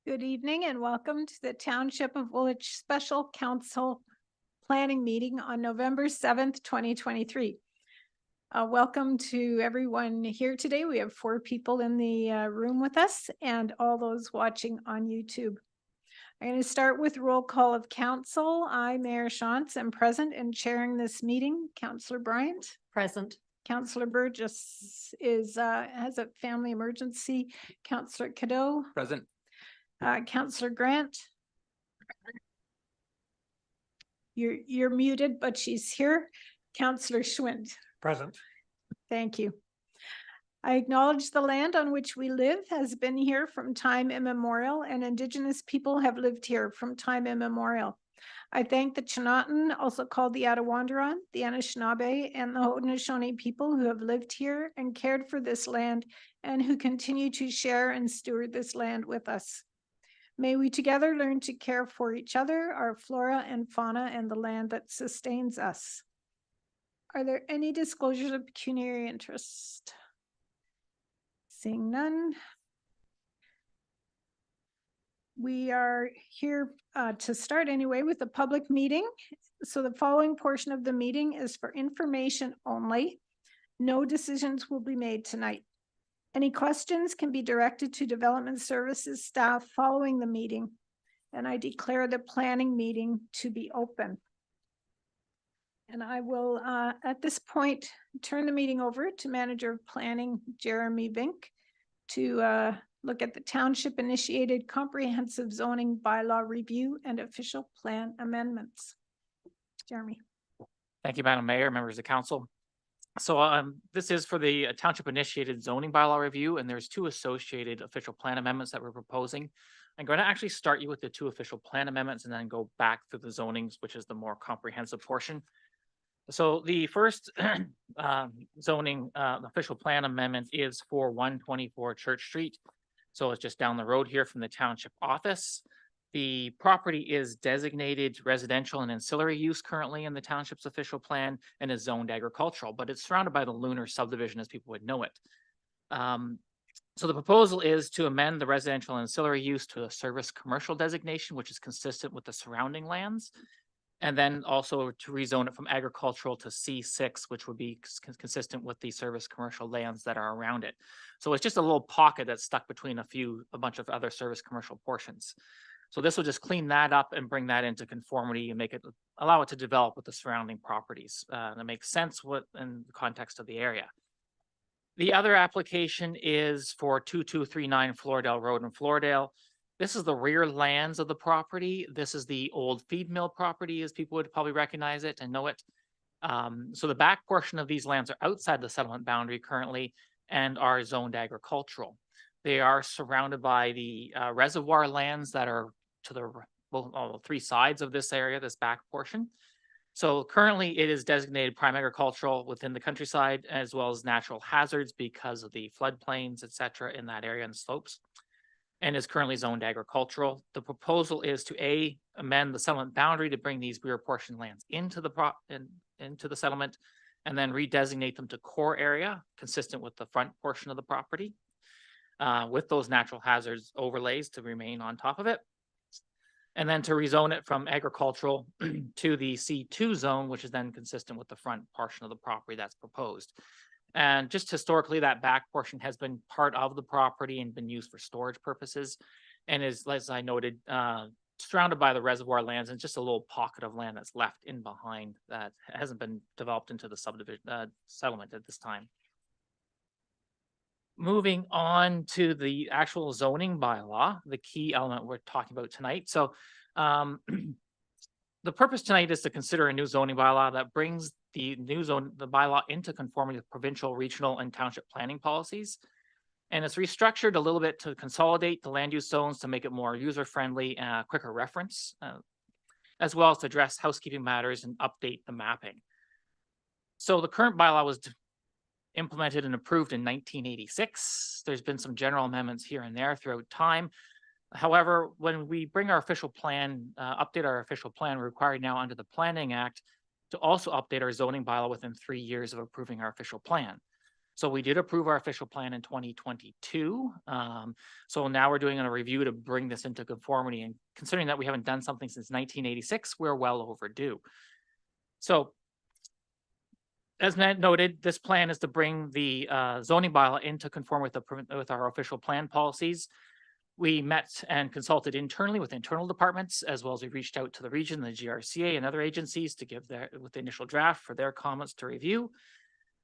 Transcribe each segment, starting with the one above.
Good evening and welcome to the Township of Woolwich Special Council Planning Meeting on November 7th, 2023. Welcome to everyone here today. We have 4 people in the room with us and all those watching on YouTube. I'm going to start with roll call of council. I, Mayor Shantz, am present and chairing this meeting. Councillor Bryant. Present. Councillor Burgess has a family emergency. Councillor Cadeau. Present. Councillor Grant. You're muted, but she's here. Councillor Schwind. Present. Thank you. I acknowledge the land on which we live has been here from time immemorial, and Indigenous people have lived here from time immemorial. I thank the Chinatan, also called the Attawandaron, the Anishinaabe, and the Haudenosaunee people who have lived here and cared for this land and who continue to share and steward this land with us. May we together learn to care for each other, our flora and fauna, and the land that sustains us. Are there any disclosures of pecuniary interest? Seeing none. We are here to start anyway with a public meeting. So the following portion of the meeting is for information only. No decisions will be made tonight. Any questions can be directed to Development Services staff following the meeting, and I declare the planning meeting to be open. And I will, at this point, turn the meeting over to Manager of Planning, Jeremy Vink, to look at the Township-initiated comprehensive zoning bylaw review and official plan amendments. Jeremy. Thank you, Madam Mayor, members of council. So this is for the Township initiated zoning bylaw review, and there's 2 associated official plan amendments that we're proposing. I'm going to actually start you with the 2 official plan amendments and then go back through the zonings, which is the more comprehensive portion. So the first zoning official plan amendment is for 124 Church Street. So it's just down the road here from the Township office. The property is designated residential and ancillary use currently in the Township's official plan and is zoned agricultural, but it's surrounded by the Lunar subdivision as people would know it. So the proposal is to amend the residential and ancillary use to a service commercial designation, which is consistent with the surrounding lands. And then also to rezone it from agricultural to C6, which would be consistent with the service commercial lands that are around it. So it's just a little pocket that's stuck between a bunch of other service commercial portions. So this will just clean that up and bring that into conformity and allow it to develop with the surrounding properties. That makes sense in the context of the area. The other application is for 2239 Floridale Road in Floridale. This is the rear lands of the property. This is the old feed mill property, as people would probably recognize it and know it. So the back portion of these lands are outside the settlement boundary currently and are zoned agricultural. They are surrounded by the reservoir lands that are to all 3 sides of this area, this back portion. So currently it is designated prime agricultural within the countryside, as well as natural hazards because of the floodplains, et cetera, in that area and slopes, and is currently zoned agricultural. The proposal is to amend the settlement boundary to bring these rear portion lands into the settlement, and then redesignate them to core area consistent with the front portion of the property, with those natural hazards overlays to remain on top of it. And then to rezone it from agricultural to the C2 zone, which is then consistent with the front portion of the property that's proposed. And just historically, that back portion has been part of the property and been used for storage purposes, and is, as I noted, surrounded by the reservoir lands, and just a little pocket of land that's left in behind that hasn't been developed into the subdivision settlement at this time. Moving on to the actual zoning bylaw, the key element we're talking about tonight. So the purpose tonight is to consider a new zoning bylaw that brings the bylaw into conformity with provincial, regional, and township planning policies. And it's restructured a little bit to consolidate the land use zones to make it more user-friendly and quicker reference, as well as to address housekeeping matters and update the mapping. So the current bylaw was implemented and approved in 1986. There's been some general amendments here and there throughout time. However, when we bring our official plan, update our official plan, we're required now under the Planning Act to also update our zoning bylaw within 3 years of approving our official plan. So we did approve our official plan in 2022. So now we're doing a review to bring this into conformity, and considering that we haven't done something since 1986, we're well overdue. So as Matt noted, this plan is to bring the zoning bylaw into conform with our official plan policies. We met and consulted internally with internal departments, as well as we reached out to the region, the GRCA and other agencies to give with the initial draft for their comments to review.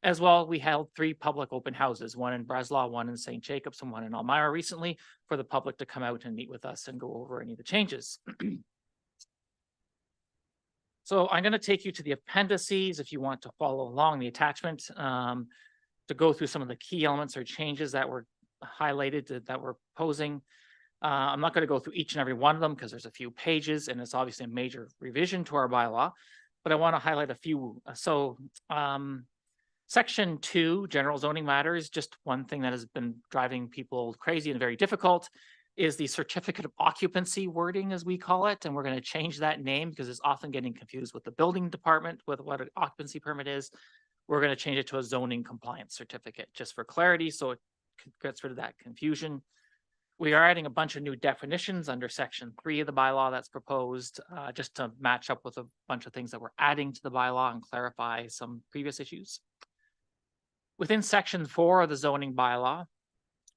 As well, we held 3 public open houses, one in Breslau, one in St. Jacobs, and one in Elmira recently, for the public to come out and meet with us and go over any of the changes. So I'm going to take you to the appendices if you want to follow along the attachment to go through some of the key elements or changes that were highlighted that we're proposing. I'm not going to go through each and every one of them because there's a few pages and it's obviously a major revision to our bylaw, but I want to highlight a few. Section 2, general zoning matters, just one thing that has been driving people crazy and very difficult is the certificate of occupancy wording, as we call it. And we're going to change that name because it's often getting confused with the building department with what an occupancy permit is. We're going to change it to a zoning compliance certificate just for clarity, so it gets rid of that confusion. We are adding a bunch of new definitions under section 3 of the bylaw that's proposed, just to match up with a bunch of things that we're adding to the bylaw and clarify some previous issues. Within section 4 of the zoning bylaw,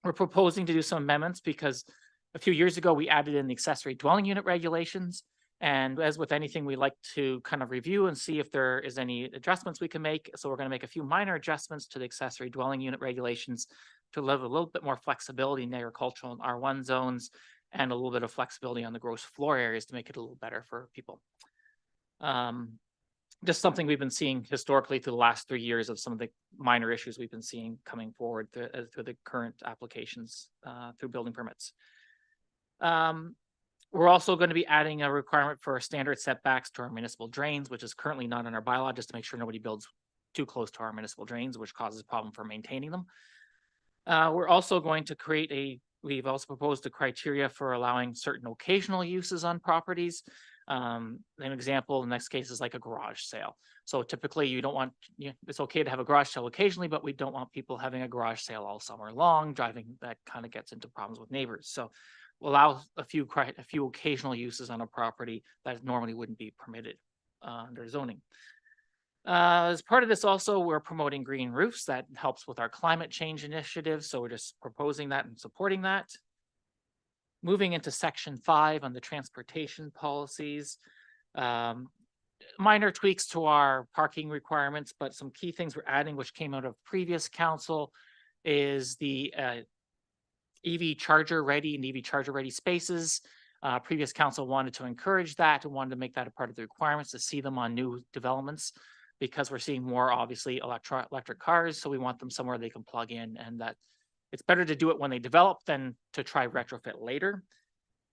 we're proposing to do some amendments because a few years ago we added in the accessory dwelling unit regulations. And as with anything, we like to kind of review and see if there is any adjustments we can make. So we're going to make a few minor adjustments to the accessory dwelling unit regulations to allow a little bit more flexibility in agricultural and R1 zones and a little bit of flexibility on the gross floor areas to make it a little better for people. Just something we've been seeing historically through the last 3 years of some of the minor issues we've been seeing coming forward through the current applications through building permits. We're also going to be adding a requirement for standard setbacks to our municipal drains, which is currently not in our bylaw, just to make sure nobody builds too close to our municipal drains, which causes a problem for maintaining them. We're also going to we've also proposed a criteria for allowing certain occasional uses on properties. An example, the next case is like a garage sale. So typically you don't want, it's okay to have a garage sale occasionally, but we don't want people having a garage sale all summer long, that kind of gets into problems with neighbors. So we'll allow a few occasional uses on a property that normally wouldn't be permitted under zoning. As part of this also, we're promoting green roofs. That helps with our climate change initiative. So we're just proposing that and supporting that. Moving into section 5 on the transportation policies, minor tweaks to our parking requirements, but some key things we're adding, which came out of previous council, is the EV charger ready and EV charger ready spaces. Previous council wanted to encourage that and wanted to make that a part of the requirements to see them on new developments because we're seeing more obviously electric cars. So we want them somewhere they can plug in, and that it's better to do it when they develop than to try retrofit later.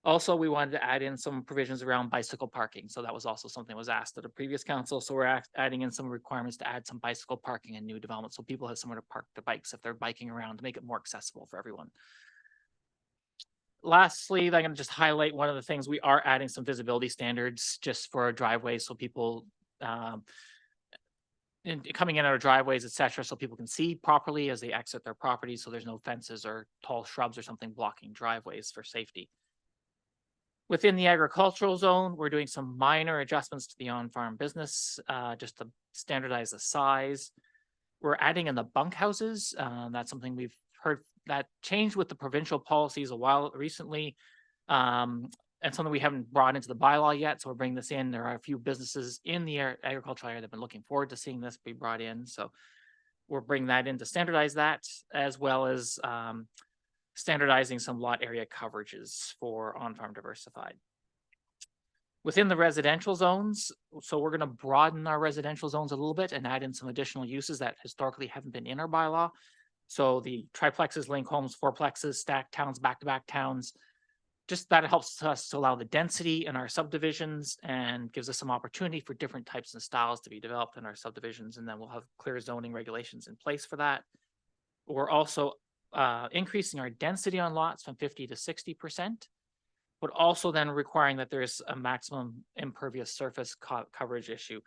Also, we wanted to add in some provisions around bicycle parking. So that was also something that was asked at a previous council. So we're adding in some requirements to add some bicycle parking in new developments so people have somewhere to park their bikes if they're biking around, to make it more accessible for everyone. Lastly, I'm going to just highlight one of the things. We are adding some visibility standards just for our driveways so people coming in our driveways, etc., so people can see properly as they exit their properties, so there's no fences or tall shrubs or something blocking driveways for safety. Within the agricultural zone, we're doing some minor adjustments to the on-farm business just to standardize the size. We're adding in the bunkhouses. That's something we've heard that changed with the provincial policies a while recently, and something we haven't brought into the bylaw yet. So we're bringing this in. There are a few businesses in the agricultural area that have been looking forward to seeing this be brought in. So we're bringing that in to standardize that, as well as standardizing some lot area coverages for on-farm diversified. Within the residential zones, so we're going to broaden our residential zones a little bit and add in some additional uses that historically haven't been in our bylaw. So the triplexes, link homes, fourplexes, stacked towns, back-to-back towns, just that helps us to allow the density in our subdivisions and gives us some opportunity for different types and styles to be developed in our subdivisions. And then we'll have clear zoning regulations in place for that. We're also increasing our density on lots from 50 to 60%, but also then requiring that there's a maximum impervious surface coverage issue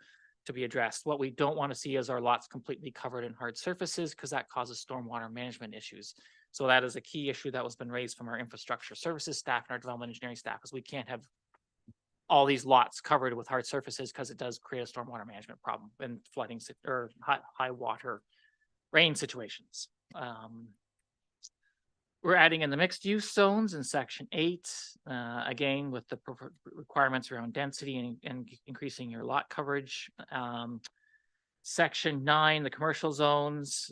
to be addressed. What we don't want to see is our lots completely covered in hard surfaces because that causes stormwater management issues. So that is a key issue that was been raised from our infrastructure services staff and our development engineering staff, is we can't have all these lots covered with hard surfaces because it does create a stormwater management problem in flooding or high water rain situations. We're adding in the mixed use zones in section 8, again, with the requirements around density and increasing your lot coverage. Section 9, the commercial zones,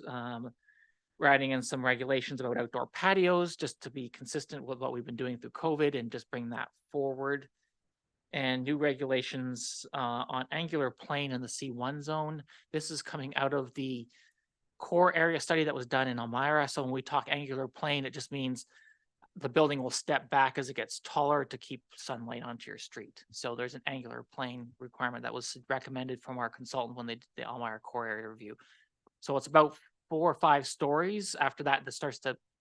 we're adding in some regulations about outdoor patios just to be consistent with what we've been doing through COVID and just bring that forward. And new regulations on angular plane in the C1 zone. This is coming out of the core area study that was done in Elmira. So when we talk angular plane, it just means the building will step back as it gets taller to keep sunlight onto your street. So there's an angular plane requirement that was recommended from our consultant when they did the Elmira core area review. So it's about 4 or 5 stories. After that,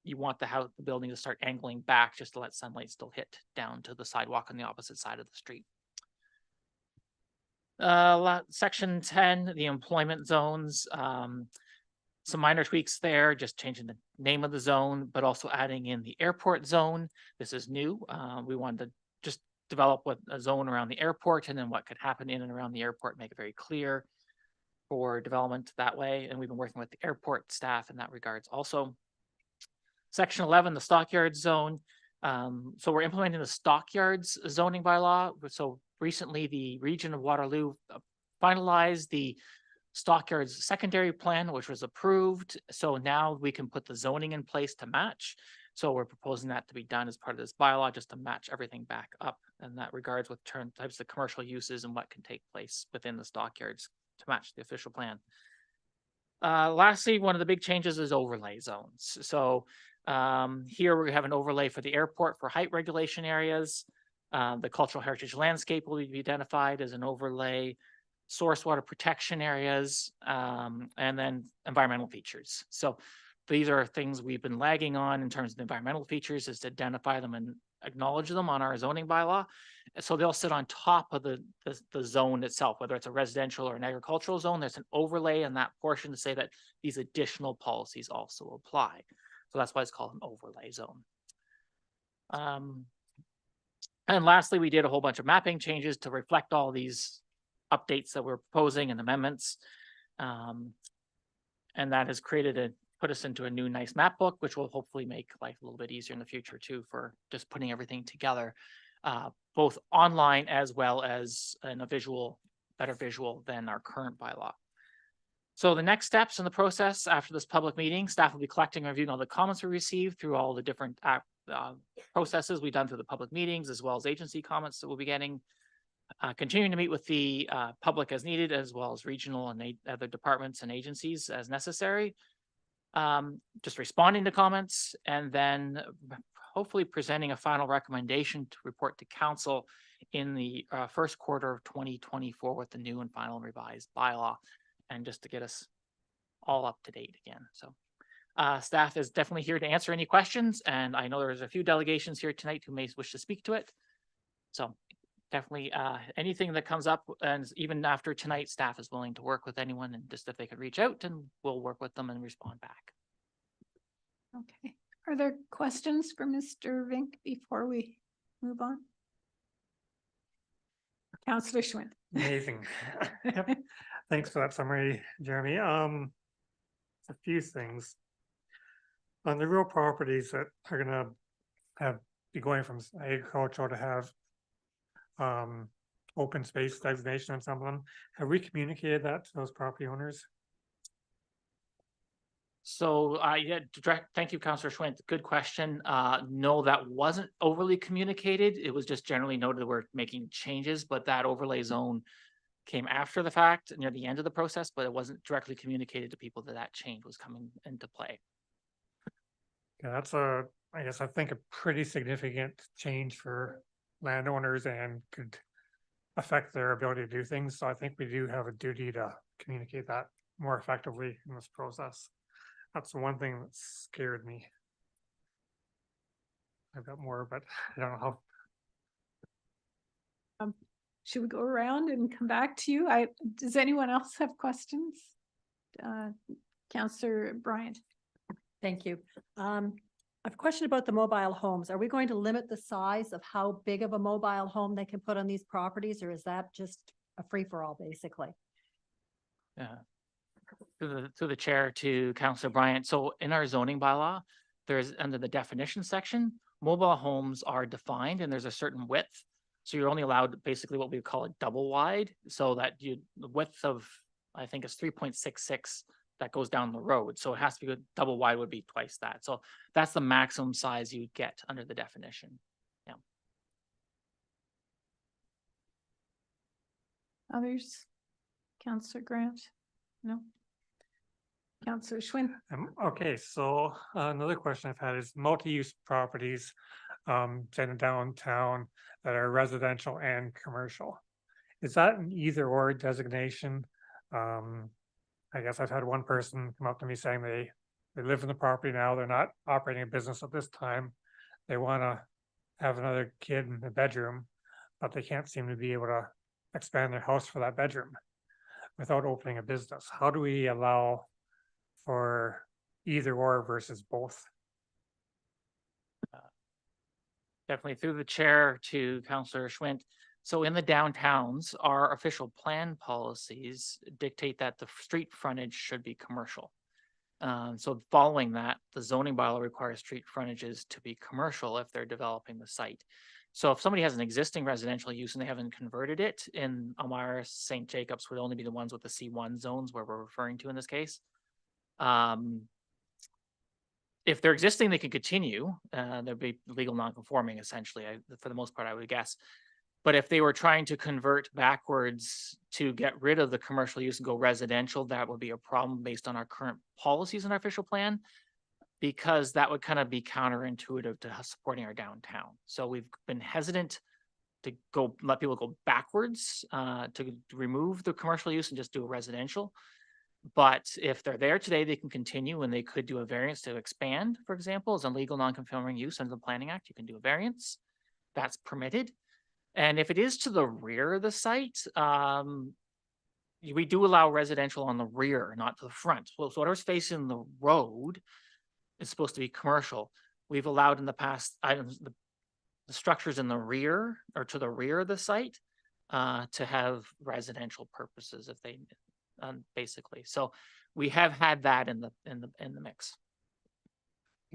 you want the building to start angling back just to let sunlight still hit down to the sidewalk on the opposite side of the street. Section 10, the employment zones. Some minor tweaks there, just changing the name of the zone, but also adding in the airport zone. This is new. We wanted to just develop a zone around the airport and then what could happen in and around the airport, make it very clear for development that way. And we've been working with the airport staff in that regards also. Section 11, the stockyards zone. So we're implementing the stockyards zoning bylaw. So recently the region of Waterloo finalized the stockyards secondary plan, which was approved. So now we can put the zoning in place to match. So we're proposing that to be done as part of this bylaw, just to match everything back up in that regards with types of commercial uses and what can take place within the stockyards to match the official plan. Lastly, one of the big changes is overlay zones. So here we have an overlay for the airport for height regulation areas. The cultural heritage landscape will be identified as an overlay, source water protection areas, and then environmental features. So these are things we've been lagging on in terms of the environmental features, is to identify them and acknowledge them on our zoning bylaw. So they'll sit on top of the zone itself, whether it's a residential or an agricultural zone. There's an overlay in that portion to say that these additional policies also apply. So that's why it's called an overlay zone. And lastly, we did a whole bunch of mapping changes to reflect all these updates that we're proposing and amendments. And that has put us into a new nice map book, which will hopefully make life a little bit easier in the future too, for just putting everything together, both online as well as in a better visual than our current bylaw. So the next steps in the process after this public meeting, staff will be collecting and reviewing all the comments we received through all the different processes we've done through the public meetings, as well as agency comments that we'll be getting. Continuing to meet with the public as needed, as well as regional and other departments and agencies as necessary. Just responding to comments, and then hopefully presenting a final recommendation to report to council in the first quarter of 2024 with the new and final revised bylaw, and just to get us all up to date again. So staff is definitely here to answer any questions, and I know there's a few delegations here tonight who may wish to speak to it. So definitely anything that comes up, and even after tonight, staff is willing to work with anyone, and just if they could reach out, and we'll work with them and respond back. Okay. Are there questions for Mr. Vink before we move on? Councillor Schwinn. Amazing. Yep. Thanks for that summary, Jeremy. A few things. On the real properties that are gonna be going from agricultural to have open space designation on some of them, have we communicated that to those property owners? So yeah, thank you, Councillor Schwinn. Good question. No, that wasn't overly communicated. It was just generally noted that we're making changes, but that overlay zone came after the fact, near the end of the process, but it wasn't directly communicated to people that change was coming into play. Yeah, that's I think a pretty significant change for landowners and could affect their ability to do things. So I think we do have a duty to communicate that more effectively in this process. That's the one thing that scared me. I've got more, but I don't know how. should we go around and come back to you? Does anyone else have questions? Councillor Bryant. Thank you. I have a question about the mobile homes. Are we going to limit the size of how big of a mobile home they can put on these properties, or is that just a free-for-all, basically? Yeah. Through the chair to Councillor Bryant. So in our zoning bylaw, there's under the definition section, mobile homes are defined and there's a certain width. So you're only allowed basically what we call a double wide, so that the width of, I think it's 3.66 that goes down the road. So it has to be double wide would be twice that. So that's the maximum size you'd get under the definition. Yeah. Others? Councillor Grant? No? Councillor Schwinn? Okay, so another question I've had is multi-use properties, say in downtown that are residential and commercial. Is that an either or designation? I guess I've had one person come up to me saying they live in the property now, they're not operating a business at this time. They want to have another kid in the bedroom, but they can't seem to be able to expand their house for that bedroom without opening a business. How do we allow for either or versus both? Definitely through the chair to Councillor Schwint. So in the downtowns, our official plan policies dictate that the street frontage should be commercial. So following that, the zoning bylaw requires street frontages to be commercial if they're developing the site. So if somebody has an existing residential use and they haven't converted it, in Elmira, St. Jacobs would only be the ones with the C1 zones where we're referring to in this case. If they're existing, they can continue. They'll be legal non-conforming essentially, for the most part, I would guess. But if they were trying to convert backwards to get rid of the commercial use and go residential, that would be a problem based on our current policies in our official plan, because that would kind of be counterintuitive to supporting our downtown. So we've been hesitant to let people go backwards to remove the commercial use and just do a residential. But if they're there today, they can continue, and they could do a variance to expand, for example, as a legal non-conforming use under the Planning Act. You can do a variance. That's permitted. And if it is to the rear of the site, we do allow residential on the rear, not to the front. So whatever's facing the road is supposed to be commercial. We've allowed in the past items, the structures in the rear or to the rear of the site to have residential purposes if they basically. So we have had that in the mix.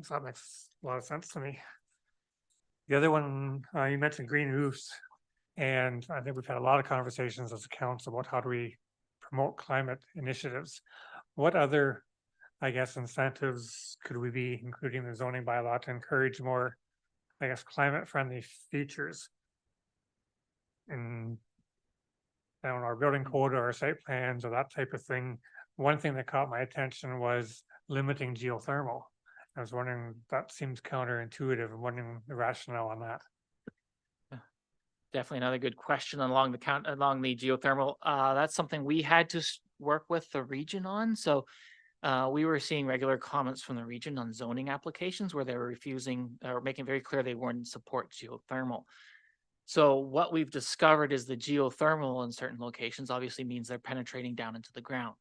So that makes a lot of sense to me. The other one, you mentioned green roofs, and I think we've had a lot of conversations as a council about how do we promote climate initiatives. What other, I guess, incentives could we be including in the zoning bylaw to encourage more, I guess, climate-friendly features in down our building code or our site plans or that type of thing? One thing that caught my attention was limiting geothermal. I was wondering, that seems counterintuitive, and wondering the rationale on that. Definitely another good question along the geothermal. That's something we had to work with the region on. So we were seeing regular comments from the region on zoning applications where they were refusing or making very clear they wouldn't support geothermal. So what we've discovered is the geothermal in certain locations obviously means they're penetrating down into the ground.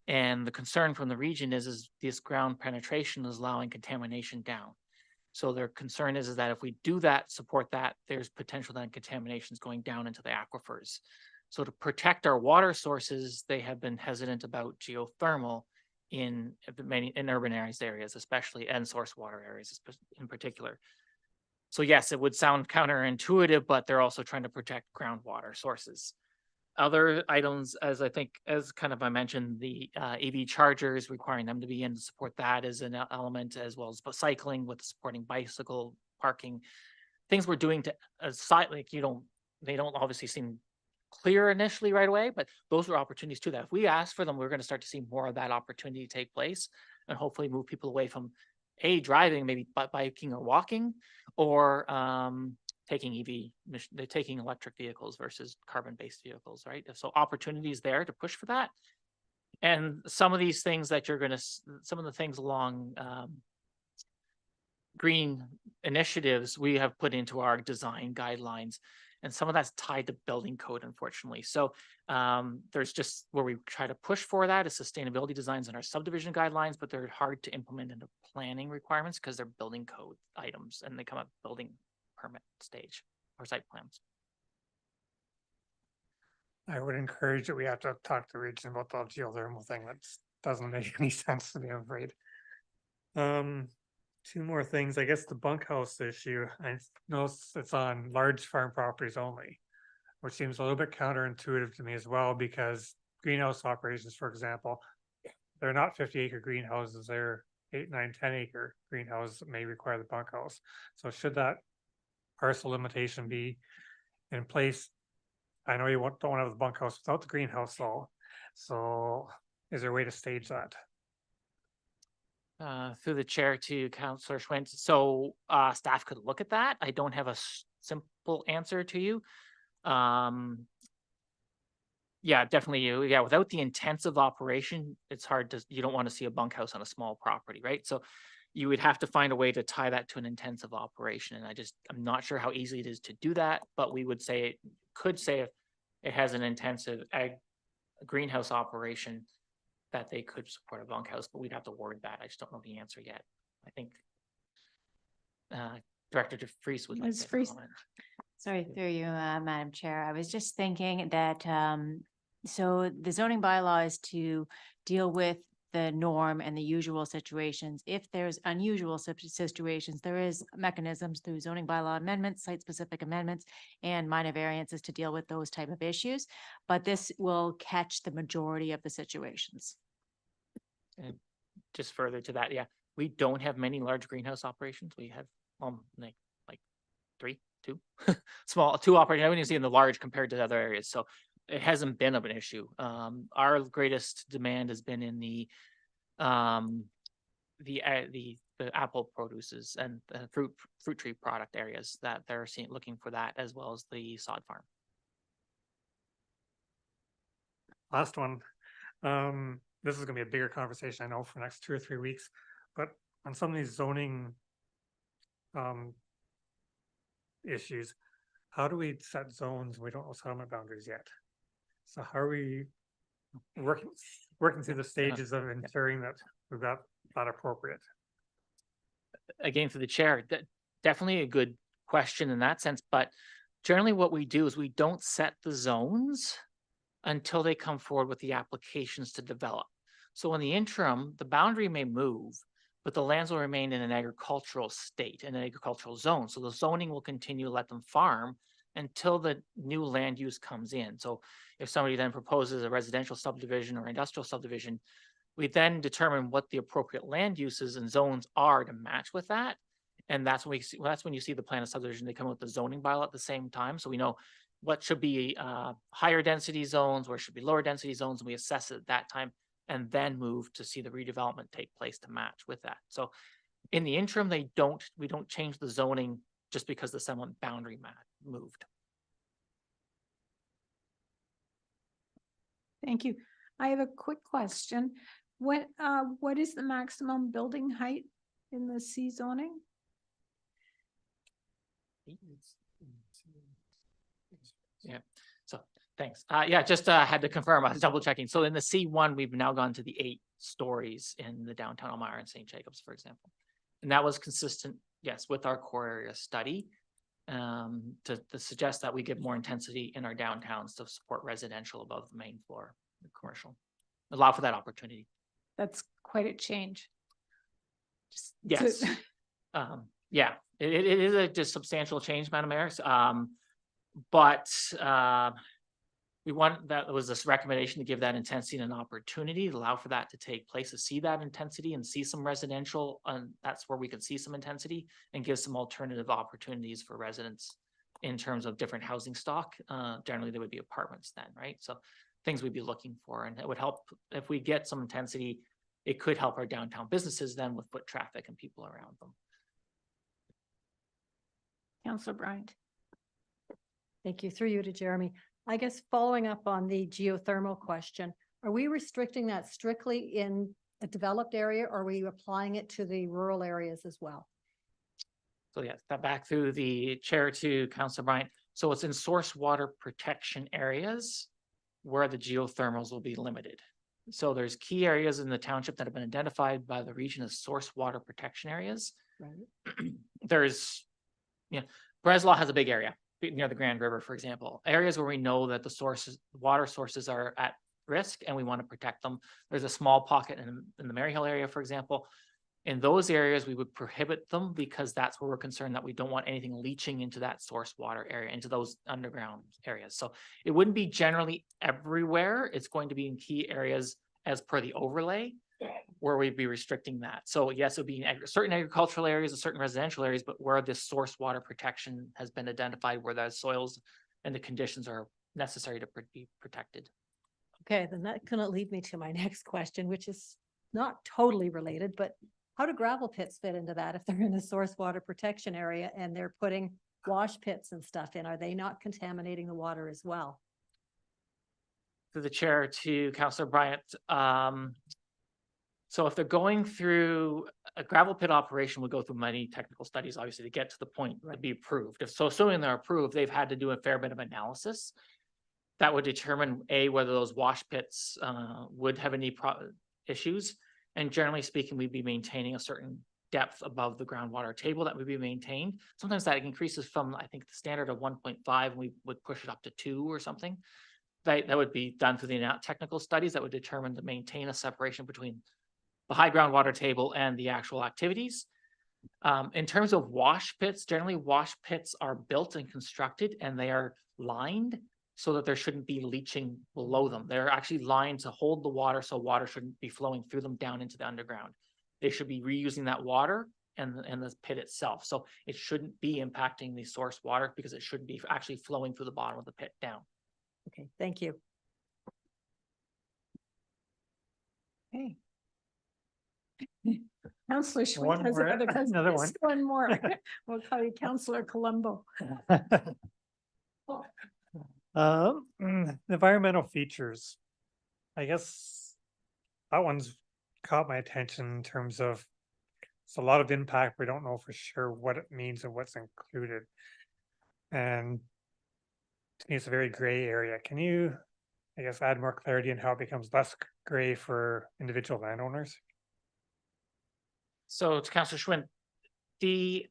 And the concern from the region is this ground penetration is allowing contamination down. So their concern is that if we do that, support that, there's potential that contamination is going down into the aquifers. So to protect our water sources, they have been hesitant about geothermal in urban areas, especially, and source water areas in particular. So yes, it would sound counterintuitive, but they're also trying to protect groundwater sources. Other items, as kind of I mentioned, the EV chargers, requiring them to be in to support that is an element, as well as cycling with supporting bicycle parking. Things we're doing to site, like they don't obviously seem clear initially right away, but those are opportunities too. That if we ask for them, we're going to start to see more of that opportunity take place, and hopefully move people away from driving, maybe biking or walking, or taking electric vehicles versus carbon-based vehicles, right? So opportunities there to push for that. And some of these things that some of the things along green initiatives we have put into our design guidelines. And some of that's tied to building code, unfortunately. So there's just where we try to push for that is sustainability designs in our subdivision guidelines, but they're hard to implement into planning requirements because they're building code items and they come up building permit stage or site plans. I would encourage that we have to talk to the region about the geothermal thing. That doesn't make any sense to me, I'm afraid. Two more things. I guess the bunkhouse issue. I know it's on large farm properties only, which seems a little bit counterintuitive to me as well, because greenhouse operations, for example, they're not 50-acre greenhouses. They're 8, 9, 10-acre greenhouses that may require the bunkhouse. So should that parcel limitation be in place? I know you don't want to have the bunkhouse without the greenhouse though. So is there a way to stage that? Through the chair to Councillor Schwint. So staff could look at that. I don't have a simple answer to you. Yeah, definitely. Yeah, without the intensive operation, it's hard to, you don't want to see a bunkhouse on a small property, right? So you would have to find a way to tie that to an intensive operation. And I'm not sure how easy it is to do that, but we would say, could say if it has an intensive greenhouse operation, that they could support a bunkhouse, but we'd have to word that. I just don't know the answer yet. I think Director DeFries would like Ms. to Fries. comment. Sorry, through you, Madam Chair. I was just thinking that, so the zoning bylaw is to deal with the norm and the usual situations. If there's unusual situations, there is mechanisms through zoning bylaw amendments, site-specific amendments, and minor variances to deal with those type of issues. But this will catch the majority of the situations. And just further to that, yeah, we don't have many large greenhouse operations. We have like 2 small, 2 operations. I wouldn't even see in the large compared to other areas. So it hasn't been of an issue. Our greatest demand has been in the apple produces and the fruit tree product areas that they're looking for that, as well as the sod farm. Last one. This is gonna be a bigger conversation, I know, for the next 2 or 3 weeks, but on some of these zoning issues, how do we set zones? We don't know settlement boundaries yet. So how are we working through the stages of ensuring that we've got that appropriate? Again, for the chair, definitely a good question in that sense, but generally what we do is we don't set the zones until they come forward with the applications to develop. So in the interim, the boundary may move, but the lands will remain in an agricultural state, in an agricultural zone. So the zoning will continue to let them farm until the new land use comes in. So if somebody then proposes a residential subdivision or industrial subdivision, we then determine what the appropriate land uses and zones are to match with that. And that's when that's when you see the plan of subdivision, they come up with the zoning bylaw at the same time. So we know what should be higher density zones, where should be lower density zones, and we assess it at that time and then move to see the redevelopment take place to match with that. So in the interim, we don't change the zoning just because the settlement boundary moved. Thank you. I have a quick question. What is the maximum building height in the C zoning? Yeah, so thanks. Yeah, just had to confirm, I was double checking. So in the C1, we've now gone to the 8 stories in the downtown Elmira and St. Jacobs, for example. And that was consistent, yes, with our core area study to suggest that we give more intensity in our downtowns to support residential above the main floor, the commercial. Allow for that opportunity. That's quite a change. Yes. Yeah, it is a just substantial change, Madam Mayor. But we want, that was this recommendation to give that intensity and an opportunity to allow for that to take place, to see that intensity and see some residential, and that's where we could see some intensity and give some alternative opportunities for residents in terms of different housing stock. Generally, there would be apartments then, right? So things we'd be looking for, and it would help if we get some intensity. It could help our downtown businesses then with foot traffic and people around them. Councillor Bryant. Thank you. Through you to Jeremy. I guess following up on the geothermal question, are we restricting that strictly in a developed area, or are we applying it to the rural areas as well? So yes, that back through the chair to Councillor Bryant. So it's in source water protection areas where the geothermals will be limited. So there's key areas in the township that have been identified by the region as source water protection areas. Right. There's, Breslau has a big area near the Grand River, for example, areas where we know that the sources, water sources are at risk and we want to protect them. There's a small pocket in the Maryhill area, for example. In those areas, we would prohibit them because that's where we're concerned that we don't want anything leaching into that source water area, into those underground areas. So it wouldn't be generally everywhere. It's going to be in key areas as per the overlay where we'd be restricting that. So yes, it would be in certain agricultural areas and certain residential areas, but where this source water protection has been identified, where the soils and the conditions are necessary to be protected. Okay, then that couldn't lead me to my next question, which is not totally related, but how do gravel pits fit into that if they're in a source water protection area and they're putting wash pits and stuff in? Are they not contaminating the water as well? Through the chair to Councillor Bryant. So if they're going through a gravel pit operation, will go through many technical studies, obviously, to get to the point to be approved. If so, assuming they're approved, they've had to do a fair bit of analysis that would determine whether those wash pits would have any issues. And generally speaking, we'd be maintaining a certain depth above the groundwater table that would be maintained. Sometimes that increases from, I think, the standard of 1.5, and we would push it up to 2 or something. That would be done through the technical studies that would determine to maintain a separation between the high groundwater table and the actual activities. In terms of wash pits, generally wash pits are built and constructed and they are lined so that there shouldn't be leaching below them. They're actually lined to hold the water so water shouldn't be flowing through them down into the underground. They should be reusing that water and the pit itself. So it shouldn't be impacting the source water because it shouldn't be actually flowing through the bottom of the pit down. Okay, thank you. Okay. Councillor One Schwinn has more, another one. one more. We'll call you Councillor Colombo. Environmental features. I guess that one's caught my attention in terms of it's a lot of impact. We don't know for sure what it means and what's included. And to me, it's a very gray area. Can you, I guess, add more clarity in how it becomes less gray for individual landowners? So to Councillor Schwinn, the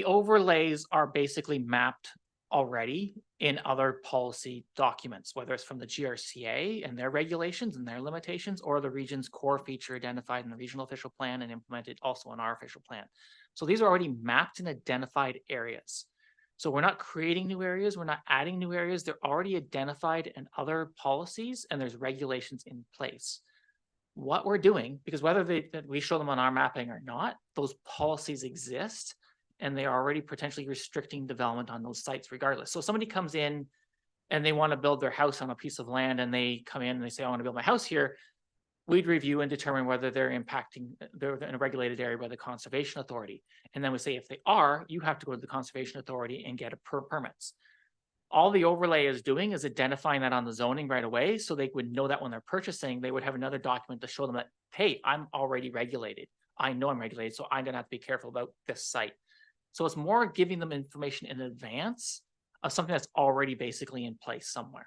overlays are basically mapped already in other policy documents, whether it's from the GRCA and their regulations and their limitations, or the region's core feature identified in the regional official plan and implemented also in our official plan. So these are already mapped and identified areas. So we're not creating new areas, we're not adding new areas, they're already identified in other policies and there's regulations in place. What we're doing, because whether we show them on our mapping or not, those policies exist and they are already potentially restricting development on those sites regardless. So somebody comes in and they want to build their house on a piece of land and they come in and they say, I want to build my house here. We'd review and determine whether they're impacting, they're in a regulated area by the Conservation Authority. And then we say, if they are, you have to go to the Conservation Authority and get permits. All the overlay is doing is identifying that on the zoning right away. So they would know that when they're purchasing, they would have another document to show them that, hey, I'm already regulated. I know I'm regulated, so I'm gonna have to be careful about this site. So it's more giving them information in advance of something that's already basically in place somewhere,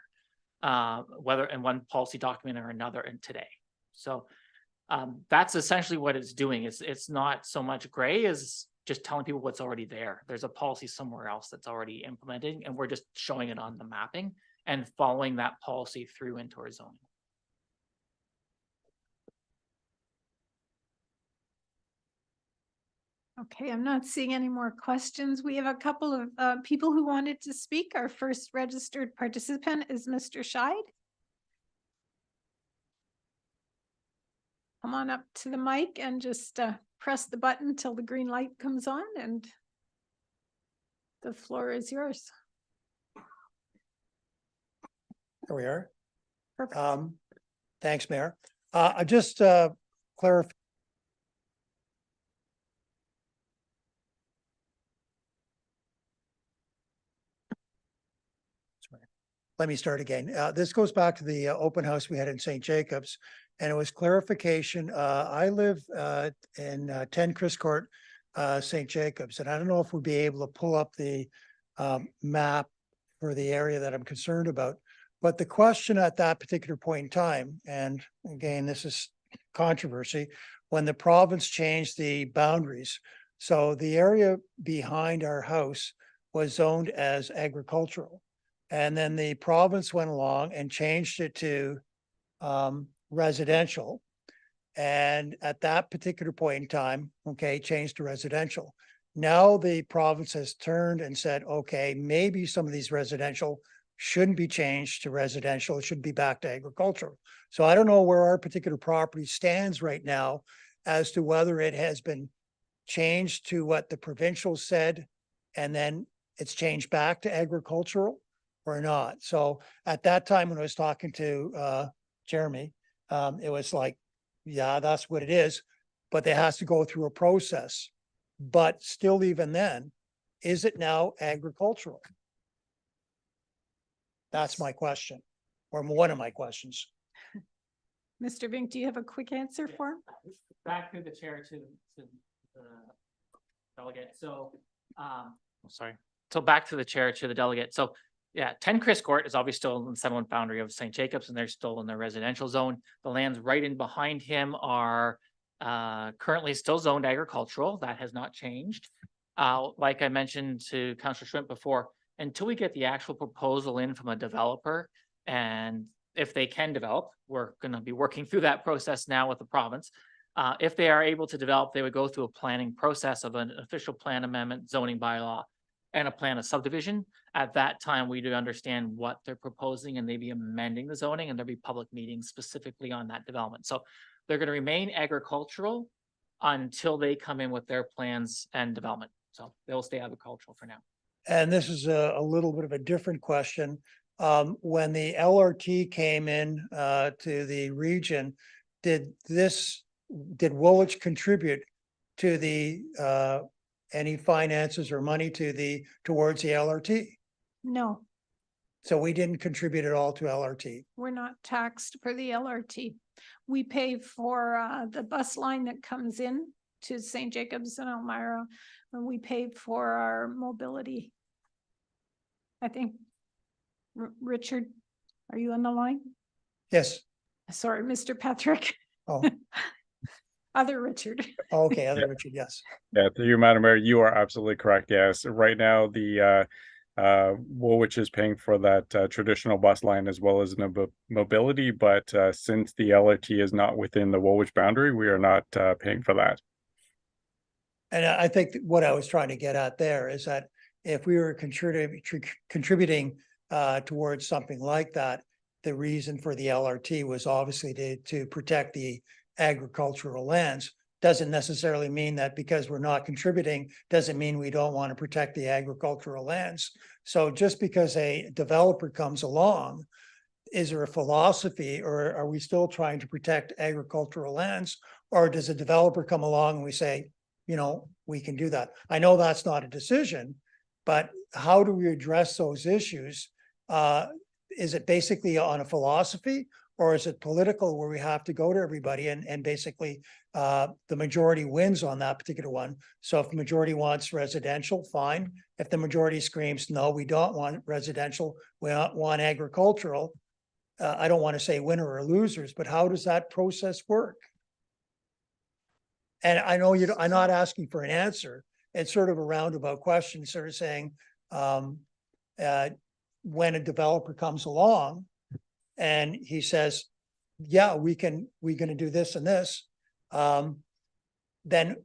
whether in one policy document or another in today. So that's essentially what it's doing. It's not so much gray as just telling people what's already there. There's a policy somewhere else that's already implemented, and we're just showing it on the mapping and following that policy through into our zoning. Okay, I'm not seeing any more questions. We have a couple of people who wanted to speak. Our first registered participant is Mr. Scheid. Come on up to the mic and just press the button till the green light comes on, and the floor is yours. There we are. Perfect. Thanks, Mayor. I just clarify. Let me start again. This goes back to the open house we had in St. Jacobs, and it was clarification. I live in 10 Chris Court. St. Jacobs. And I don't know if we'll be able to pull up the map for the area that I'm concerned about. But the question at that particular point in time, and again, this is controversy, when the province changed the boundaries. So the area behind our house was zoned as agricultural. And then the province went along and changed it to residential. And at that particular point in time, okay, changed to residential. Now the province has turned and said, okay, maybe some of these residential shouldn't be changed to residential, it should be back to agricultural. So I don't know where our particular property stands right now as to whether it has been changed to what the provincial said, and then it's changed back to agricultural or not. So at that time, when I was talking to Jeremy, it was like, yeah, that's what it is, but it has to go through a process. But still, even then, is it now agricultural? That's my question, or one of my questions. Mr. Vink, do you have a quick answer for him? Back through the chair to the delegate. So, sorry. So back to the chair to the delegate. So yeah, 10 Chris Court is obviously still in the settlement boundary of St. Jacobs, and they're still in their residential zone. The lands right in behind him are currently still zoned agricultural. That has not changed. Like I mentioned to Councillor Schwint before, until we get the actual proposal in from a developer, and if they can develop, we're going to be working through that process now with the province. If they are able to develop, they would go through a planning process of an official plan amendment, zoning bylaw, and a plan of subdivision. At that time, we do understand what they're proposing, and they'd be amending the zoning, and there'll be public meetings specifically on that development. So they're going to remain agricultural until they come in with their plans and development. So they'll stay agricultural for now. And this is a little bit of a different question. When the LRT came in to the region, did Woolwich contribute to the any finances or money towards the LRT? No, So we didn't contribute at all to LRT. we're not taxed for the LRT. We pay for the bus line that comes in to St. Jacobs and Elmira, and we pay for our mobility. I think, Richard, are you on the line? Yes. Sorry, Mr. Patrick. Oh, Other Richard. okay, other Richard, yes. Yeah, through you, Madam Mayor, you are absolutely correct. Yes, right now the Woolwich is paying for that traditional bus line as well as mobility, but since the LRT is not within the Woolwich boundary, we are not paying for that. And I think that what I was trying to get at there is that if we were contributing towards something like that, the reason for the LRT was obviously to protect the agricultural lands. Doesn't necessarily mean that because we're not contributing, doesn't mean we don't want to protect the agricultural lands. So just because a developer comes along, is there a philosophy, or are we still trying to protect agricultural lands? Or does a developer come along and we say, you know, we can do that? I know that's not a decision, but how do we address those issues? Is it basically on a philosophy, or is it political where we have to go to everybody and basically the majority wins on that particular one? So if the majority wants residential, fine. If the majority screams, no, we don't want residential, we want agricultural, I don't want to say winner or losers, but how does that process work? And I know I'm not asking for an answer. It's sort of a roundabout question, sort of saying, when a developer comes along and he says, yeah, we're going to do this and this, then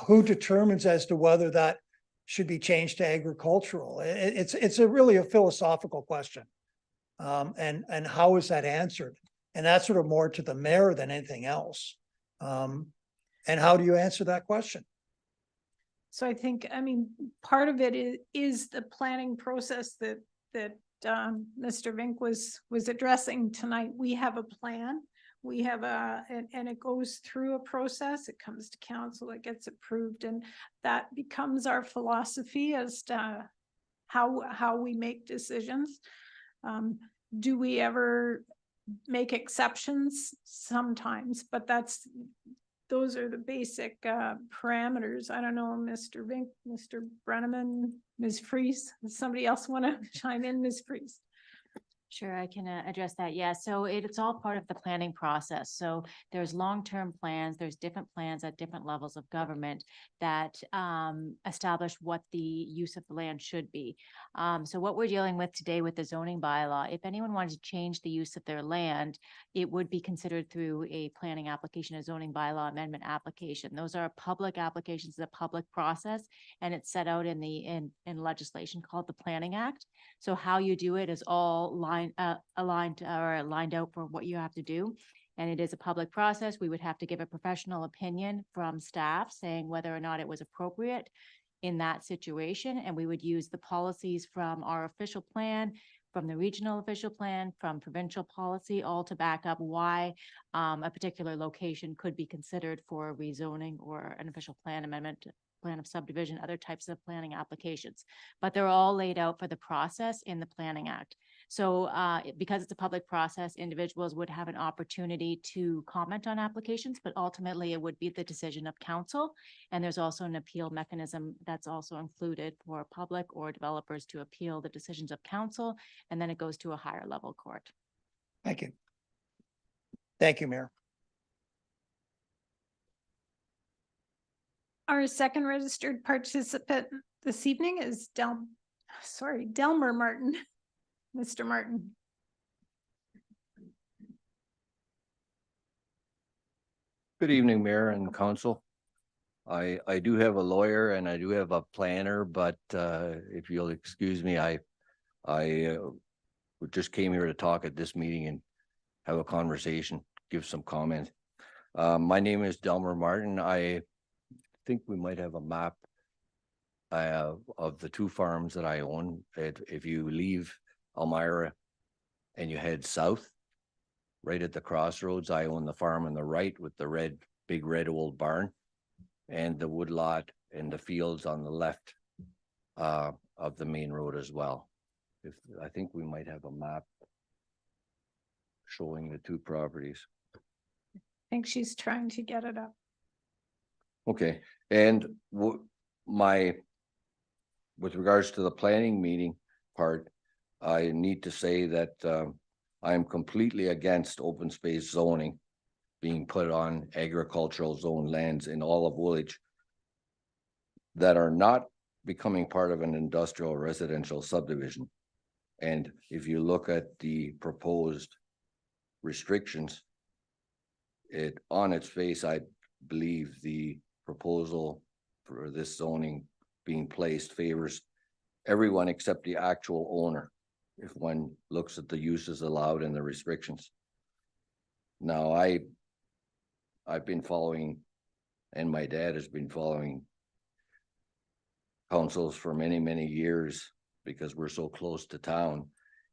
who determines as to whether that should be changed to agricultural? It's really a philosophical question. And how is that answered? And that's sort of more to the mayor than anything else. And how do you answer that question? So I think, I mean, part of it is the planning process that Mr. Vink was addressing tonight. We have a plan. We have and it goes through a process. It comes to council, it gets approved, and that becomes our philosophy as to how we make decisions. Do we ever make exceptions? Sometimes, but that's those are the basic parameters. I don't know, Mr. Vink, Mr. Brenneman, Ms. Freeze, does somebody else want to chime in, Ms. Freeze? Sure, I can address that. Yeah, so it's all part of the planning process. So there's long-term plans, there's different plans at different levels of government that establish what the use of the land should be. So what we're dealing with today with the zoning bylaw, if anyone wanted to change the use of their land, it would be considered through a planning application, a zoning bylaw amendment application. Those are public applications, a public process, and it's set out in the in legislation called the Planning Act. So how you do it is all aligned out for what you have to do. And it is a public process. We would have to give a professional opinion from staff saying whether or not it was appropriate in that situation. And we would use the policies from our official plan, from the regional official plan, from provincial policy, all to back up why a particular location could be considered for rezoning or an official plan amendment, plan of subdivision, other types of planning applications. But they're all laid out for the process in the Planning Act. So because it's a public process, individuals would have an opportunity to comment on applications, but ultimately it would be the decision of council. And there's also an appeal mechanism that's also included for public or developers to appeal the decisions of council, and then it goes to a higher level court. Thank you. Thank you, Mayor. Our second registered participant this evening is Delmer Martin. Mr. Martin. Good evening, Mayor and Council. I do have a lawyer and I do have a planner, but if you'll excuse me, I just came here to talk at this meeting and have a conversation, give some comment. My name is Delmer Martin. I think we might have a map of the two farms that I own. If you leave Elmira and you head south, right at the crossroads, I own the farm on the right with the big red old barn, and the woodlot and the fields on the left of the main road as well. I think we might have a map showing the two properties. I think she's trying to get it up. Okay, and with regards to the planning meeting part, I need to say that I am completely against open space zoning being put on agricultural zone lands in all of Woolwich that are not becoming part of an industrial residential subdivision. And if you look at the proposed restrictions, on its face, I believe the proposal for this zoning being placed favors everyone except the actual owner, if one looks at the uses allowed and the restrictions. Now, I've been following, and my dad has been following councils for many, many years because we're so close to town.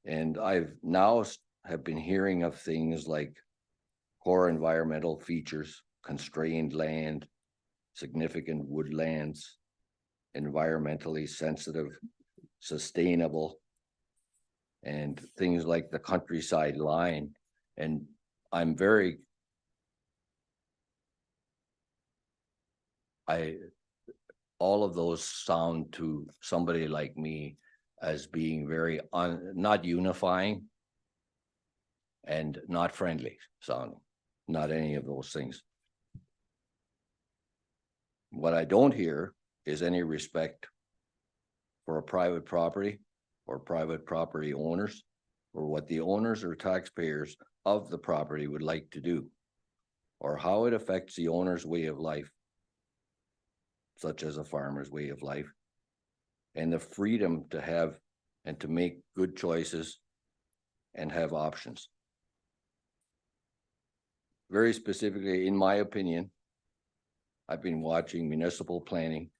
And I've now have been hearing of things like core environmental features, constrained land, significant woodlands, environmentally sensitive, sustainable, and things like the countryside line. And all of those sound to somebody like me as being very not unifying and not friendly sounding, not any of those things. What I don't hear is any respect for a private property or private property owners, or what the owners or taxpayers of the property would like to do, or how it affects the owner's way of life, such as a farmer's way of life, and the freedom to have and to make good choices and have options. Very specifically, in my opinion, I've been watching municipal planning,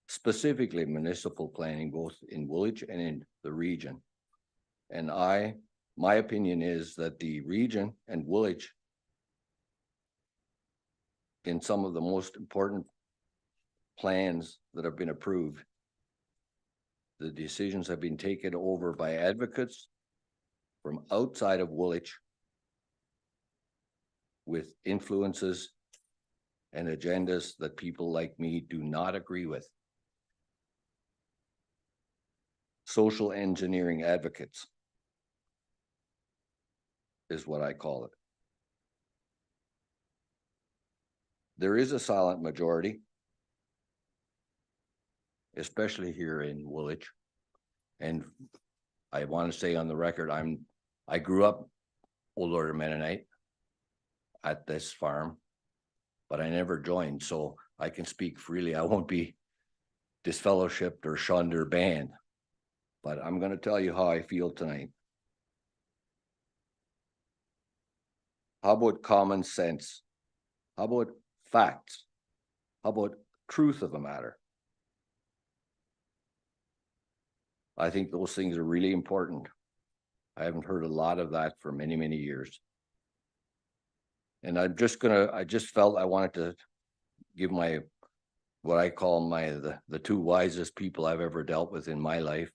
specifically municipal planning, both in Woolwich and in the region. And my opinion is that the region and Woolwich, in some of the most important plans that have been approved, the decisions have been taken over by advocates from outside of Woolwich with influences and agendas that people like me do not agree with. Social engineering advocates is what I call it. There is a silent majority, especially here in Woolwich. And I want to say on the record, I grew up Old Order Mennonite at this farm, but I never joined, so I can speak freely. I won't be disfellowshipped or shunned or banned, but I'm going to tell you how I feel tonight. How about common sense? How about facts? How about truth of the matter? I think those things are really important. I haven't heard a lot of that for many, many years. And I just felt I wanted to give what I call the two wisest people I've ever dealt with in my life.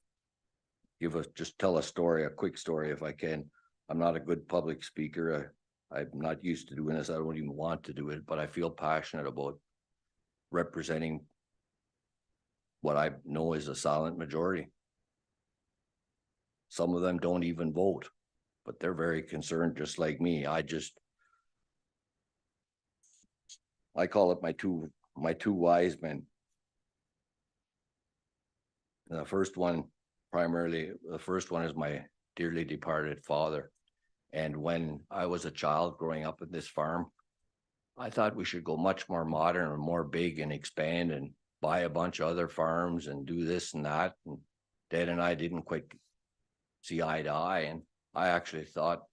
Just tell a quick story if I can. I'm not a good public speaker. I'm not used to doing this. I don't even want to do it, but I feel passionate about representing what I know is a silent majority. Some of them don't even vote, but they're very concerned, just like me. I call it my two wise men. And the first one is my dearly departed father. And when I was a child growing up at this farm, I thought we should go much more modern and more big and expand and buy a bunch of other farms and do this and that. And Dad and I didn't quite see eye to eye. And I actually thought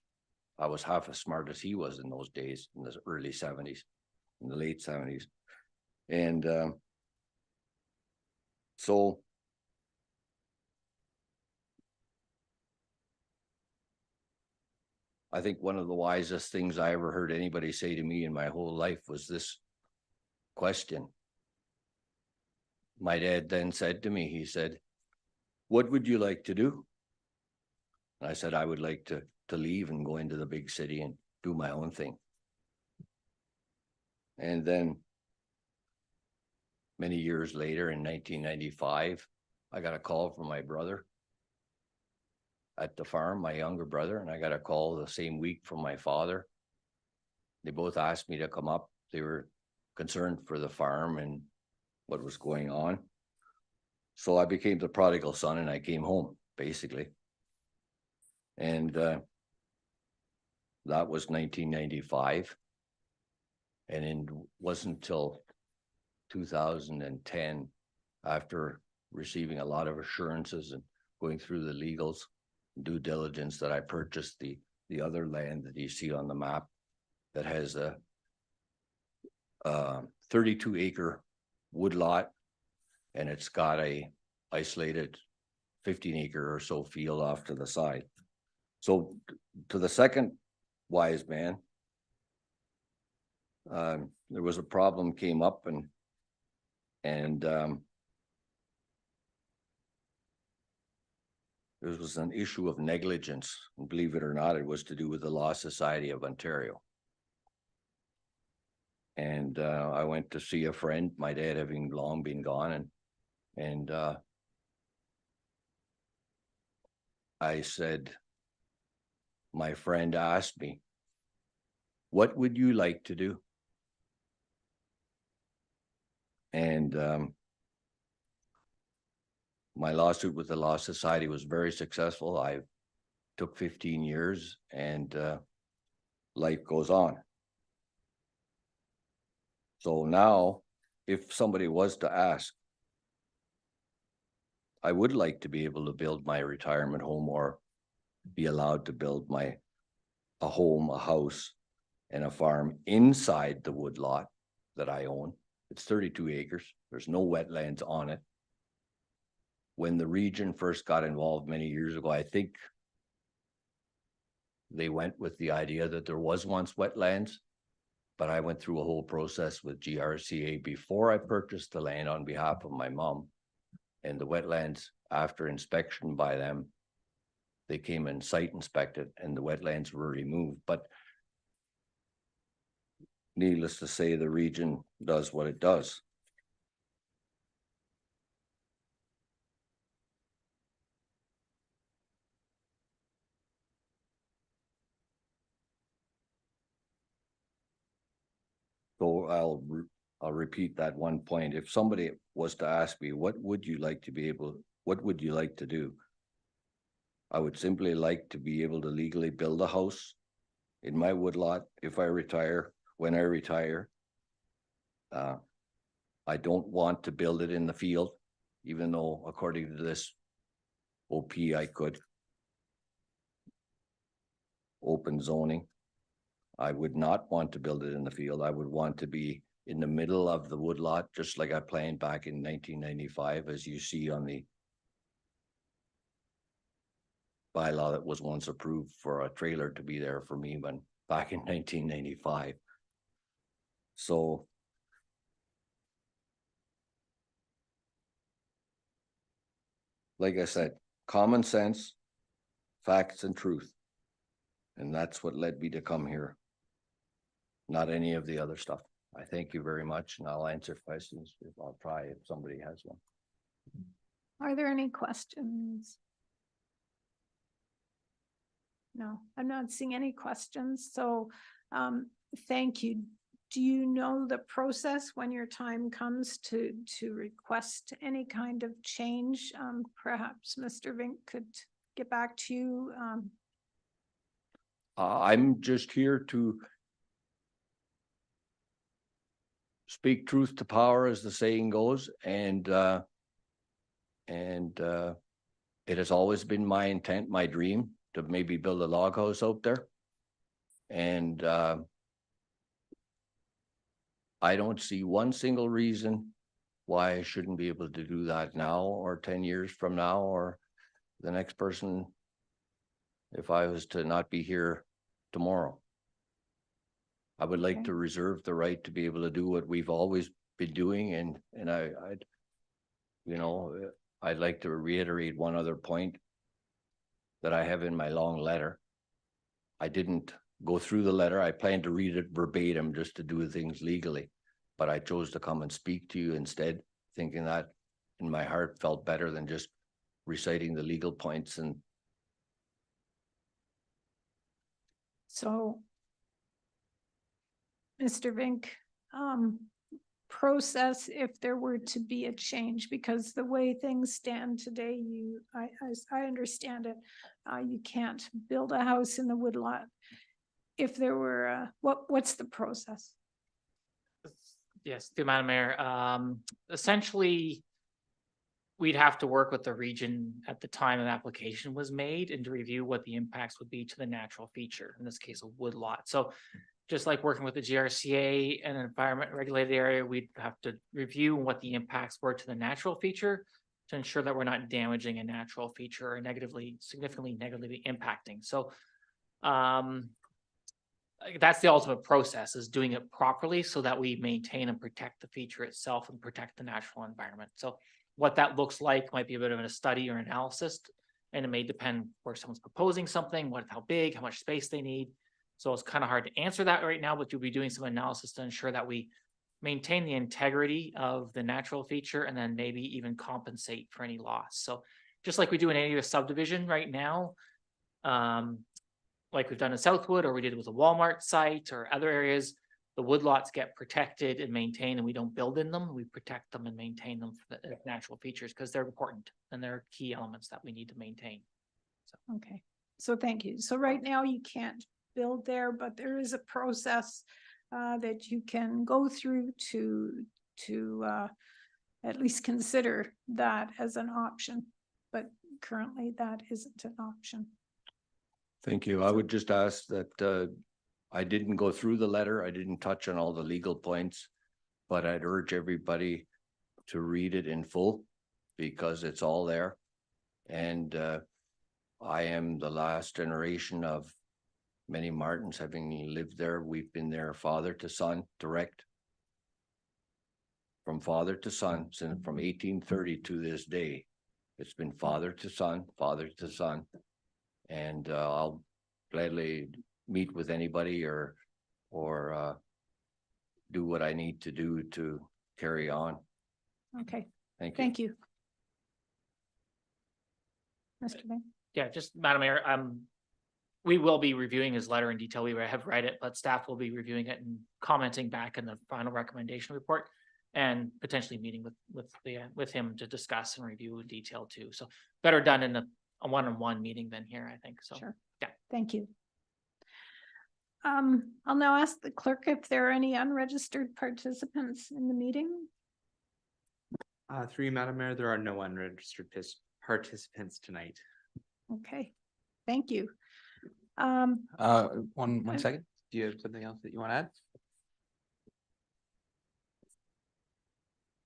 I was half as smart as he was in those days, in the early 70s, in the late 70s. And so I think one of the wisest things I ever heard anybody say to me in my whole life was this question. My dad then said to me, he said, "What would you like to do?" And I said, "I would like to leave and go into the big city and do my own thing." And then many years later, in 1995, I got a call from my brother at the farm, my younger brother, and I got a call the same week from my father. They both asked me to come up. They were concerned for the farm and what was going on. So I became the prodigal son and I came home, basically. And that was 1995. And it wasn't until 2010, after receiving a lot of assurances and going through the legals, due diligence, that I purchased the other land that you see on the map that has a 32-acre woodlot, and it's got a isolated 15-acre or so field off to the side. So to the second wise man, there was a problem came up, and there was an issue of negligence, and believe it or not, it was to do with the Law Society of Ontario. And I went to see a friend, my dad having long been gone, and I said, my friend asked me, "What would you like to do?" And my lawsuit with the Law Society was very successful. I took 15 years, and life goes on. So now, if somebody was to ask, I would like to be able to build my retirement home, or be allowed to build a home, a house, and a farm inside the woodlot that I own. It's 32 acres. There's no wetlands on it. When the region first got involved many years ago, I think they went with the idea that there was once wetlands, but I went through a whole process with GRCA before I purchased the land on behalf of my mom. And the wetlands, after inspection by them, they came and site inspected and the wetlands were removed. But needless to say, the region does what it does. So I'll repeat that one point. If somebody was to ask me, what would you like to do? I would simply like to be able to legally build a house in my woodlot if I retire, when I retire. I don't want to build it in the field, even though according to this OP, I could. Open zoning. I would not want to build it in the field. I would want to be in the middle of the woodlot, just like I planned back in 1995, as you see on the bylaw that was once approved for a trailer to be there for me when back in 1995. So like I said, common sense, facts and truth. And that's what led me to come here. Not any of the other stuff. I thank you very much, and I'll answer questions if I'll try if somebody has one. Are there any questions? No, I'm not seeing any questions, so thank you. Do you know the process when your time comes to request any kind of change? Perhaps Mr. Vink could get back to you. I'm just here to speak truth to power, as the saying goes, and it has always been my intent, my dream, to maybe build a log house out there. And I don't see one single reason why I shouldn't be able to do that now, or 10 years from now, or the next person, if I was to not be here tomorrow. I would like to reserve the right to be able to do what we've always been doing, and I'd, you know, I'd like to reiterate one other point that I have in my long letter. I didn't go through the letter. I planned to read it verbatim just to do things legally, but I chose to come and speak to you instead, thinking that in my heart felt better than just reciting the legal points. And So, Mr. Vink, process if there were to be a change, because the way things stand today, as I understand it, you can't build a house in the woodlot. If there were, what's the process? Yes, through Madam Mayor, essentially, we'd have to work with the region at the time an application was made and to review what the impacts would be to the natural feature, in this case, a woodlot. So just like working with the GRCA and an environment regulated area, we'd have to review what the impacts were to the natural feature to ensure that we're not damaging a natural feature or significantly negatively impacting. So that's the ultimate process, is doing it properly so that we maintain and protect the feature itself and protect the natural environment. So what that looks like might be a bit of a study or analysis, and it may depend where someone's proposing something, how big, how much space they need. So it's kind of hard to answer that right now, but you'll be doing some analysis to ensure that we maintain the integrity of the natural feature and then maybe even compensate for any loss. So just like we do in any other subdivision right now, like we've done in Southwood, or we did with a Walmart site or other areas, the woodlots get protected and maintained, and we don't build in them. We protect them and maintain them for the natural features because they're important and they're key elements that we need to maintain. So. Okay, so thank you. So right now you can't build there, but there is a process that you can go through to at least consider that as an option, but currently that isn't an option. thank you. I would just ask that I didn't go through the letter. I didn't touch on all the legal points, but I'd urge everybody to read it in full because it's all there. And I am the last generation of many Martins having lived there. We've been there father to son, direct. From father to son, since from 1830 to this day. It's been father to son, father to son. And I'll gladly meet with anybody or do what I need to do to carry on. Okay, Thank you. thank you. Mr. Bain? Yeah, just Madam Mayor, we will be reviewing his letter in detail. We have read it, but staff will be reviewing it and commenting back in the final recommendation report and potentially meeting with him to discuss and review in detail too. So better done in a one-on-one meeting than here, I think. So, Sure. yeah. Thank you. I'll now ask the clerk if there are any unregistered participants in the meeting. Through you, Madam Mayor, there are no unregistered participants tonight. Okay, thank you. One second. Do you have something else that you want to add?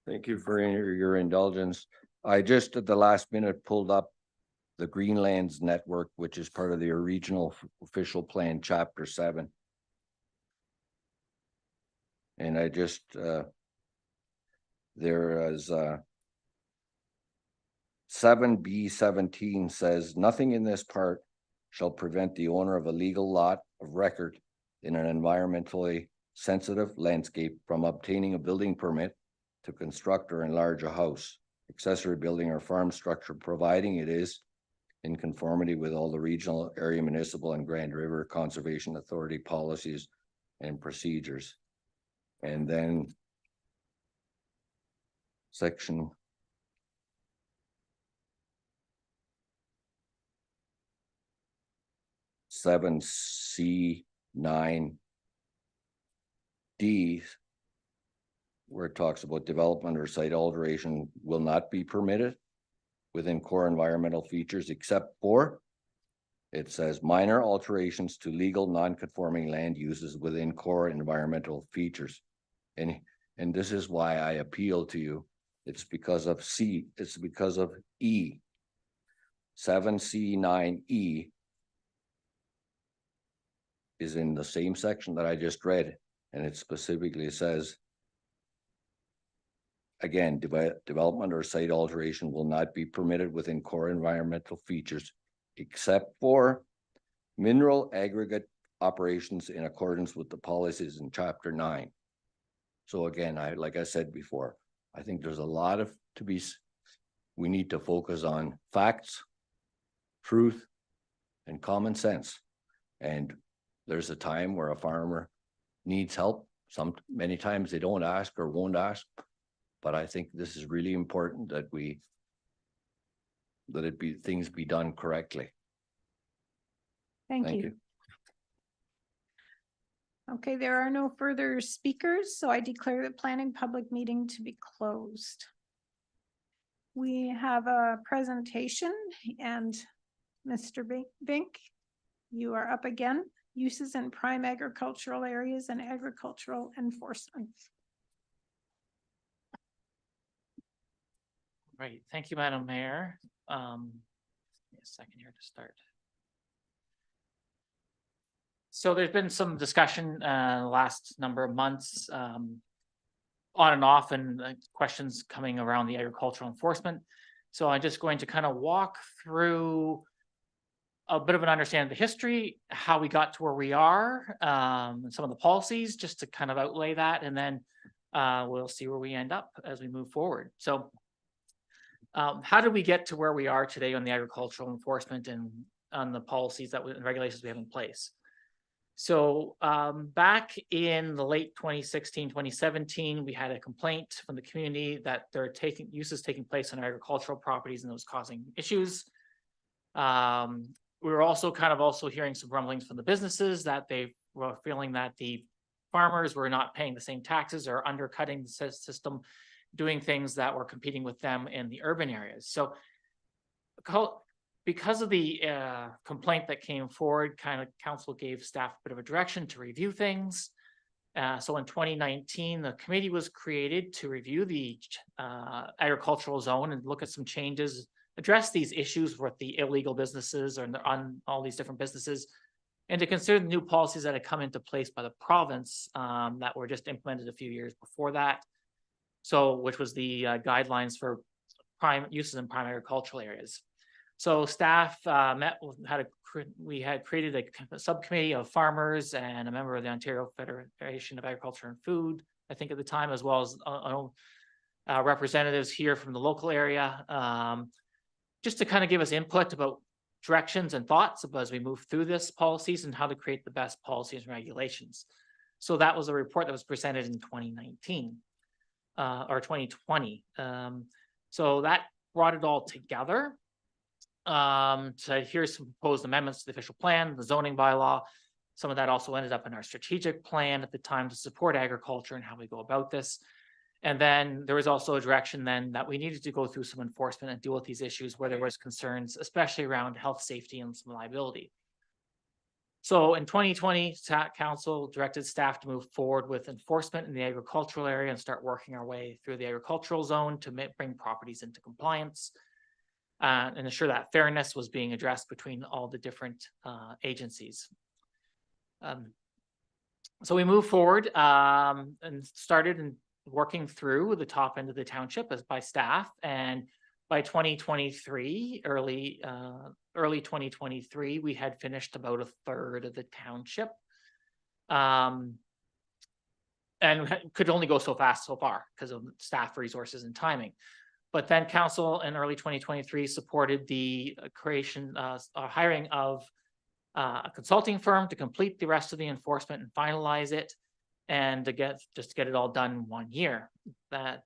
Thank you for your indulgence. I just at the last minute pulled up the Greenlands Network, which is part of the regional official plan, Chapter 7. And I just, there is 7B17 says, nothing in this part shall prevent the owner of a legal lot of record in an environmentally sensitive landscape from obtaining a building permit to construct or enlarge a house, accessory building or farm structure, providing it is in conformity with all the regional, area, municipal, and Grand River Conservation Authority policies and procedures. And then section seven C9D, where it talks about development or site alteration will not be permitted within core environmental features except for, it says, minor alterations to legal non-conforming land uses within core environmental features. And this is why I appeal to you. It's because of C, it's because of E. 7C9E is in the same section that I just read, and it specifically says, again, development or site alteration will not be permitted within core environmental features except for mineral aggregate operations in accordance with the policies in Chapter 9. So again, like I said before, I think there's a lot of we need to focus on facts, truth, and common sense. And there's a time where a farmer needs help. Many times they don't ask or won't ask. But I think this is really important that things be done correctly. Thank you. Okay, there are no further speakers, so I declare the planning public meeting to be closed. We have a presentation and Mr. Bink, you are up again. Uses in prime agricultural areas and agricultural enforcement. Right. Thank you, Madam Mayor. Give me a second here to start. So there's been some discussion the last number of months on and off, and questions coming around the agricultural enforcement. So I'm just going to kind of walk through a bit of an understanding of the history, how we got to where we are, and some of the policies, just to kind of outlay that, and then we'll see where we end up as we move forward. So how did we get to where we are today on the agricultural enforcement and on the policies and regulations we have in place? So back in the late 2016, 2017, we had a complaint from the community that there are uses taking place on agricultural properties and those causing issues. We were also hearing some rumblings from the businesses that they were feeling that the farmers were not paying the same taxes or undercutting the system, doing things that were competing with them in the urban areas. So because of the complaint that came forward, council gave staff a bit of a direction to review things. So in 2019, the committee was created to review the agricultural zone and look at some changes, address these issues with the illegal businesses or on all these different businesses, and to consider the new policies that had come into place by the province that were just implemented a few years before that. So, which was the guidelines for prime uses in prime agricultural areas. So staff we had created a subcommittee of farmers and a member of the Ontario Federation of Agriculture and Food, I think at the time, as well as representatives here from the local area, just to kind of give us input about directions and thoughts about as we move through this policies and how to create the best policies and regulations. So that was a report that was presented in 2019 or 2020. So that brought it all together. So here's some proposed amendments to the official plan, the zoning bylaw. Some of that also ended up in our strategic plan at the time to support agriculture and how we go about this. And then there was also a direction then that we needed to go through some enforcement and deal with these issues where there was concerns, especially around health, safety, and some liability. So in 2020, council directed staff to move forward with enforcement in the agricultural area and start working our way through the agricultural zone to bring properties into compliance and ensure that fairness was being addressed between all the different agencies. So we moved forward and started working through the top end of the township as by staff, and by 2023, early 2023, we had finished about a third of the township, and could only go so fast so far because of staff resources and timing. But then council in early 2023 supported the hiring of a consulting firm to complete the rest of the enforcement and finalize it, and to get it all done in 1 year. That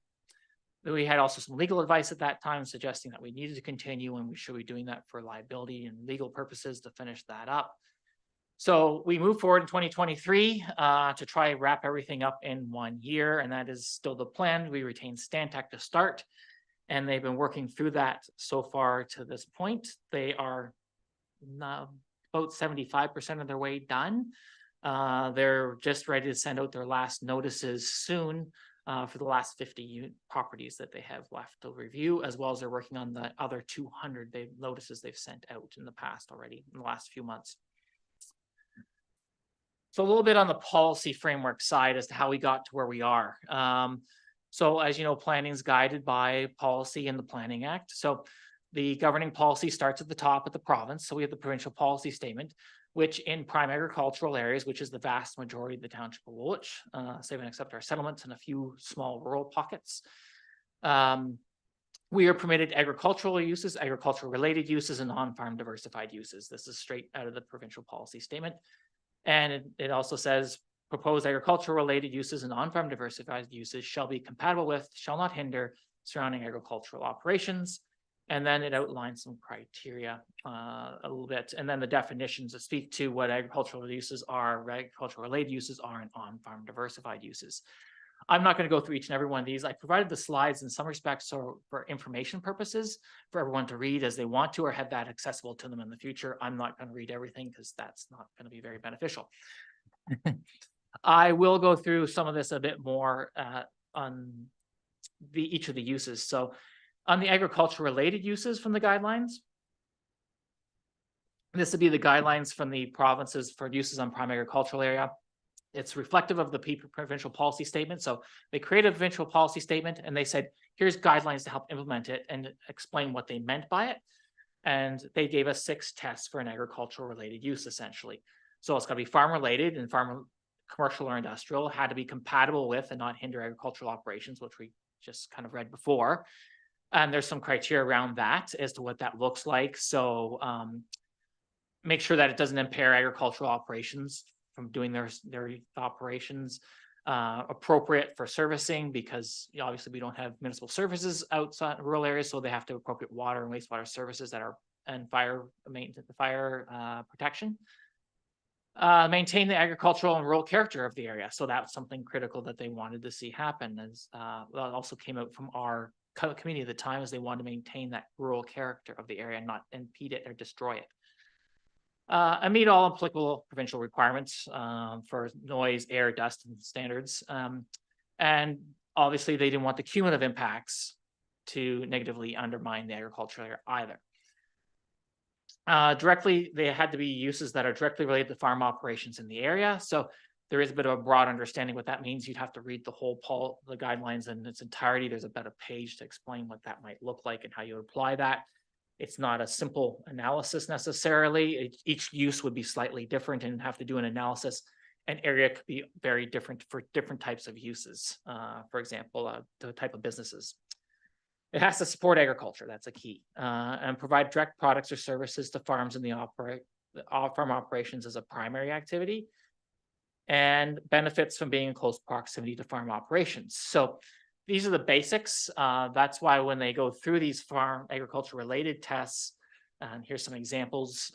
we had also some legal advice at that time suggesting that we needed to continue and we should be doing that for liability and legal purposes to finish that up. So we moved forward in 2023 to try and wrap everything up in 1 year, and that is still the plan. We retained Stantec to start, and they've been working through that so far to this point. They are now about 75% of their way done. They're just ready to send out their last notices soon for the last 50 properties that they have left to review, as well as they're working on the other 200 notices they've sent out in the past already in the last few months. So a little bit on the policy framework side as to how we got to where we are. So as you know, planning is guided by policy in the Planning Act. So the governing policy starts at the top of the province. So we have the provincial policy statement, which in prime agricultural areas, which is the vast majority of the township of Woolwich, save and except our settlements and a few small rural pockets. We are permitted agricultural uses, agricultural related uses, and non-farm diversified uses. This is straight out of the provincial policy statement. And it also says proposed agricultural related uses and non-farm diversified uses shall be compatible with, shall not hinder surrounding agricultural operations. And then it outlines some criteria a little bit. And then the definitions that speak to what agricultural uses are, agricultural related uses are, and on-farm diversified uses. I'm not going to go through each and every one of these. I provided the slides in some respects so for information purposes for everyone to read as they want to or have that accessible to them in the future. I'm not going to read everything because that's not going to be very beneficial. I will go through some of this a bit more on each of the uses. So on the agriculture related uses from the guidelines, this would be the guidelines from the provinces for uses on prime agricultural area. It's reflective of the provincial policy statement. So they created a provincial policy statement and they said, here's guidelines to help implement it and explain what they meant by it. And they gave us 6 tests for an agricultural related use, essentially. So it's got to be farm related, and farm commercial or industrial had to be compatible with and not hinder agricultural operations, which we just kind of read before. And there's some criteria around that as to what that looks like. So make sure that it doesn't impair agricultural operations from doing their operations, appropriate for servicing, because obviously we don't have municipal services outside rural areas, so they have to appropriate water and wastewater services that are, and fire maintenance, fire protection. Maintain the agricultural and rural character of the area. So that's something critical that they wanted to see happen. As that also came out from our community at the time, as they wanted to maintain that rural character of the area and not impede it or destroy it. And meet all applicable provincial requirements for noise, air, dust, and standards. And obviously they didn't want the cumulative impacts to negatively undermine the agricultural area either. Directly, they had to be uses that are directly related to farm operations in the area. So there is a bit of a broad understanding what that means. You'd have to read the whole the guidelines in its entirety. There's about a page to explain what that might look like and how you apply that. It's not a simple analysis necessarily. Each use would be slightly different and have to do an analysis an area could be very different for different types of uses. For example, the type of businesses. It has to support agriculture, that's a key, and provide direct products or services to farms in the farm operations as a primary activity, and benefits from being in close proximity to farm operations. So these are the basics. That's why when they go through these farm agriculture related tests, and here's some examples.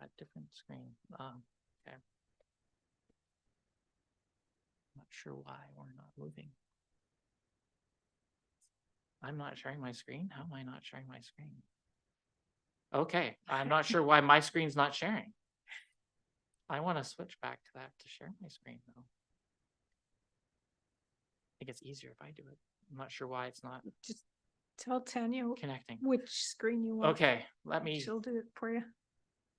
A different screen. Okay. Not sure why we're not moving. I'm not sharing my screen. How am I not sharing my screen? Okay, I'm not sure why my screen's not sharing. I want to switch back to that to share my screen though. I think it's easier if I do it. I'm not sure why it's not Just tell Tanya connecting. which screen you want. Okay, let me, She'll do it for you.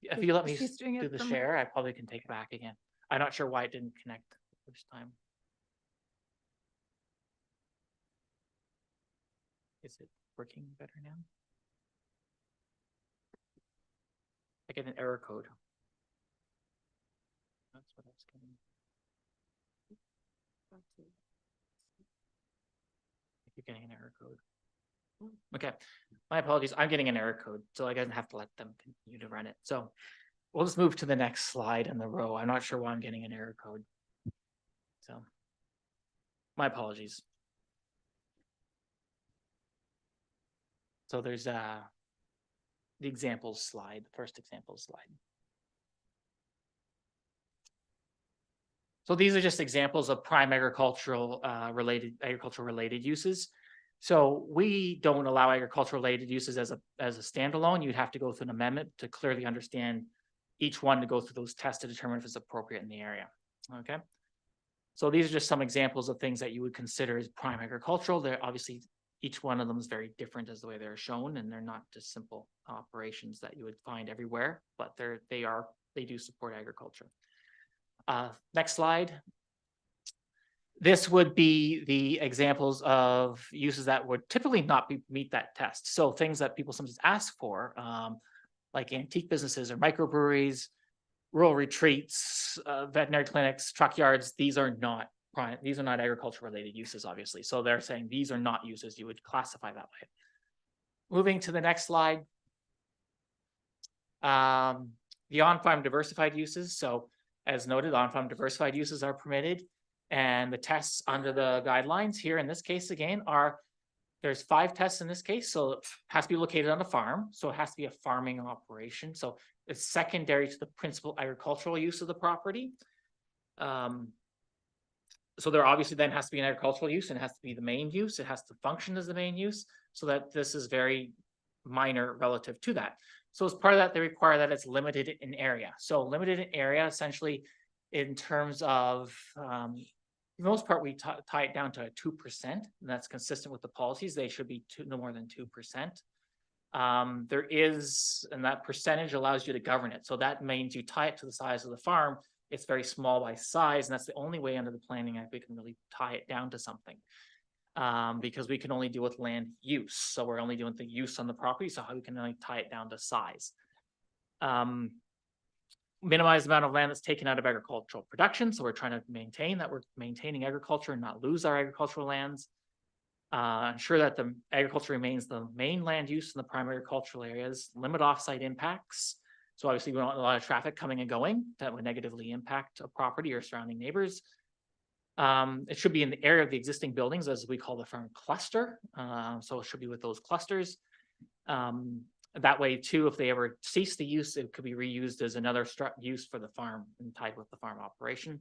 if you let me She's doing do it the from- share, I probably can take it back again. I'm not sure why it didn't connect the first time. Is it working better now? I get an error code. That's what I was getting. You're getting an error code. Okay, my apologies. I'm getting an error code, so I didn't have to let them continue to run it. So we'll just move to the next slide in the row. I'm not sure why I'm getting an error code. So my apologies. So there's the examples slide, the first example slide. So these are just examples of prime agricultural related uses. So we don't allow agricultural related uses as a standalone. You'd have to go through an amendment to clearly understand each one, to go through those tests to determine if it's appropriate in the area. Okay. So these are just some examples of things that you would consider as prime agricultural. They're obviously, each one of them is very different as the way they're shown, and they're not just simple operations that you would find everywhere, but they do support agriculture. Next slide. This would be the examples of uses that would typically not meet that test. So things that people sometimes ask for, like antique businesses or microbreweries, rural retreats, veterinary clinics, truck yards. These are not agriculture related uses, obviously. So they're saying these are not uses you would classify that way. Moving to the next slide. The on-farm diversified uses. So as noted, on-farm diversified uses are permitted. And the tests under the guidelines here in this case again there's 5 tests in this case. So it has to be located on a farm. So it has to be a farming operation. So it's secondary to the principal agricultural use of the property. So there obviously then has to be an agricultural use, and it has to be the main use. It has to function as the main use, so that this is very minor relative to that. So as part of that, they require that it's limited in area. So limited in area, essentially, in terms of, for the most part, we tie it down to 2%, and that's consistent with the policies. They should be no more than 2%. And that percentage allows you to govern it. So that means you tie it to the size of the farm. It's very small by size, and that's the only way under the Planning Act we can really tie it down to something. Because we can only deal with land use. So we're only doing the use on the property, so how we can only tie it down to size. Minimize the amount of land that's taken out of agricultural production. So we're trying to maintain that we're maintaining agriculture and not lose our agricultural lands. Ensure that the agriculture remains the main land use in the primary agricultural areas. Limit offsite impacts. So obviously we don't want a lot of traffic coming and going that would negatively impact a property or surrounding neighbors. It should be in the area of the existing buildings, as we call the farm cluster. So it should be with those clusters. That way too, if they ever cease the use, it could be reused as another use for the farm and tied with the farm operation.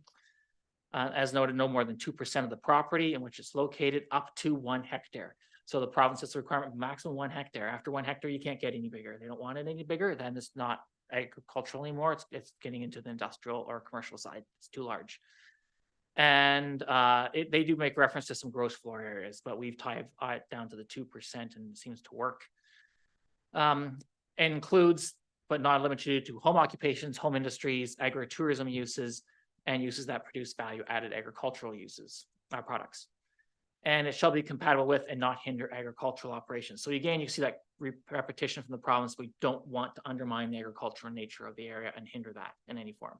As noted, no more than 2% of the property in which it's located, up to 1 hectare. So the province has a requirement of maximum 1 hectare. After 1 hectare, you can't get any bigger. They don't want it any bigger, then it's not agricultural anymore. It's getting into the industrial or commercial side. It's too large. And they do make reference to some gross floor areas, but we've tied it down to the 2% and it seems to work. Includes, but not limited to, home occupations, home industries, agritourism uses, and uses that produce value-added agricultural uses, products. And it shall be compatible with and not hinder agricultural operations. So again, you see that repetition from the province. We don't want to undermine the agricultural nature of the area and hinder that in any form.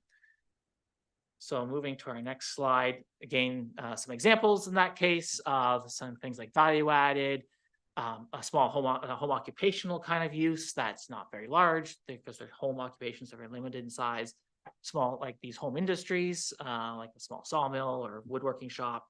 So moving to our next slide, again, some examples in that case of some things like value added, a small home occupational kind of use that's not very large because their home occupations are very limited in size. Small, like these home industries, like a small sawmill or woodworking shop.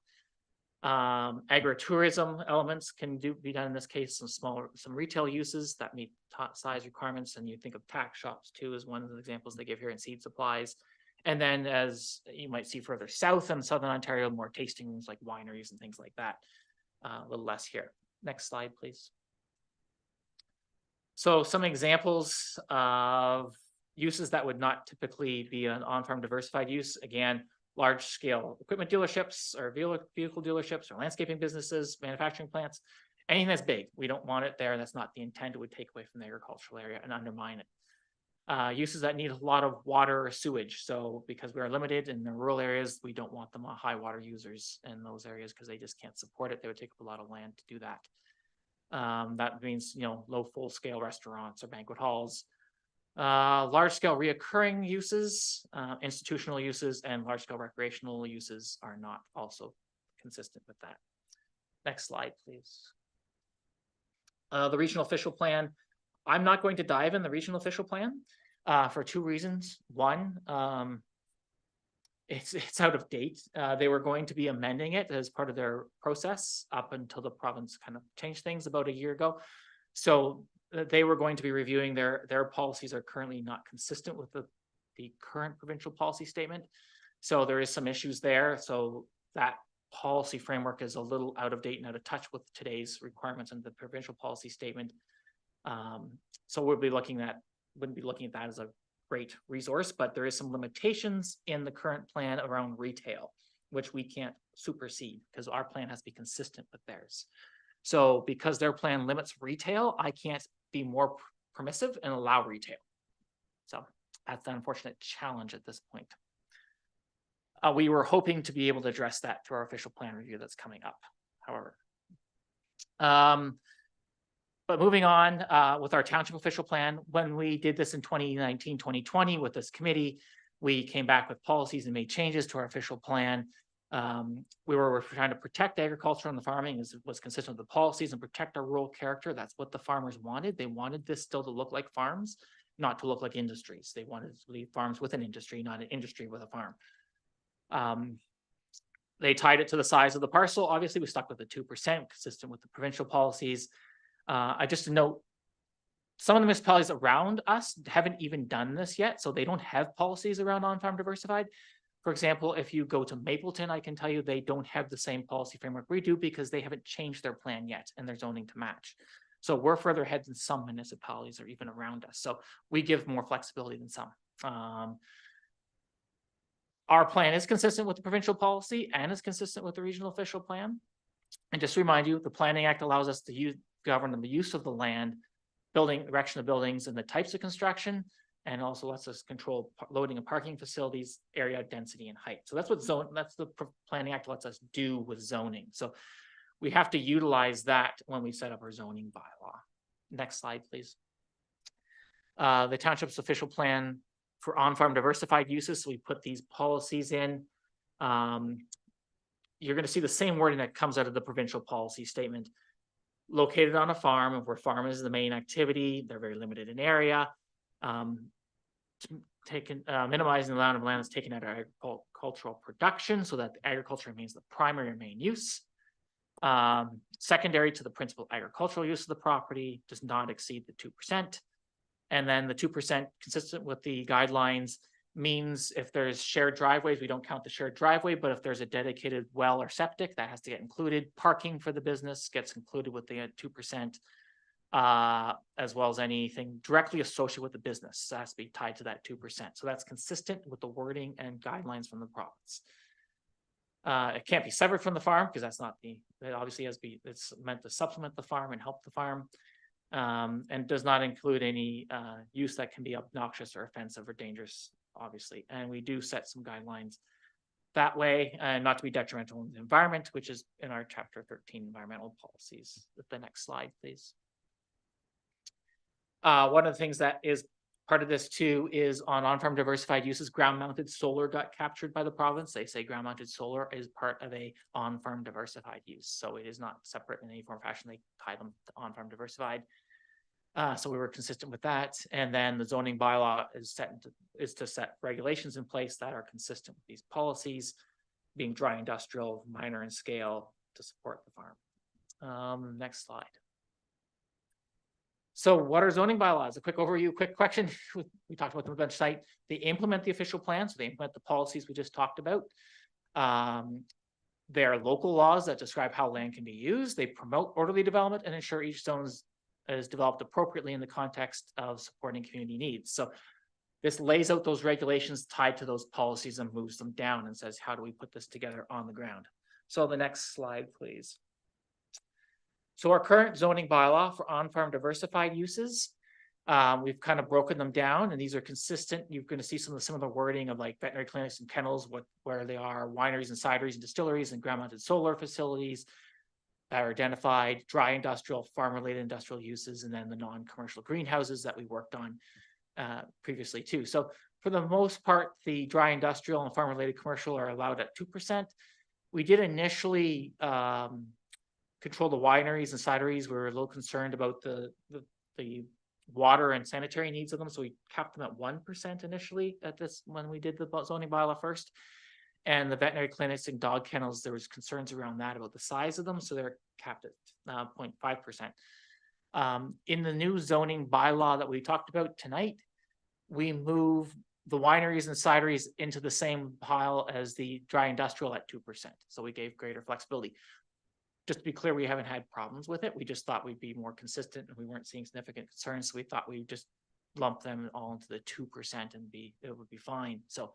Agritourism elements can be done in this case, some retail uses that meet top size requirements, and you think of tax shops too as one of the examples they give here, in seed supplies. And then, as you might see further south in southern Ontario, more tasting rooms like wineries and things like that. A little less here. Next slide, please. So some examples of uses that would not typically be an on-farm diversified use. Again, large-scale equipment dealerships or vehicle dealerships or landscaping businesses, manufacturing plants, anything that's big. We don't want it there. That's not the intent. It would take away from the agricultural area and undermine it. Uses that need a lot of water or sewage. So because we are limited in the rural areas, we don't want them high water users in those areas because they just can't support it. They would take up a lot of land to do that. That means, low full-scale restaurants or banquet halls. Large-scale reoccurring uses, institutional uses, and large-scale recreational uses are not also consistent with that. Next slide, please. The regional official plan. I'm not going to dive in the regional official plan for two reasons. One, it's out of date. They were going to be amending it as part of their process up until the province kind of changed things about a year ago. So they were going to be reviewing their policies are currently not consistent with the current provincial policy statement. So there is some issues there. So that policy framework is a little out of date and out of touch with today's requirements in the provincial policy statement. So wouldn't be looking at that as a great resource, but there is some limitations in the current plan around retail, which we can't supersede because our plan has to be consistent with theirs. So because their plan limits retail, I can't be more permissive and allow retail. So that's the unfortunate challenge at this point. We were hoping to be able to address that through our official plan review that's coming up, however. But moving on with our township official plan, when we did this in 2019, 2020 with this committee, we came back with policies and made changes to our official plan. We were trying to protect agriculture and the farming was consistent with the policies and protect our rural character. That's what the farmers wanted. They wanted this still to look like farms, not to look like industries. They wanted to leave farms with an industry, not an industry with a farm. They tied it to the size of the parcel. Obviously, we stuck with the 2%, consistent with the provincial policies. Just to note, some of the municipalities around us haven't even done this yet, so they don't have policies around on-farm diversified. For example, if you go to Mapleton, I can tell you they don't have the same policy framework we do because they haven't changed their plan yet and their zoning to match. So we're further ahead than some municipalities or even around us. So we give more flexibility than some. Our plan is consistent with the provincial policy and is consistent with the regional official plan. And just to remind you, the Planning Act allows us to govern the use of the land, erection of buildings, and the types of construction, and also lets us control loading and parking facilities, area density, and height. So that's what the Planning Act lets us do with zoning. So we have to utilize that when we set up our zoning bylaw. Next slide, please. The township's official plan for on-farm diversified uses. So we put these policies in. You're going to see the same wording that comes out of the provincial policy statement. Located on a farm, where farm is the main activity, they're very limited in area. Minimizing the amount of land that's taken out of agricultural production so that the agriculture remains the primary or main use. Secondary to the principal agricultural use of the property, does not exceed the 2%. And then the 2% consistent with the guidelines means if there's shared driveways, we don't count the shared driveway, but if there's a dedicated well or septic, that has to get included. Parking for the business gets included with the 2%, as well as anything directly associated with the business. So it has to be tied to that 2%. So that's consistent with the wording and guidelines from the province. It can't be severed from the farm because that's not it obviously it's meant to supplement the farm and help the farm. And does not include any use that can be obnoxious or offensive or dangerous, obviously. And we do set some guidelines that way, and not to be detrimental in the environment, which is in our Chapter 13 environmental policies. The next slide, please. One of the things that is part of this too is on-farm diversified uses, ground-mounted solar got captured by the province. They say ground-mounted solar is part of a on-farm diversified use. So it is not separate in any form or fashion. They tie them to on-farm diversified. So we were consistent with that. And then the zoning bylaw is to set regulations in place that are consistent with these policies, being dry industrial, minor in scale to support the farm. Next slide. So what are zoning bylaws? A quick overview, quick question. We talked about the bench site. They implement the official plan, so they implement the policies we just talked about. There are local laws that describe how land can be used. They promote orderly development and ensure each zone is developed appropriately in the context of supporting community needs. So this lays out those regulations tied to those policies and moves them down and says, how do we put this together on the ground? So the next slide, please. So our current zoning bylaw for on-farm diversified uses, we've kind of broken them down, and these are consistent. You're going to see some of the similar wording of like veterinary clinics and kennels, where they are, wineries and cideries and distilleries and ground-mounted solar facilities that are identified, dry industrial, farm-related industrial uses, and then the non-commercial greenhouses that we worked on previously too. So for the most part, the dry industrial and farm-related commercial are allowed at 2%. We did initially control the wineries and cideries. We were a little concerned about the water and sanitary needs of them, so we capped them at 1% initially at this when we did the zoning bylaw first. And the veterinary clinics and dog kennels, there was concerns around that about the size of them, so they're capped at 0.5%. In the new zoning bylaw that we talked about tonight, we move the wineries and cideries into the same pile as the dry industrial at 2%. So we gave greater flexibility. Just to be clear, we haven't had problems with it. We just thought we'd be more consistent and we weren't seeing significant concerns. So we thought we'd just lump them all into the 2% and it would be fine. So,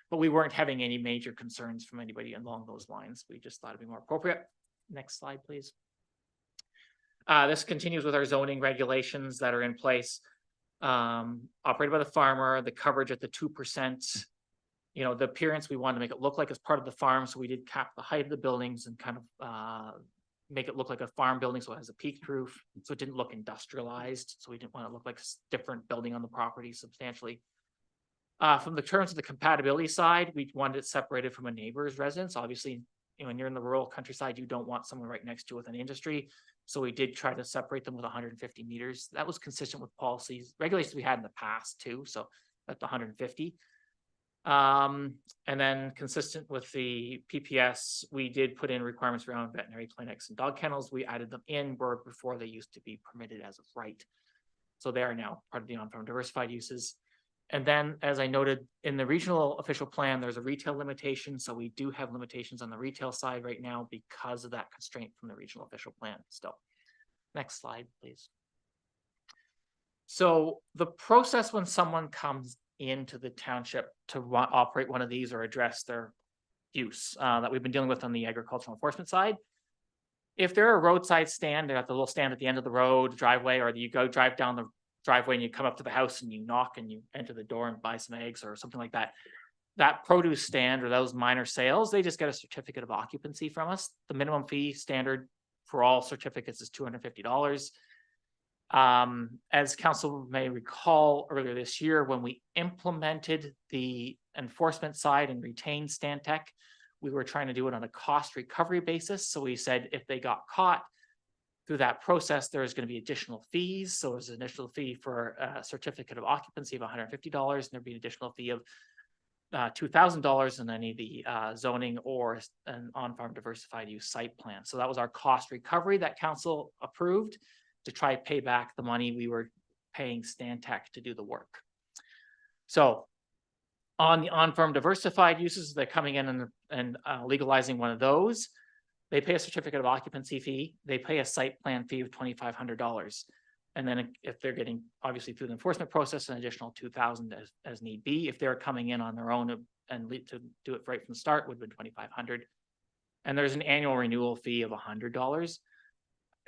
but we weren't having any major concerns from anybody along those lines. We just thought it'd be more appropriate. Next slide, please. This continues with our zoning regulations that are in place. Operated by the farmer, the coverage at the 2%. You know, the appearance, we wanted to make it look like it's part of the farm. So we did cap the height of the buildings and kind of make it look like a farm building. So it has a peaked roof. So it didn't look industrialized. So we didn't want to look like a different building on the property substantially. From the terms of the compatibility side, we wanted it separated from a neighbor's residence. Obviously, you know, when you're in the rural countryside, you don't want someone right next to you with an industry. So we did try to separate them with 150 meters. That was consistent with policies, regulations we had in the past too. So that's 150. And then consistent with the PPS, we did put in requirements around veterinary clinics and dog kennels. We added them in where before they used to be permitted as of right. So they are now part of the on-farm diversified uses. And then, as I noted, in the regional official plan, there's a retail limitation. So we do have limitations on the retail side right now because of that constraint from the regional official plan still. Next slide, please. So the process when someone comes into the township to operate one of these or address their use that we've been dealing with on the agricultural enforcement side. If they're a roadside stand, they're at the little stand at the end of the road, driveway, or you go drive down the driveway and you come up to the house and you knock and you enter the door and buy some eggs or something like that. That produce stand or those minor sales, they just get a certificate of occupancy from us. The minimum fee standard for all certificates is $250. As council may recall earlier this year, when we implemented the enforcement side and retained Stantec, we were trying to do it on a cost recovery basis. So we said if they got caught through that process, there's going to be additional fees. So there's an initial fee for a certificate of occupancy of $150, and there'd be an additional fee of $2,000 in any of the zoning or an on-farm diversified use site plan. So that was our cost recovery that council approved to try to pay back the money we were paying Stantec to do the work. So on the on-farm diversified uses, they're coming in and legalizing one of those. They pay a certificate of occupancy fee. They pay a site plan fee of $2,500. And then if they're getting, obviously through the enforcement process, an additional $2,000 as need be. If they're coming in on their own and to do it right from the start, would have been $2,500. And there's an annual renewal fee of $100.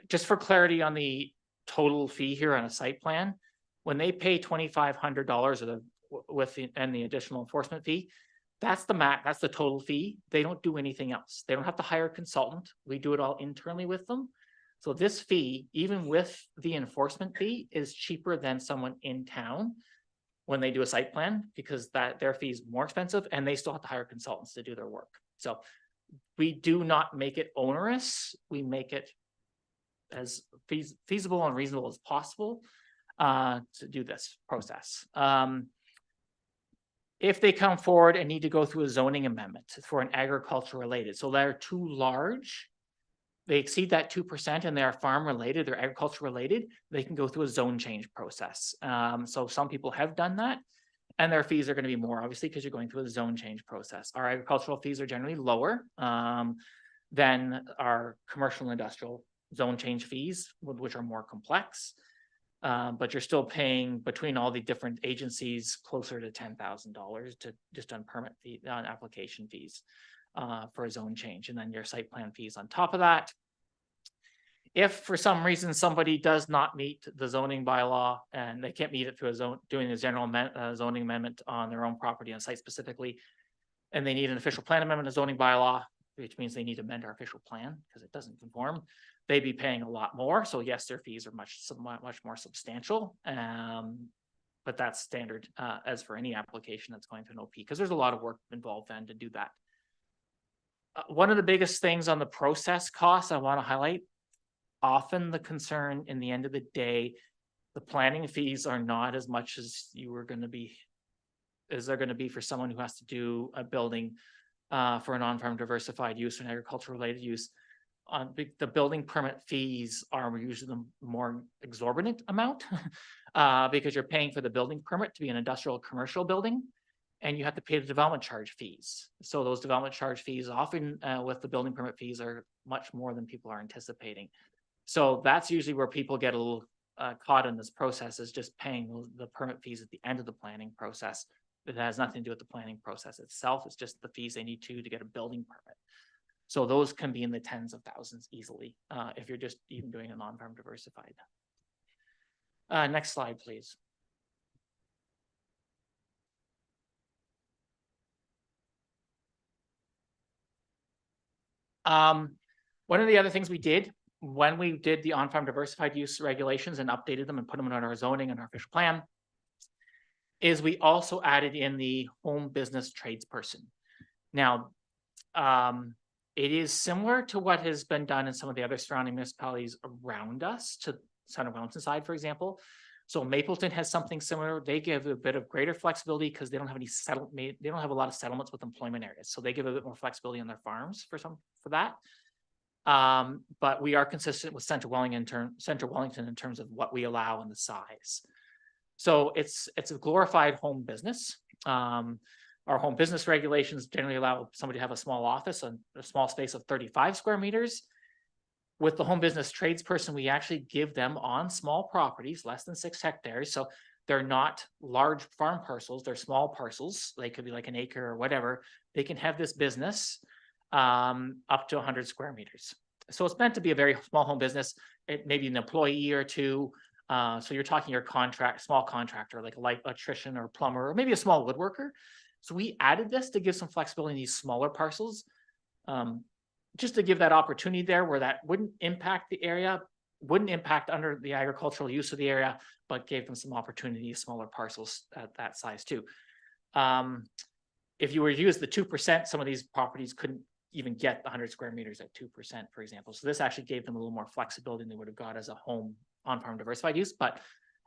Just for clarity on the total fee here on a site plan, when they pay $2,500 and the additional enforcement fee, that's the total fee. They don't do anything else. They don't have to hire a consultant. We do it all internally with them. So this fee, even with the enforcement fee, is cheaper than someone in town when they do a site plan, because that their fee is more expensive and they still have to hire consultants to do their work. So we do not make it onerous. We make it as feasible and reasonable as possible to do this process. If they come forward and need to go through a zoning amendment for an agriculture related, so they're too large, they exceed that 2% and they are farm related, they're agriculture related, they can go through a zone change process. So some people have done that, and their fees are going to be more, obviously, because you're going through a zone change process. Our agricultural fees are generally lower than our commercial and industrial zone change fees, which are more complex. But you're still paying between all the different agencies closer to $10,000 to just on permit fee, on application fees for a zone change, and then your site plan fees on top of that. If for some reason somebody does not meet the zoning bylaw and they can't meet it through a zone, doing a general zoning amendment on their own property on site specifically, and they need an official plan amendment, a zoning bylaw, which means they need to amend our official plan because it doesn't conform, they'd be paying a lot more. So yes, their fees are much more substantial. But that's standard as for any application that's going through an OP, because there's a lot of work involved then to do that. One of the biggest things on the process costs I want to highlight, often the concern in the end of the day, the planning fees are not as much as they're going to be for someone who has to do a building for a non-farm diversified use or an agricultural related use. The building permit fees are usually the more exorbitant amount because you're paying for the building permit to be an industrial commercial building, and you have to pay the development charge fees. So those development charge fees often with the building permit fees are much more than people are anticipating. So that's usually where people get a little caught in this process, is just paying the permit fees at the end of the planning process. It has nothing to do with the planning process itself. It's just the fees they need to get a building permit. So those can be in the tens of thousands easily if you're just even doing a non-farm diversified. Next slide, please. One of the other things we did when we did the on-farm diversified use regulations and updated them and put them in our zoning and our official plan is we also added in the home business tradesperson. Now, it is similar to what has been done in some of the other surrounding municipalities around us, to Center Wellington side, for example. So Mapleton has something similar. They give a bit of greater flexibility because they don't have any they don't have a lot of settlements with employment areas. So they give a bit more flexibility on their farms for that. But we are consistent with Center Wellington in terms of what we allow and the size. So it's a glorified home business. Our home business regulations generally allow somebody to have a small office and a small space of 35 square meters. With the home business tradesperson, we actually give them on small properties, less than 6 hectares. So they're not large farm parcels, they're small parcels. They could be like an acre or whatever. They can have this business up to 100 square meters. So it's meant to be a very small home business. It may be an employee or two. So you're talking your small contractor, like a light electrician or plumber, or maybe a small woodworker. So we added this to give some flexibility in these smaller parcels, just to give that opportunity there where that wouldn't impact the area, wouldn't impact under the agricultural use of the area, but gave them some opportunity, smaller parcels at that size too. If you were to use the 2%, some of these properties couldn't even get the 100 square meters at 2%, for example. So this actually gave them a little more flexibility than they would have got as a home on-farm diversified use. But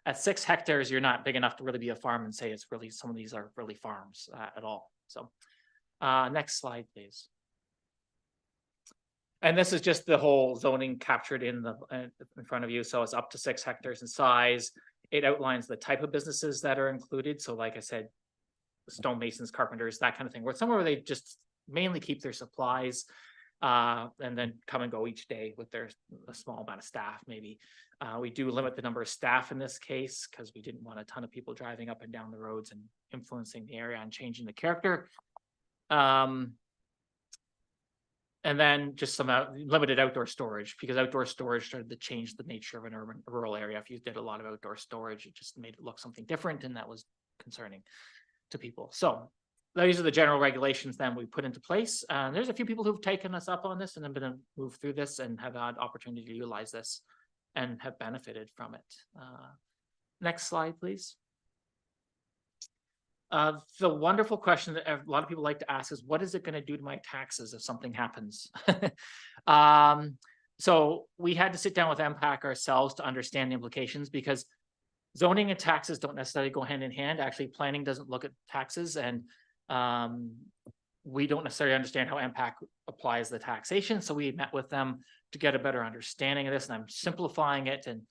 at 6 hectares, you're not big enough to really be a farm and say it's really, some of these are really farms at all. So next slide, please. And this is just the whole zoning captured in front of you. So it's up to 6 hectares in size. It outlines the type of businesses that are included. So like I said, stonemasons, carpenters, that kind of thing, where somewhere where they just mainly keep their supplies and then come and go each day with a small amount of staff, maybe. We do limit the number of staff in this case because we didn't want a ton of people driving up and down the roads and influencing the area and changing the character. And then just some limited outdoor storage, because outdoor storage started to change the nature of an rural area. If you did a lot of outdoor storage, it just made it look something different, and that was concerning to people. So these are the general regulations then we put into place. There's a few people who've taken us up on this and have been moved through this and have had opportunity to utilize this and have benefited from it. Next slide, please. The wonderful question that a lot of people like to ask is, what is it gonna do to my taxes if something happens? So we had to sit down with MPAC ourselves to understand the implications, because zoning and taxes don't necessarily go hand in hand. Actually, planning doesn't look at taxes, and we don't necessarily understand how MPAC applies the taxation. So we met with them to get a better understanding of this, and I'm simplifying it, and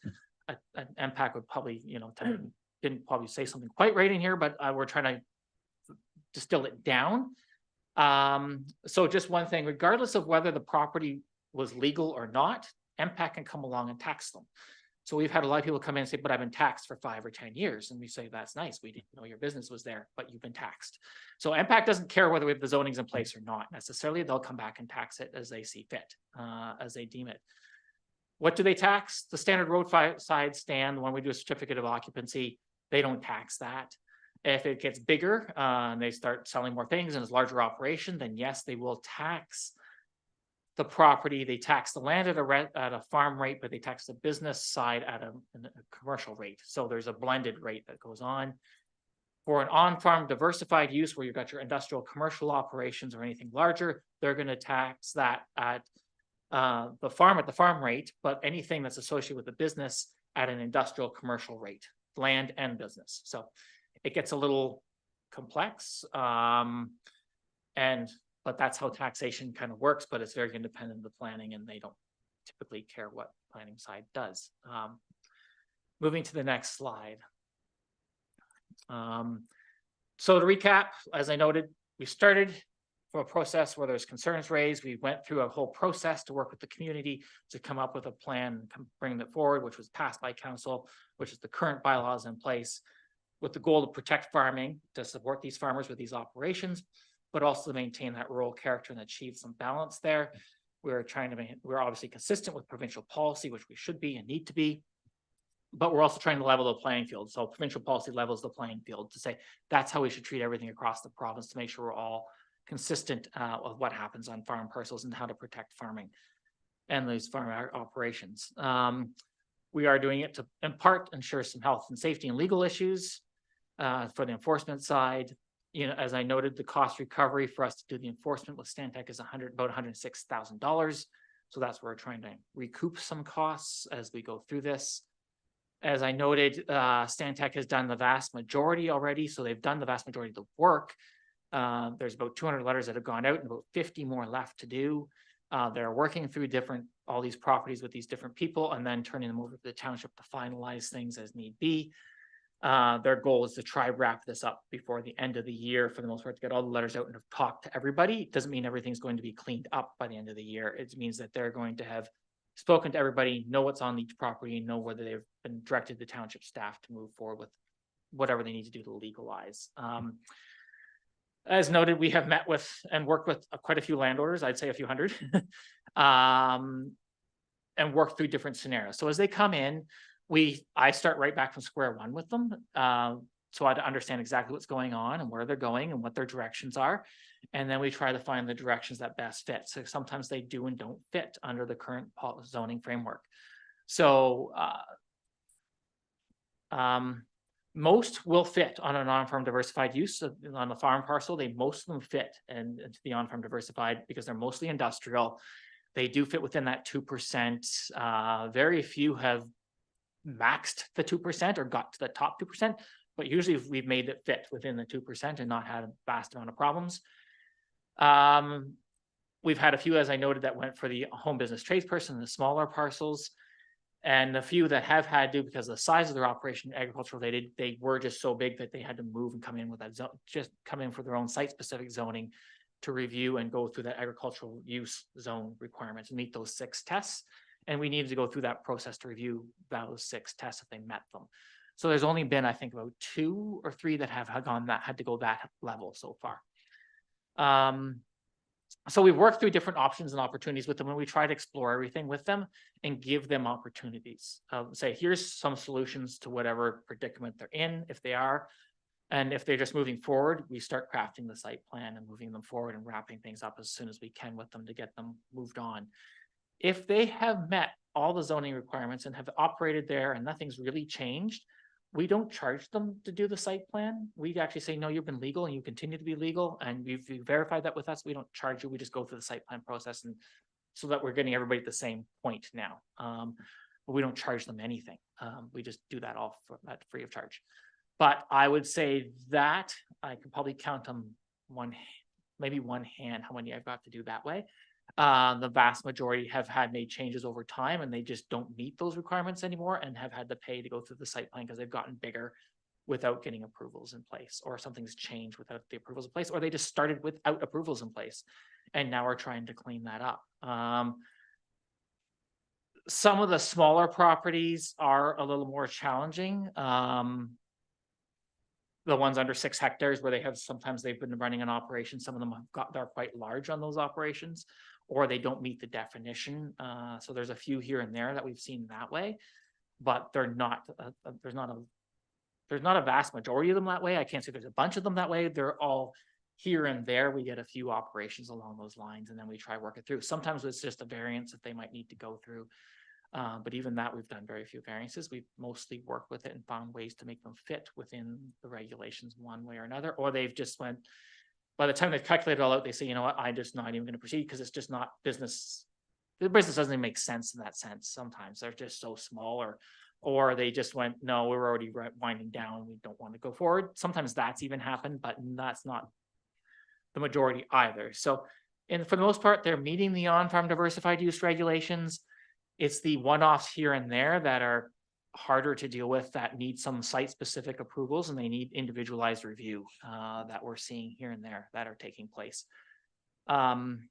MPAC would probably, didn't probably say something quite right in here, but we're trying to distill it down. So just one thing, regardless of whether the property was legal or not, MPAC can come along and tax them. So we've had a lot of people come in and say, but I've been taxed for 5 or 10 years. And we say, that's nice. We didn't know your business was there, but you've been taxed. So MPAC doesn't care whether the zoning's in place or not necessarily. They'll come back and tax it as they see fit, as they deem it. What do they tax? The standard roadside stand, when we do a certificate of occupancy, they don't tax that. If it gets bigger, and they start selling more things and it's a larger operation, then yes, they will tax the property. They tax the land at a farm rate, but they tax the business side at a commercial rate. So there's a blended rate that goes on. For an on-farm diversified use where you've got your industrial commercial operations or anything larger, they're going to tax that at the farm rate, but anything that's associated with the business at an industrial commercial rate, land and business. So it gets a little complex, but that's how taxation kind of works, but it's very independent of the planning, and they don't typically care what planning side does. Moving to the next slide. So to recap, as I noted, we started from a process where there's concerns raised. We went through a whole process to work with the community to come up with a plan, bring it forward, which was passed by council, which is the current bylaws in place, with the goal to protect farming, to support these farmers with these operations, but also to maintain that rural character and achieve some balance there. We're obviously consistent with provincial policy, which we should be and need to be, but we're also trying to level the playing field. So provincial policy levels the playing field to say that's how we should treat everything across the province, to make sure we're all consistent with what happens on farm parcels and how to protect farming and those farm operations. We are doing it to, in part, ensure some health and safety and legal issues for the enforcement side. As I noted, the cost recovery for us to do the enforcement with Stantec is about $106,000. So that's where we're trying to recoup some costs as we go through this. As I noted, Stantec has done the vast majority already. So they've done the vast majority of the work. There's about 200 letters that have gone out and about 50 more left to do. They're working through all these properties with these different people and then turning them over to the township to finalize things as need be. Their goal is to try wrap this up before the end of the year, for the most part, to get all the letters out and have talked to everybody. It doesn't mean everything's going to be cleaned up by the end of the year. It means that they're going to have spoken to everybody, know what's on each property, and know whether they've been directed the township staff to move forward with whatever they need to do to legalize. As noted, we have met with and worked with quite a few landowners, I'd say a few hundred, and worked through different scenarios. So as they come in, I start right back from square one with them. So I understand exactly what's going on and where they're going and what their directions are. And then we try to find the directions that best fit. So sometimes they do and don't fit under the current zoning framework. So most will fit on a non-farm diversified use. So on the farm parcel, most of them fit into the on-farm diversified because they're mostly industrial. They do fit within that 2%. Very few have maxed the 2% or got to the top 2%, but usually we've made it fit within the 2% and not had a vast amount of problems. We've had a few, as I noted, that went for the home business tradesperson, the smaller parcels, and a few that have had to, because of the size of their operation, agricultural related, they were just so big that they had to move and come in with that zone, just come in for their own site specific zoning to review and go through the agricultural use zone requirements and meet those 6 tests. And we needed to go through that process to review those 6 tests if they met them. So there's only been, I think, about 2 or 3 that have had to go that level so far. So we've worked through different options and opportunities with them, and we try to explore everything with them and give them opportunities. Say, here's some solutions to whatever predicament they're in, if they are. And if they're just moving forward, we start crafting the site plan and moving them forward and wrapping things up as soon as we can with them to get them moved on. If they have met all the zoning requirements and have operated there and nothing's really changed, we don't charge them to do the site plan. We actually say, no, you've been legal and you continue to be legal and you've verified that with us. We don't charge you. We just go through the site plan process and so that we're getting everybody at the same point now. But we don't charge them anything. We just do that all for that free of charge. But I would say that I could probably count on maybe one hand how many I've got to do that way. The vast majority have made changes over time and they just don't meet those requirements anymore and have had to pay to go through the site plan because they've gotten bigger without getting approvals in place, or something's changed without the approvals in place, or they just started without approvals in place and now we're trying to clean that up. Some of the smaller properties are a little more challenging. The ones under 6 hectares where sometimes they've been running an operation, some of them they're quite large on those operations, or they don't meet the definition. So there's a few here and there that we've seen that way, but they're not, there's not a vast majority of them that way. I can't say there's a bunch of them that way. They're all here and there. We get a few operations along those lines and then we try work it through. Sometimes it's just a variance that they might need to go through. But even that, we've done very few variances. We've mostly worked with it and found ways to make them fit within the regulations one way or another, or they've just went, by the time they've calculated it all out, they say, you know what, I'm just not even going to proceed because it's just not business. The business doesn't even make sense in that sense. Sometimes they're just so small, or they just went, no, we're already winding down. We don't want to go forward. Sometimes that's even happened, but that's not the majority either. So, and for the most part, they're meeting the on-farm diversified use regulations. It's the one-offs here and there that are harder to deal with, that need some site-specific approvals and they need individualized review that we're seeing here and there that are taking place. In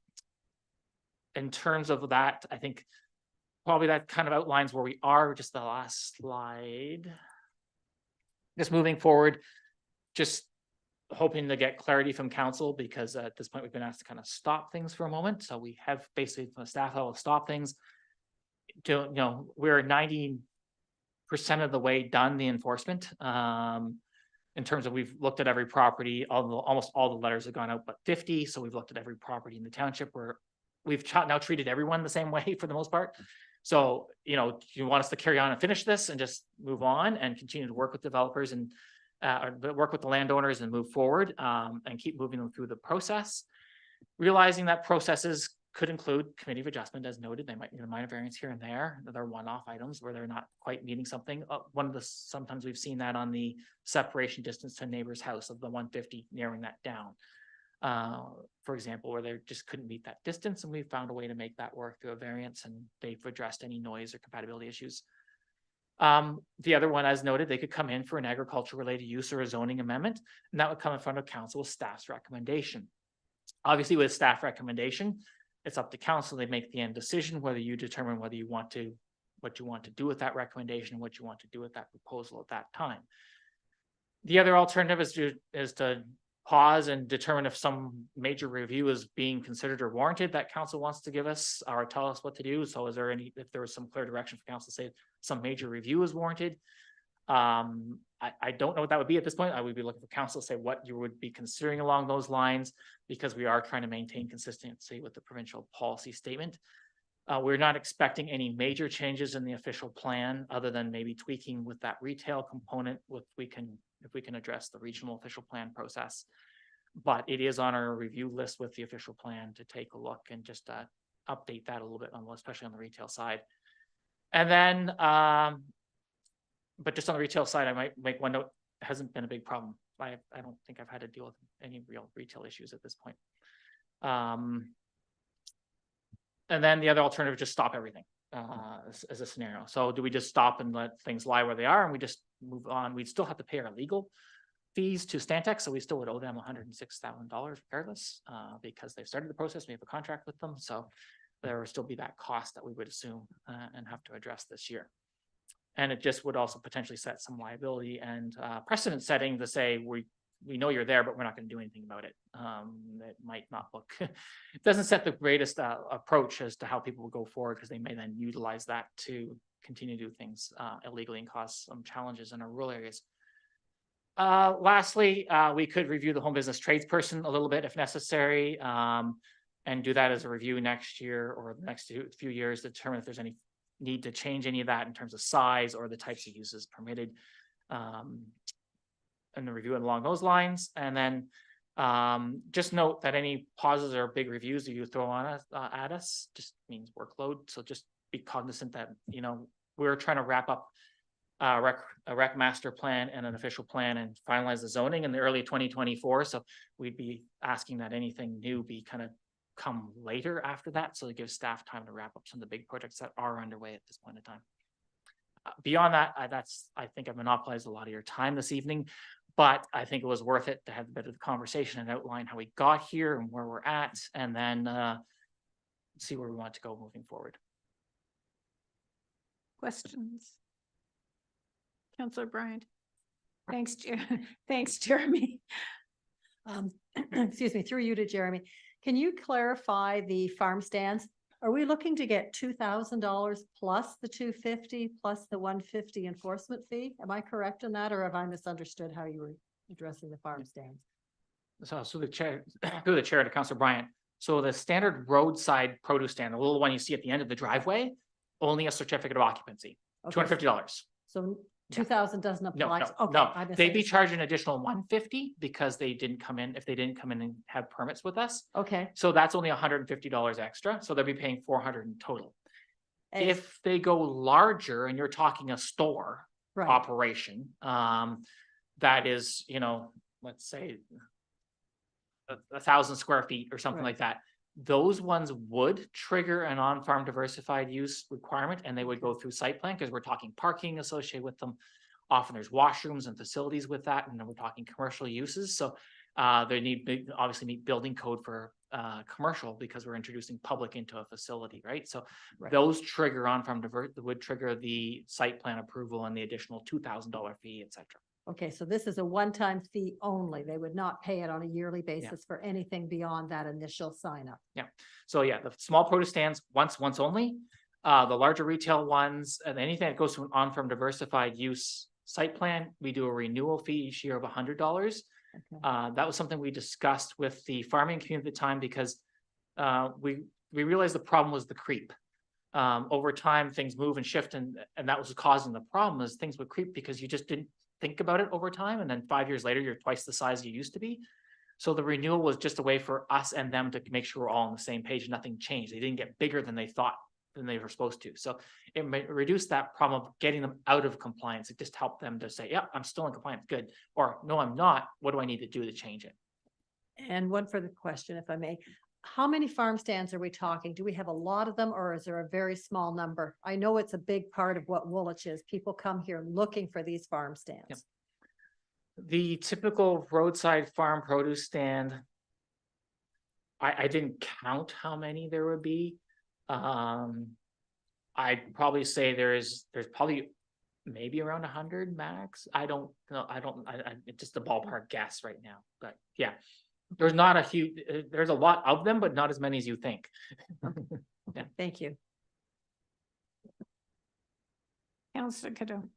terms of that, I think probably that kind of outlines where we are. Just the last slide. Just moving forward, just hoping to get clarity from council because at this point we've been asked to kind of stop things for a moment. So we have basically from the staff level stop things. We're 90% of the way done the enforcement. In terms of we've looked at every property, almost all the letters have gone out but 50. So we've looked at every property in the township where we've now treated everyone the same way for the most part. So, do you want us to carry on and finish this and just move on and continue to work with developers and work with the landowners and move forward and keep moving them through the process, realizing that processes could include committee of adjustment as noted. They might need a minor variance here and there. They're one-off items where they're not quite meeting something. Sometimes we've seen that on the separation distance to a neighbor's house of the 150, narrowing that down. For example, where they just couldn't meet that distance and we found a way to make that work through a variance and they've addressed any noise or compatibility issues. The other one, as noted, they could come in for an agriculture related use or a zoning amendment, and that would come in front of council with staff's recommendation. Obviously with staff recommendation, it's up to council. They make the end decision, whether you determine whether you want to, what you want to do with that recommendation, what you want to do with that proposal at that time. The other alternative is to pause and determine if some major review is being considered or warranted that council wants to give us or tell us what to do. So is there if there was some clear direction for council to say some major review is warranted? I don't know what that would be at this point. I would be looking for council to say what you would be considering along those lines, because we are trying to maintain consistency with the provincial policy statement. We're not expecting any major changes in the official plan other than maybe tweaking with that retail component if we can address the regional official plan process. But it is on our review list with the official plan to take a look and just update that a little bit, especially on the retail side. And then but just on the retail side, I might make one note, it hasn't been a big problem. I don't think I've had to deal with any real retail issues at this point. And then the other alternative, just stop everything as a scenario. So do we just stop and let things lie where they are and we just move on? We'd still have to pay our legal fees to Stantec, so we still would owe them $106,000 regardless because they've started the process. We have a contract with them. So there will still be that cost that we would assume and have to address this year. And it just would also potentially set some liability and precedent setting to say, we know you're there, but we're not going to do anything about it. It might not look, it doesn't set the greatest approach as to how people will go forward, because they may then utilize that to continue to do things illegally and cause some challenges in our rural areas. Lastly, we could review the home business tradesperson a little bit if necessary, and do that as a review next year or the next few years to determine if there's any need to change any of that in terms of size or the types of uses permitted. and the review along those lines. And then just note that any pauses or big reviews that you throw on us, at us, just means workload. So just be cognizant that, we're trying to wrap up a rec master plan and an official plan and finalize the zoning in the early 2024. So we'd be asking that anything new be kind of come later after that. So it gives staff time to wrap up some of the big projects that are underway at this point in time. Beyond that, I think I've monopolized a lot of your time this evening, but I think it was worth it to have a bit of the conversation and outline how we got here and where we're at, and then see where we want to go moving forward. Questions? Councillor Bryant. Thanks, thanks, Jeremy. Excuse me, through you to Jeremy. Can you clarify the farm stands? Are we looking to get $2,000 plus the $250 plus the $150 enforcement fee? Am I correct in that, or have I misunderstood how you were addressing the farm stands? So the chair, through the chair to Councillor Bryant. So the standard roadside produce stand, the little one you see at the end of the driveway, only a certificate of occupancy, Okay, $250. so 2,000 doesn't No, apply? no, Okay, no. I They'd be misunderstood. charged an additional $150 because they didn't come in, if they didn't come in and have permits with us. Okay. So that's only $150 extra. So they'll be paying $400 in total. and- If they go larger and you're talking a store Right, operation, that is, let's say 1,000 square feet or something Right. like that. Those ones would trigger an on-farm diversified use requirement, and they would go through site plan because we're talking parking associated with them. Often there's washrooms and facilities with that, and then we're talking commercial uses. So they need obviously meet building code for commercial because we're introducing public into a facility, right? So Right. those trigger on-farm would trigger the site plan approval and the additional $2,000 fee, et cetera. okay, so this is a one-time fee only. They would not pay it on a yearly basis for anything beyond that initial sign up. So yeah, the small produce stands once only. The larger retail ones and anything that goes to an on-farm diversified use site plan, we do a renewal fee each year of $100. Okay. That was something we discussed with the farming community at the time because we realized the problem was the creep. Over time, things move and shift, and that was causing the problem is things would creep because you just didn't think about it over time, and then 5 years later, you're twice the size you used to be. So the renewal was just a way for us and them to make sure we're all on the same page. Nothing changed. They didn't get bigger than they thought than they were supposed to. So it may reduce that problem of getting them out of compliance. It just helped them to say, yeah, I'm still in compliance, good. Or no, I'm not. What do I need to do to change it? And one further question, if I may. How many farm stands are we talking? Do we have a lot of them, or is there a very small number? I know it's a big part of what Woolwich is. People come here looking for these farm stands. Yep. The typical roadside farm produce stand, I didn't count how many there would be. I'd probably say there's probably maybe around 100 max. I don't know. It's just a ballpark guess right now, but yeah. There's not a huge, there's a lot of them, but not as many as you think. Okay, thank you. Councillor Cadeau.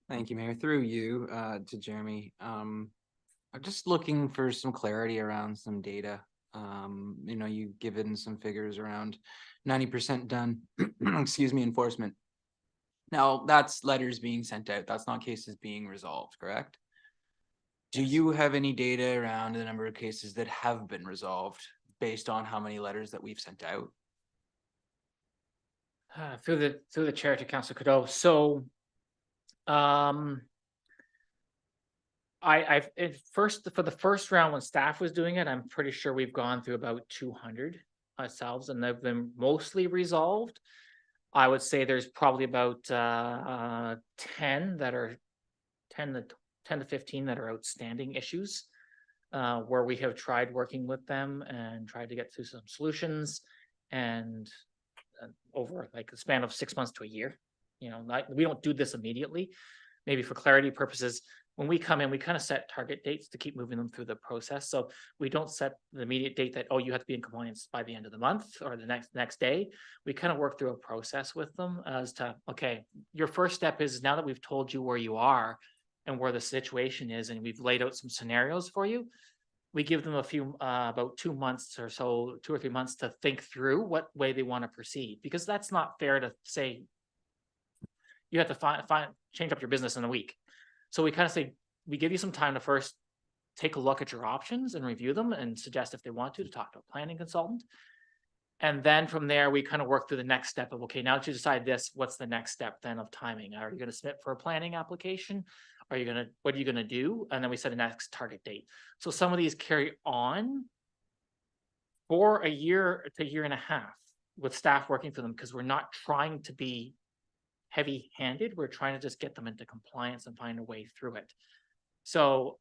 Thank you, Mayor. Through you to Jeremy. I'm just looking for some clarity around some data. You've given some figures around 90% done, excuse me, enforcement. Now, that's letters being sent out. That's not cases being resolved, correct? Do you have any data around the number of cases that have been resolved based on how many letters that we've sent out? Through the chair to Councillor Cadeau. So for the first round when staff was doing it, I'm pretty sure we've gone through about 200 ourselves, and they've been mostly resolved. I would say there's probably about 10 to 15 that are outstanding issues, where we have tried working with them and tried to get through some solutions, and over like a span of 6 months to a year. We don't do this immediately. Maybe for clarity purposes, when we come in, we kind of set target dates to keep moving them through the process. So we don't set the immediate date that, oh, you have to be in compliance by the end of the month or the next day. We kind of work through a process with them as to, okay, your first step is now that we've told you where you are and where the situation is, and we've laid out some scenarios for you, we give them about 2 months or so, 2 or 3 months to think through what way they want to proceed, because that's not fair to say you have to change up your business in a week. So we kind of say, we give you some time to first take a look at your options and review them and suggest if they want to talk to a planning consultant. And then from there, we kind of work through the next step of, okay, now that you decide this, what's the next step then of timing? Are you going to submit for a planning application? What are you going to do? And then we set a next target date. So some of these carry on for a year to a year and a half with staff working through them, because we're not trying to be heavy-handed. We're trying to just get them into compliance and find a way through it. So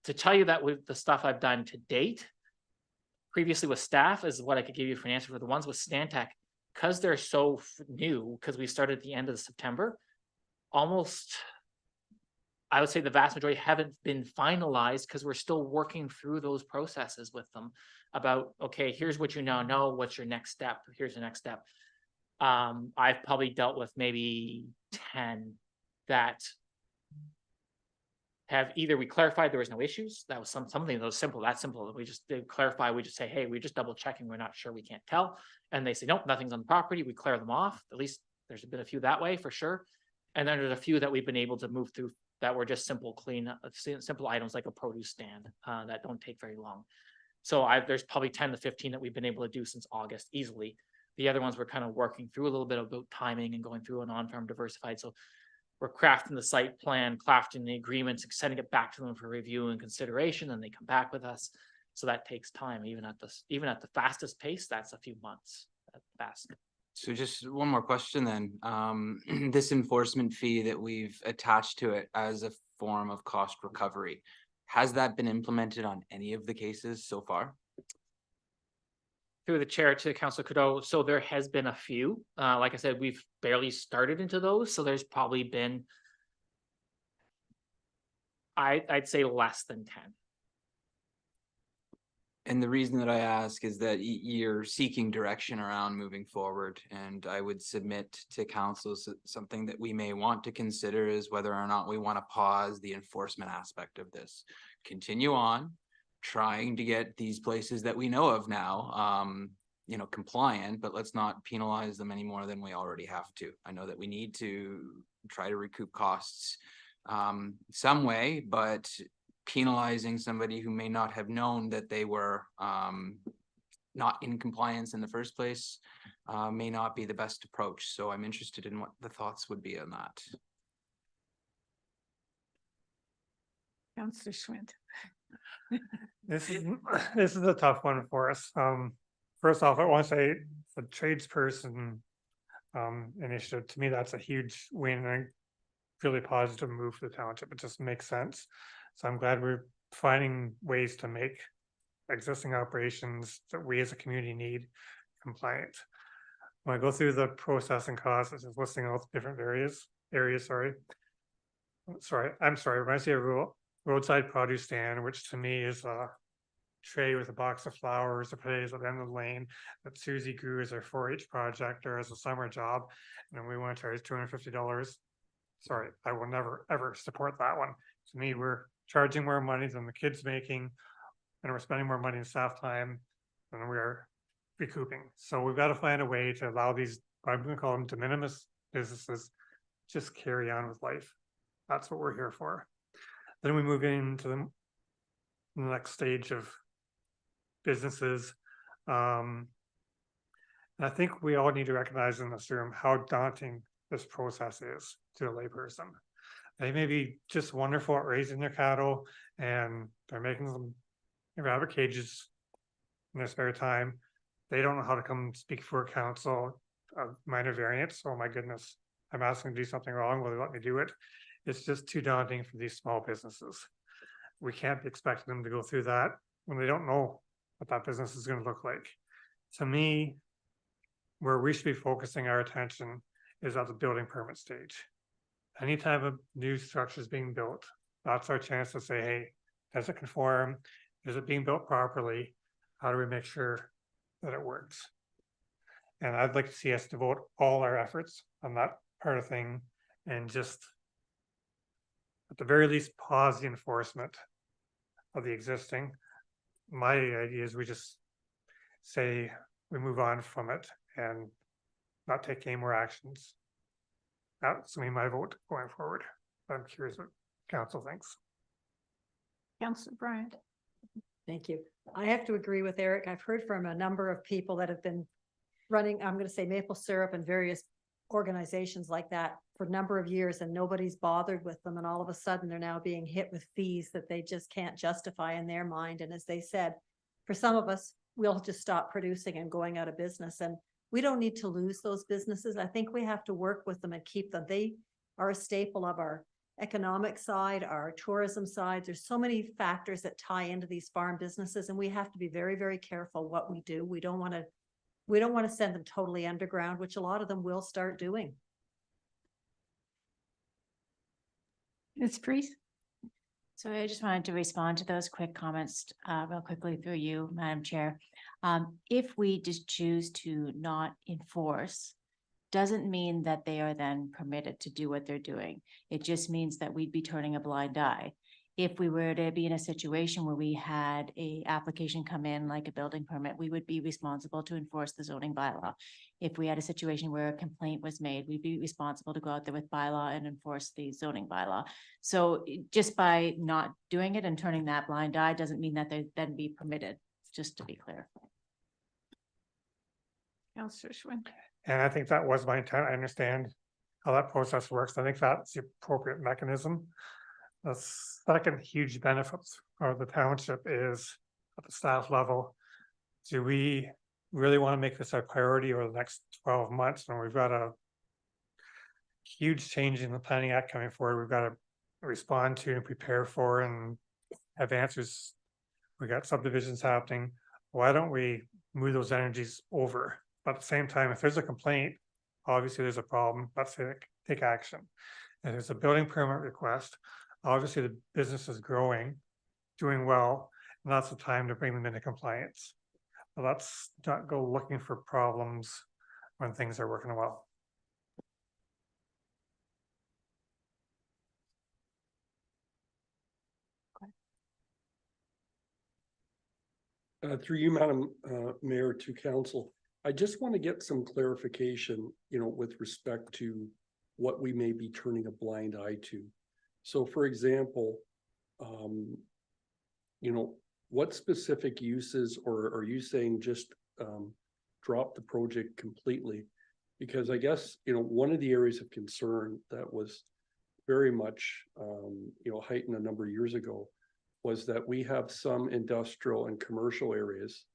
to tell you that with the stuff I've done to date, previously with staff is what I could give you for an answer. For the ones with Stantec, because they're so new, because we started at the end of September, almost, I would say the vast majority haven't been finalized because we're still working through those processes with them about, okay, here's what you now know, what's your next step? Here's the next step. I've probably dealt with maybe 10 that have either we clarified there was no issues. That was something that was simple, that simple. We just did clarify. We just say, hey, we're just double checking. We're not sure. We can't tell. And they say, nope, nothing's on the property. We clear them off. At least there's been a few that way for sure. And then there's a few that we've been able to move through that were just simple simple items like a produce stand that don't take very long. So there's probably 10 to 15 that we've been able to do since August easily. The other ones we're kind of working through a little bit about timing and going through an on-farm diversified. So we're crafting the site plan, crafting the agreements, sending it back to them for review and consideration, and they come back with us. So that takes time, even at the fastest pace, that's a few months at best. So just one more question then. This enforcement fee that we've attached to it as a form of cost recovery, has that been implemented on any of the cases so far? Through the chair to Councilor Cadeau, so there has been a few. Like I said, we've barely started into those, so there's probably been, I'd say less than 10. And the reason that I ask is that you're seeking direction around moving forward, and I would submit to council something that we may want to consider is whether or not we want to pause the enforcement aspect of this. Continue on trying to get these places that we know of now, compliant, but let's not penalize them any more than we already have to. I know that we need to try to recoup costs some way, but penalizing somebody who may not have known that they were not in compliance in the first place may not be the best approach. So I'm interested in what the thoughts would be on that. Councillor Schwint. This is a tough one for us. First off, I want to say the tradesperson initiative, to me, that's a huge win and really positive move for the township. It just makes sense. So I'm glad we're finding ways to make existing operations that we as a community need compliant. When I go through the processing costs, it's just listing all the different areas, I'm sorry, when I say a roadside produce stand, which to me is a tray with a box of flowers or potatoes at the end of the lane that Susie grew as her 4-H project or as a summer job, and we want to charge $250. Sorry, I will never ever support that one. To me, we're charging more money than the kids making, and we're spending more money in staff time than we're recouping. So we've got to find a way to allow these, I'm going to call them de minimis businesses, just carry on with life. That's what we're here for. Then we move into the next stage of businesses. And I think we all need to recognize in this room how daunting this process is to a layperson. They may be just wonderful at raising their cattle and they're making some rabbit cages in their spare time. They don't know how to come speak for council of minor variance. Oh my goodness, I'm asking to do something wrong. Will they let me do it? It's just too daunting for these small businesses. We can't be expecting them to go through that when they don't know what that business is going to look like. To me, where we should be focusing our attention is at the building permit stage. Anytime a new structure is being built, that's our chance to say, hey, does it conform? Is it being built properly? How do we make sure that it works? And I'd like to see us devote all our efforts on that part of thing and just at the very least pause the enforcement of the existing. My idea is we just say we move on from it and not take any more actions. That's me, my vote going forward. I'm curious what council thinks. Councillor Bryant. Thank you. I have to agree with Eric. I've heard from a number of people that have been running, I'm going to say maple syrup and various organizations like that for a number of years, and nobody's bothered with them. And all of a sudden they're now being hit with fees that they just can't justify in their mind. And as they said, for some of us, we'll just stop producing and going out of business. And we don't need to lose those businesses. I think we have to work with them and keep them. They are a staple of our economic side, our tourism side. There's so many factors that tie into these farm businesses, and we have to be very, very careful what we do. We don't want to send them totally underground, which a lot of them will start doing. Ms. Priest. So I just wanted to respond to those quick comments real quickly through you, Madam Chair. If we just choose to not enforce, doesn't mean that they are then permitted to do what they're doing. It just means that we'd be turning a blind eye. If we were to be in a situation where we had a application come in like a building permit, we would be responsible to enforce the zoning bylaw. If we had a situation where a complaint was made, we'd be responsible to go out there with bylaw and enforce the zoning bylaw. So just by not doing it and turning that blind eye doesn't mean that they then be permitted, just to be clear. Councillor Schwinn. And I think that was my intent. I understand how that process works. I think that's the appropriate mechanism. The second huge benefit of the township is at the staff level. Do we really want to make this a priority over the next 12 months when we've got a huge change in the Planning Act coming forward? We've got to respond to and prepare for and have answers. We got subdivisions happening. Why don't we move those energies over? But at the same time, if there's a complaint, obviously there's a problem. Let's take action. And there's a building permit request. Obviously, the business is growing, doing well, and that's the time to bring them into compliance. But let's not go looking for problems when things are working well. Through you, Madam Mayor, to council, I just want to get some clarification, with respect to what we may be turning a blind eye to. So for example, what specific uses, or are you saying just drop the project completely? Because I guess, one of the areas of concern that was very much, heightened a number of years ago was that we have some industrial and commercial areas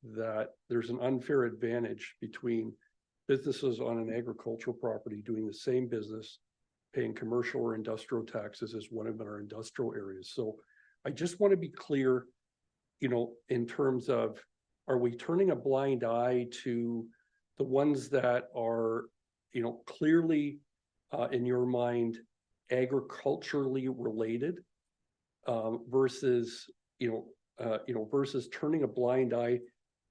that there's an unfair advantage between businesses on an agricultural property doing the same business, paying commercial or industrial taxes as one of our industrial areas. So I just want to be clear, in terms of, are we turning a blind eye to the ones that are, clearly in your mind, agriculturally related, versus, versus turning a blind eye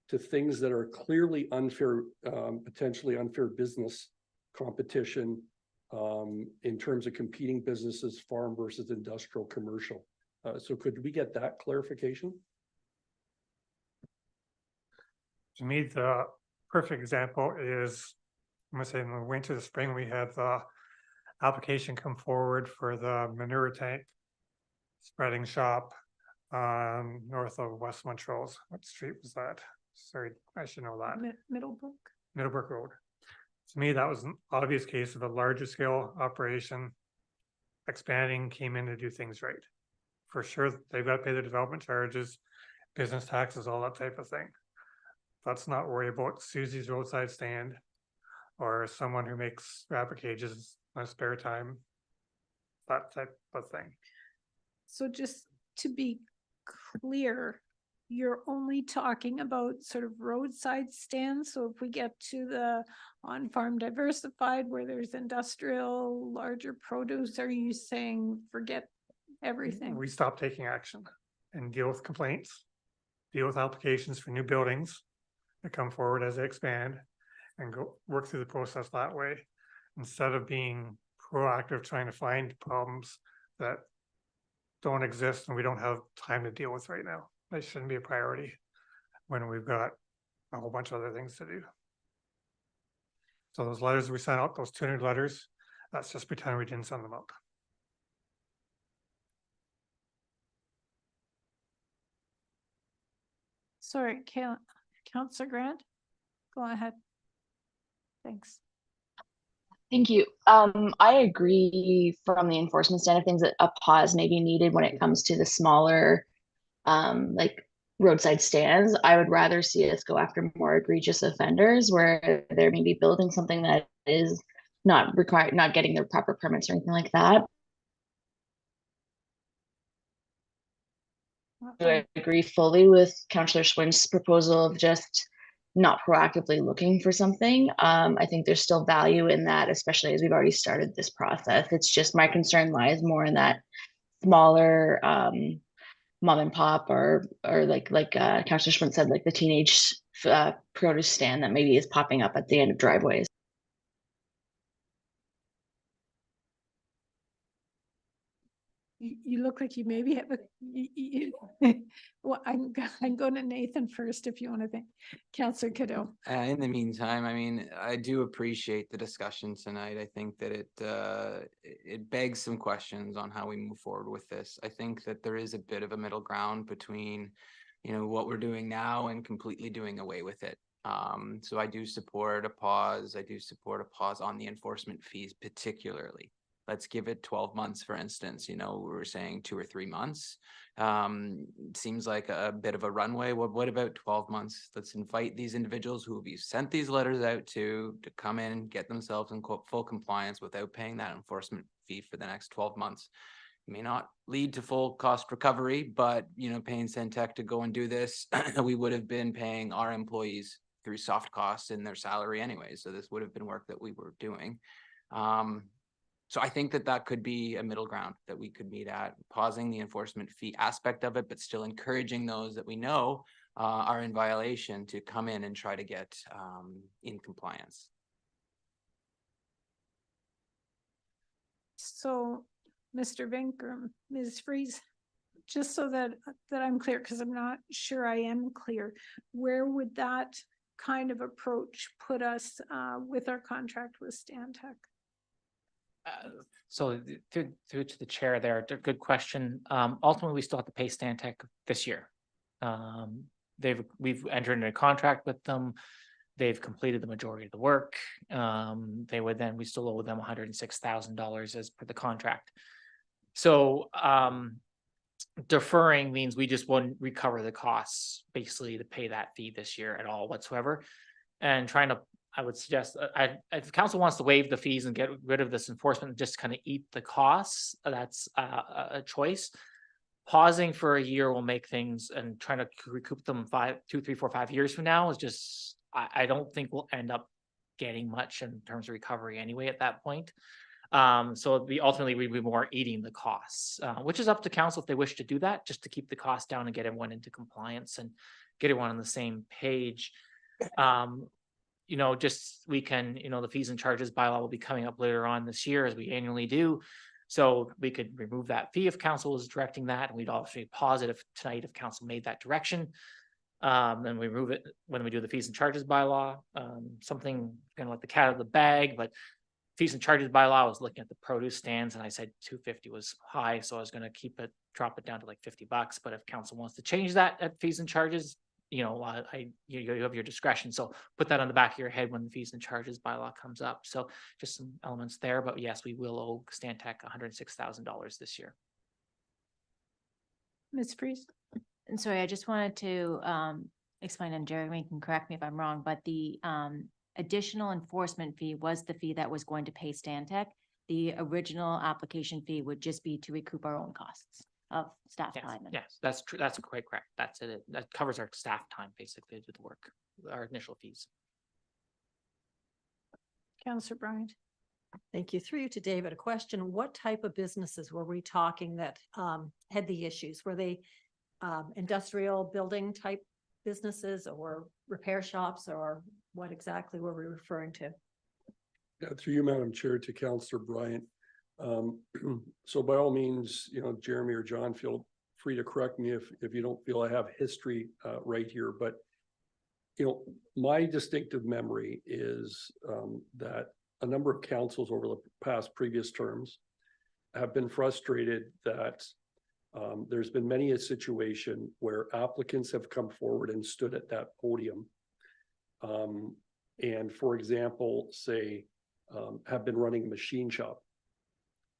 to things that are clearly unfair, potentially unfair business competition, in terms of competing businesses, farm versus industrial, commercial. So could we get that clarification? To me, the perfect example is, I'm gonna say in the winter, the spring, we had the application come forward for the manure tank spreading shop north of West Montrose. What street was that? Sorry, I should know that. Middlebrook. Middlebrook Road. To me, that was an obvious case of a larger scale operation. Expanding, came in to do things right. For sure, they've got to pay their development charges, business taxes, all that type of thing. Let's not worry about Susie's roadside stand or someone who makes rabbit cages in their spare time, that type of thing. So just to be clear, you're only talking about sort of roadside stands. So if we get to the on-farm diversified where there's industrial, larger produce, are you saying forget everything? We stop taking action and deal with complaints, deal with applications for new buildings that come forward as they expand, and go work through the process that way, instead of being proactive, trying to find problems that don't exist and we don't have time to deal with right now. That shouldn't be a priority when we've got a whole bunch of other things to do. So those letters we sent out, those 200 letters, that's just pretend we didn't send them out. Sorry, Counselor Grant, go ahead. Thanks. Thank you. I agree from the enforcement stand of things that a pause may be needed when it comes to the smaller, like roadside stands. I would rather see us go after more egregious offenders where they're maybe building something that is not required, not getting their proper permits or anything like that. I agree fully with Councillor Swin's proposal of just not proactively looking for something. I think there's still value in that, especially as we've already started this process. It's just my concern lies more in that smaller mom and pop or like Councillor Swin said, like the teenage produce stand that maybe is popping up at the end of driveways. You look like you maybe have a, well, I'm going to Nathan first if you want to think. Counselor Cadeau. In the meantime, I mean, I do appreciate the discussion tonight. I think that it begs some questions on how we move forward with this. I think that there is a bit of a middle ground between, you know, what we're doing now and completely doing away with it. So I do support a pause. I do support a pause on the enforcement fees, particularly. Let's give it 12 months, for instance. You know, we were saying 2 or 3 months. Seems like a bit of a runway. What about 12 months? Let's invite these individuals who we've sent these letters out to come in and get themselves in full compliance without paying that enforcement fee for the next 12 months. It may not lead to full cost recovery, but, you know, paying Centec to go and do this, we would have been paying our employees through soft costs in their salary anyway. So this would have been work that we were doing. So I think that could be a middle ground that we could meet at, pausing the enforcement fee aspect of it, but still encouraging those that we know are in violation to come in and try to get in compliance. So, Mr. Vinker, Ms. Fries, just so that I'm clear, because I'm not sure I am clear, where would that kind of approach put us with our contract with Stantec? So through to the chair there, good question. Ultimately, we still have to pay Stantec this year. We've entered into a contract with them. They've completed the majority of the work. We still owe them $106,000 as per the contract. So deferring means we just won't recover the costs basically to pay that fee this year at all whatsoever. And I would suggest, if the council wants to waive the fees and get rid of this enforcement and just kind of eat the costs, that's a choice. Pausing for a year will make things, and trying to recoup them 2, 3, 4, 5 years from now is just, I don't think we'll end up getting much in terms of recovery anyway at that point. So ultimately we'd be more eating the costs, which is up to council if they wish to do that, just to keep the cost down and get everyone into compliance and get everyone on the same page. You know, just we can, you know, the fees and charges bylaw will be coming up later on this year as we annually do. So we could remove that fee if council is directing that, and we'd obviously pause it if tonight if council made that direction. Then we remove it when we do the fees and charges bylaw. Something kind of like the cat out of the bag, but fees and charges bylaw, I was looking at the produce stands and I said 250 was high, so I was going to drop it down to like $50. But if council wants to change that at fees and charges, you know, you have your discretion. So put that on the back of your head when the fees and charges bylaw comes up. So just some elements there, but yes, we will owe Stantec $106,000 this year. Ms. Fries? And sorry, I just wanted to explain, and Jeremy can correct me if I'm wrong, but the additional enforcement fee was the fee that was going to pay Stantec. The original application fee would just be to recoup our own costs of staff time. Yes, that's true. That's quite correct. That's it. That covers our staff time basically to do the work, our initial fees. Councillor Bryant. Thank you. Through you to David, a question. What type of businesses were we talking that had the issues? Were they industrial building type businesses or repair shops, or what exactly were we referring to? Yeah, through you, Madam Chair, to Councillor Bryant. So by all means, you know, Jeremy or John, feel free to correct me if you don't feel I have history right here, but you know, my distinctive memory is that a number of councils over the past previous terms have been frustrated that There's been many a situation where applicants have come forward and stood at that podium. And for example, say, have been running a machine shop.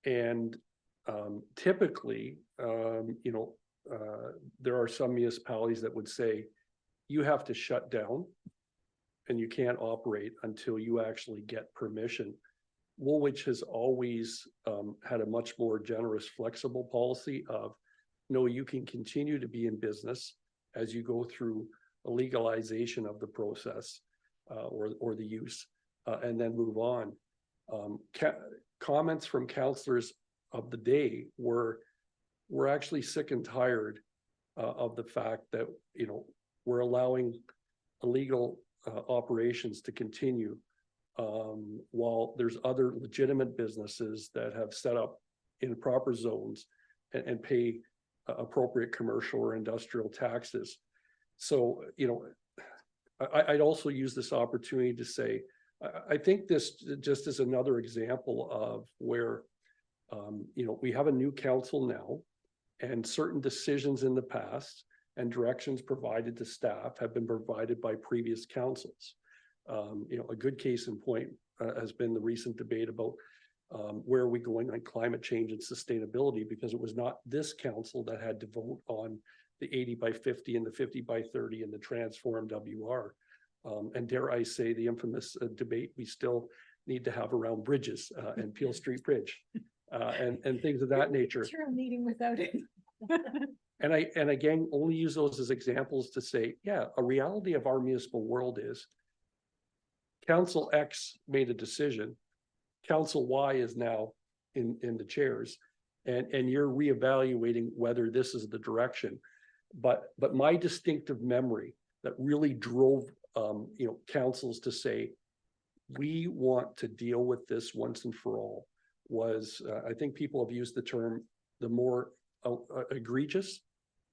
And typically, there are some municipalities that would say, you have to shut down and you can't operate until you actually get permission. Woolwich has always had a much more generous, flexible policy of, no, you can continue to be in business as you go through a legalization of the process or the use, and then move on. Comments from councillors of the day were actually sick and tired of the fact that, we're allowing illegal operations to continue while there's other legitimate businesses that have set up in proper zones and pay appropriate commercial or industrial taxes. So, I'd also use this opportunity to say, I think this just is another example of where, we have a new council now, and certain decisions in the past and directions provided to staff have been provided by previous councils. A good case in point has been the recent debate about where are we going on climate change and sustainability, because it was not this council that had to vote on the 80/50 and the 50/30 and the transform WR. And dare I say, the infamous debate we still need to have around bridges and Peel Street Bridge and things of that nature. A meeting without it. And again, only use those as examples to say, yeah, a reality of our municipal world is Council X made a decision. Council Y is now in the chairs, and you're reevaluating whether this is the direction. But my distinctive memory that really drove councils to say, we want to deal with this once and for all was, I think people have used the term, the more egregious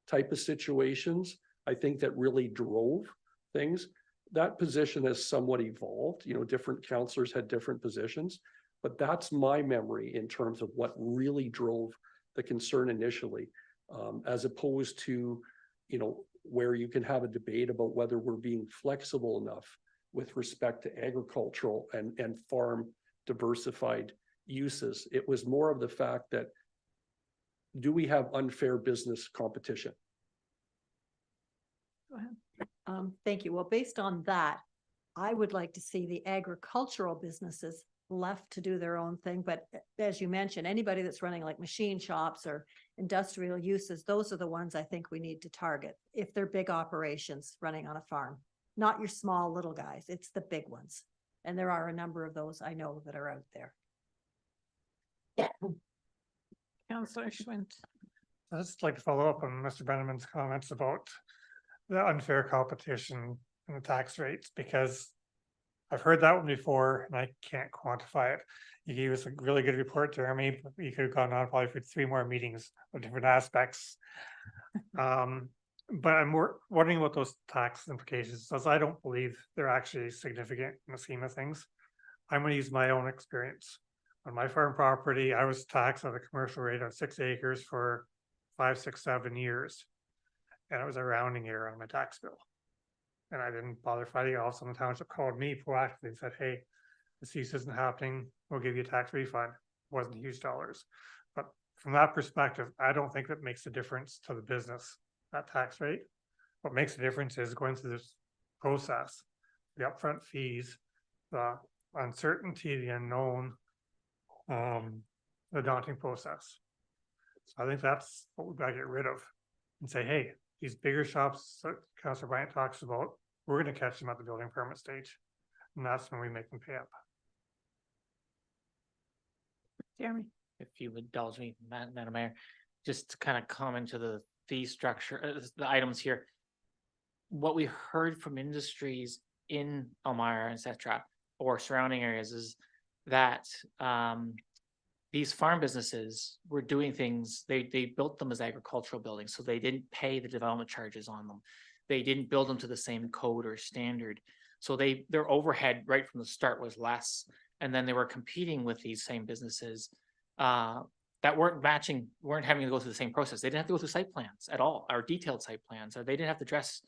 type of situations, I think that really drove things. That position has somewhat evolved, different councillors had different positions, but that's my memory in terms of what really drove the concern initially, as opposed to, where you can have a debate about whether we're being flexible enough with respect to agricultural and farm diversified uses. It was more of the fact that, do we have unfair business competition? Go ahead. Thank you. Well, based on that, I would like to see the agricultural businesses left to do their own thing. But as you mentioned, anybody that's running like machine shops or industrial uses, those are the ones I think we need to target if they're big operations running on a farm, not your small little guys. It's the big ones. And there are a number of those I know that are out there. Councillor Schwint. I'd just like to follow up on Mr. Benneman's comments about the unfair competition and the tax rates, because I've heard that one before and I can't quantify it. You gave us a really good report, Jeremy, but you could have gone on probably for 3 more meetings of different aspects. But I'm more wondering about those tax implications, as I don't believe they're actually significant in the scheme of things. I'm going to use my own experience. On my farm property, I was taxed at a commercial rate on 6 acres for 5, 6, 7 years. And it was a rounding error on my tax bill. And I didn't bother fighting it off. So the township called me proactively and said, hey, this use isn't happening. We'll give you a tax refund. It wasn't huge dollars. But from that perspective, I don't think that makes a difference to the business, that tax rate. What makes a difference is going through this process, the upfront fees, the uncertainty, the unknown, the daunting process. So I think that's what we've got to get rid of and say, hey, these bigger shops that Councillor Bryant talks about, we're going to catch them at the building permit stage. And that's when we make them pay up. Jeremy. If you would indulge me, Madam Mayor, just to kind of comment to the fee structure, the items here. What we heard from industries in Elmira, etc., or surrounding areas is that these farm businesses were doing things, they built them as agricultural buildings, so they didn't pay the development charges on them. They didn't build them to the same code or standard. So their overhead right from the start was less. And then they were competing with these same businesses that weren't matching, weren't having to go through the same process. They didn't have to go through site plans at all, or detailed site plans, or they didn't have to address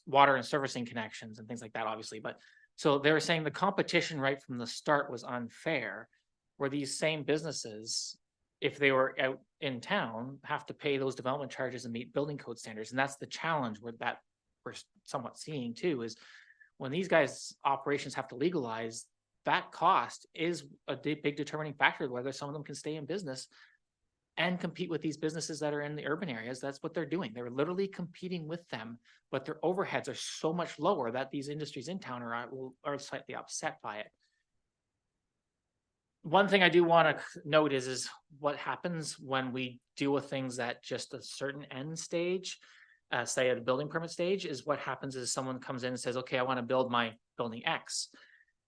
water and servicing connections and things like that, obviously. But so they were saying the competition right from the start was unfair, where these same businesses, if they were out in town, have to pay those development charges and meet building code standards. And that's the challenge with that we're somewhat seeing too, is when these guys' operations have to legalize, that cost is a big determining factor of whether some of them can stay in business and compete with these businesses that are in the urban areas. That's what they're doing. They're literally competing with them, but their overheads are so much lower that these industries in town are slightly upset by it. One thing I do want to note is what happens when we deal with things at just a certain end stage, say at a building permit stage, is what happens is someone comes in and says, okay, I want to build my building X.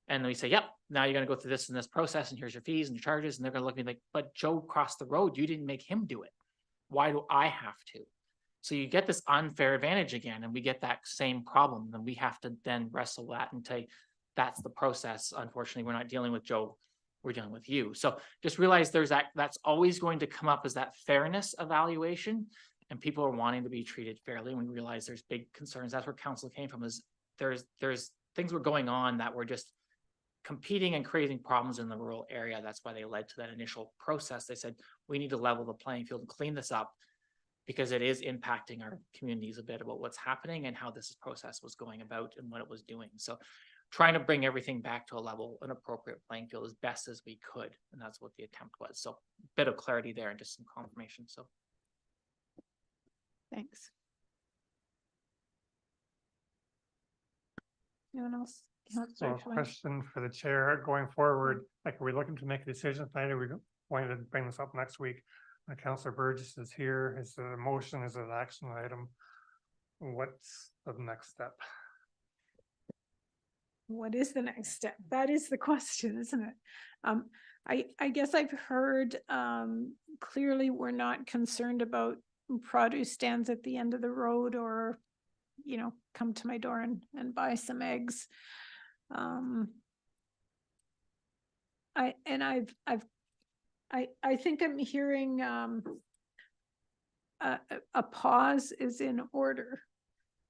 And we say, yep, now you're going to go through this and this process, and here's your fees and your charges. And they're going to look at me like, but Joe crossed the road. You didn't make him do it. Why do I have to? So you get this unfair advantage again, and we get that same problem. And we have to then wrestle that and say, that's the process. Unfortunately, we're not dealing with Joe. We're dealing with you. So just realize that's always going to come up as that fairness evaluation, and people are wanting to be treated fairly. When we realize there's big concerns, that's where council came from, is there's things were going on that were just competing and creating problems in the rural area. That's why they led to that initial process. They said, we need to level the playing field and clean this up, because it is impacting our communities a bit about what's happening and how this process was going about and what it was doing. So trying to bring everything back to a level, an appropriate playing field as best as we could. And that's what the attempt was. So a bit of clarity there and just some confirmation. So Thanks. Anyone else? So a question for the chair going forward, like, are we looking to make a decision tonight? Are we going to bring this up next week? Councillor Burgess is here. Is it a motion? Is it an action item? What's the next step? What is the next step? That is the question, isn't it? I guess I've heard clearly we're not concerned about produce stands at the end of the road, or, you know, come to my door and buy some eggs. I think I'm hearing a pause is in order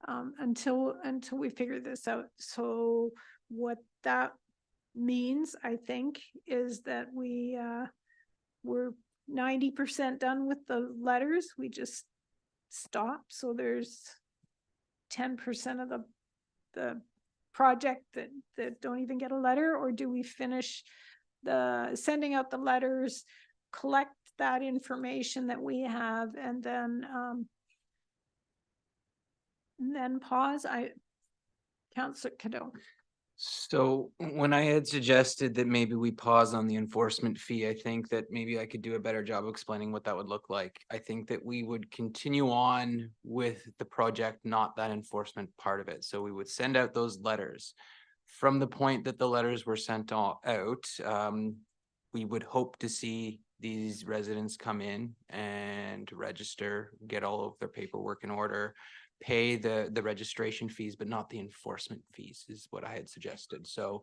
until we figure this out. So what that means, I think, is that we're 90% done with the letters. We just stop. So there's 10% of the project that don't even get a letter, or do we finish the sending out the letters, collect that information that we have, and then pause? Councillor Cadeau. So when I had suggested that maybe we pause on the enforcement fee, I think that maybe I could do a better job of explaining what that would look like. I think that we would continue on with the project, not that enforcement part of it. So we would send out those letters. From the point that the letters were sent out, we would hope to see these residents come in and register, get all of their paperwork in order, pay the registration fees, but not the enforcement fees, is what I had suggested. So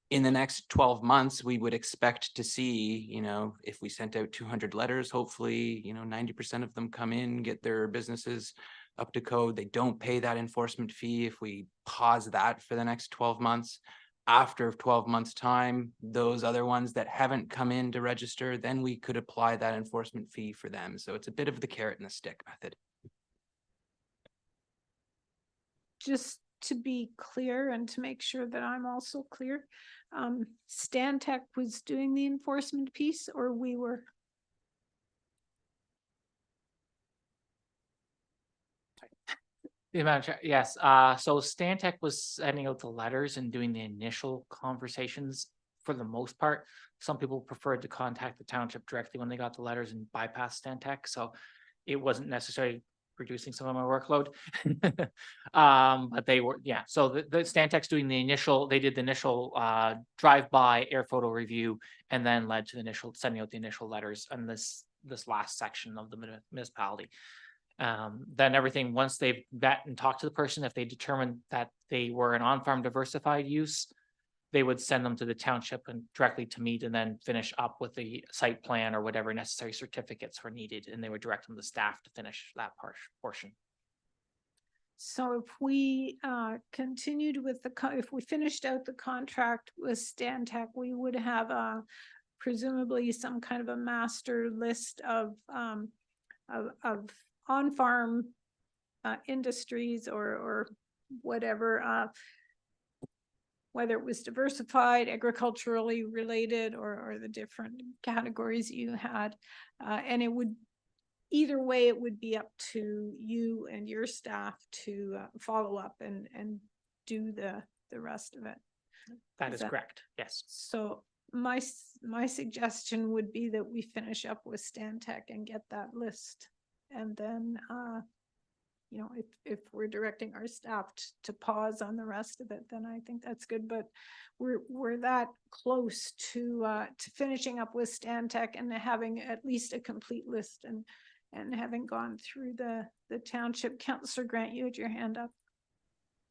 in the next 12 months, we would expect to see, you know, if we sent out 200 letters, hopefully, you know, 90% of them come in, get their businesses up to code. They don't pay that enforcement fee. If we pause that for the next 12 months, after 12 months time, those other ones that haven't come in to register, then we could apply that enforcement fee for them. So it's a bit of the carrot and the stick method. Just to be clear and to make sure that I'm also clear, Stantec was doing the enforcement piece, or we were? Yes. So Stantec was sending out the letters and doing the initial conversations for the most part. Some people preferred to contact the township directly when they got the letters and bypass Stantec. So it wasn't necessarily reducing some of my workload. But they were, yeah. So the Stantec's doing the initial, they did the initial drive-by air photo review, and then led to the initial sending out the initial letters and this last section of the municipality. Then everything, once they've met and talked to the person, if they determined that they were an on-farm diversified use, they would send them to the township and directly to me to then finish up with the site plan or whatever necessary certificates were needed, and they would direct them to staff to finish that portion. So if we continued with if we finished out the contract with Stantec, we would have presumably some kind of a master list of on-farm industries or whatever, whether it was diversified, agriculturally related, or the different categories you had. And it would, either way, it would be up to you and your staff to follow up and do the rest of it. That is correct, yes. So my suggestion would be that we finish up with Stantec and get that list. And then, you know, if we're directing our staff to pause on the rest of it, then I think that's good. But we're that close to finishing up with Stantec and having at least a complete list and having gone through the township. Councillor Grant, you had your hand up.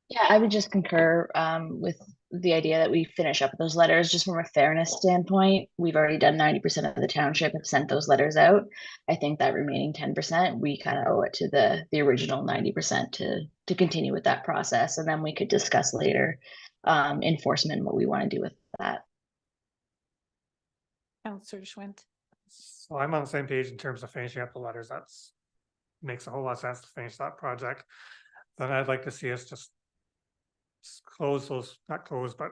Yeah, I would just concur with the idea that we finish up those letters just from a fairness standpoint. We've already done 90% of the township and sent those letters out. I think that remaining 10%, we kind of owe it to the original 90% to continue with that process. And then we could discuss later enforcement and what we want to do with that. Councillor Schwint. So I'm on the same page in terms of finishing up the letters. That's makes a whole lot of sense to finish that project. Then I'd like to see us just close those, not close, but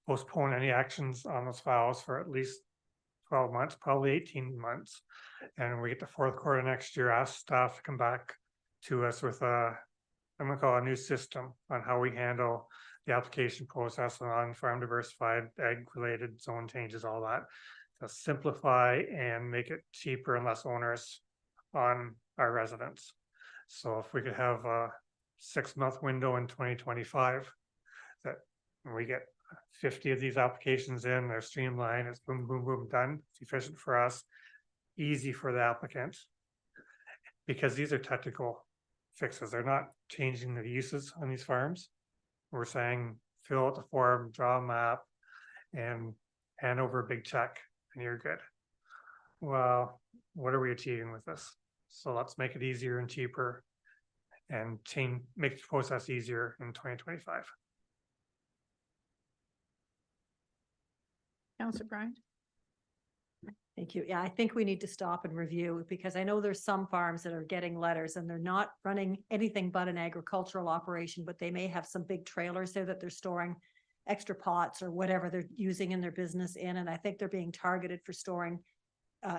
postpone any actions on those files for at least 12 months, probably 18 months. And we get to fourth quarter next year, ask staff to come back to us with I'm gonna call a new system on how we handle the application process on farm diversified, ag related zone changes, all that, to simplify and make it cheaper and less onerous on our residents. So if we could have a 6-month window in 2025 that we get 50 of these applications in, they're streamlined, it's boom, boom, boom, done, it's efficient for us, easy for the applicant, because these are technical fixes. They're not changing the uses on these farms. We're saying fill out the form, draw a map, and hand over a big check, and you're good. Well, what are we achieving with this? So let's make it easier and cheaper and make the process easier in 2025. Councillor Bryant. Thank you. Yeah, I think we need to stop and review, because I know there's some farms that are getting letters and they're not running anything but an agricultural operation, but they may have some big trailers there that they're storing extra pots or whatever they're using in their business in. And I think they're being targeted for storing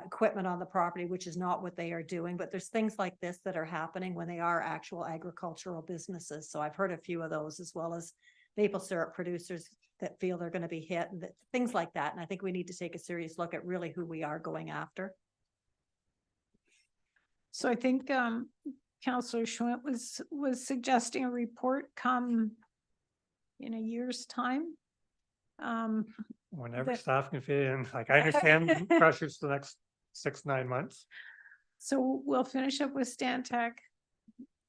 equipment on the property, which is not what they are doing. But there's things like this that are happening when they are actual agricultural businesses. So I've heard a few of those, as well as maple syrup producers that feel they're going to be hit, and things like that. And I think we need to take a serious look at really who we are going after. So I think Councillor Schwint was suggesting a report come in a year's time. Whenever that- staff can fit in, like I understand pressures the next 6-9 months. So we'll finish up with Stantec.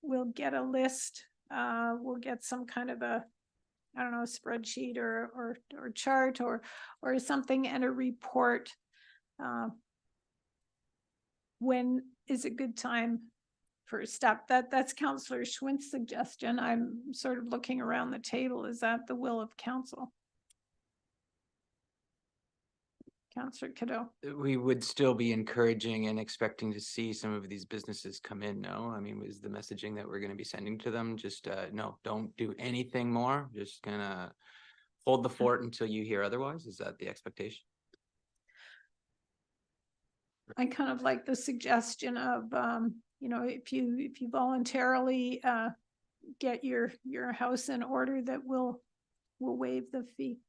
We'll get a list. We'll get some kind of a, I don't know, spreadsheet or chart or something, and a report. When is a good time for a step? That's Councillor Schwint's suggestion. I'm sort of looking around the table. Is that the will of council? Councillor Cadeau. We would still be encouraging and expecting to see some of these businesses come in, no? I mean, was the messaging that we're gonna be sending to them just, no, don't do anything more, just gonna hold the fort until you hear otherwise? Is that the expectation? I kind of like the suggestion of, you know, if you voluntarily get your house in order, that we'll waive the fee.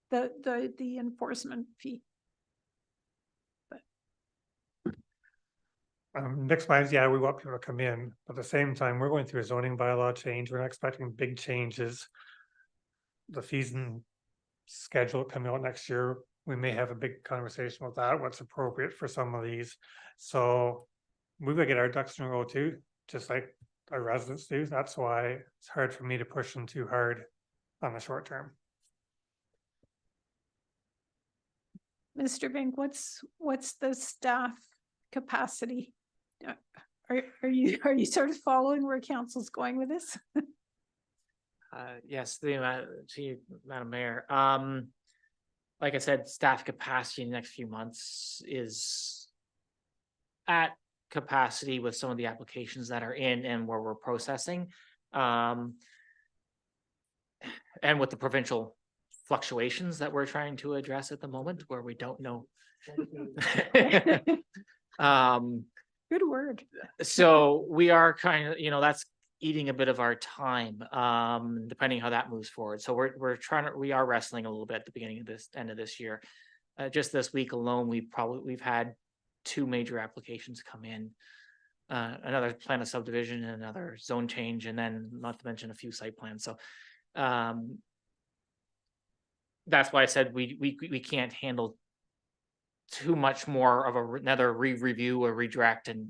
The enforcement fee. Next month, yeah, we want people to come in, but at the same time, we're going through a zoning bylaw change. We're not expecting big changes. The fees and schedule coming out next year, we may have a big conversation with that, what's appropriate for some of these. So we've got to get our ducks in a row too, just like our residents do. That's why it's hard for me to push them too hard on the short term. Mr. Vink, what's the staff capacity? Are you sort of following where council's going with this? Yes, to you, Madam Mayor. Like I said, staff capacity in the next few months is at capacity with some of the applications that are in and where we're processing. And with the provincial fluctuations that we're trying to address at the moment, where we don't know. Good word. So we are kind of, that's eating a bit of our time, depending how that moves forward. So we are wrestling a little bit at the beginning of end of this year. Just this week alone, we've had 2 major applications come in, another plan of subdivision and another zone change, and then not to mention a few site plans. So that's why I said we can't handle too much more of another review or redirect and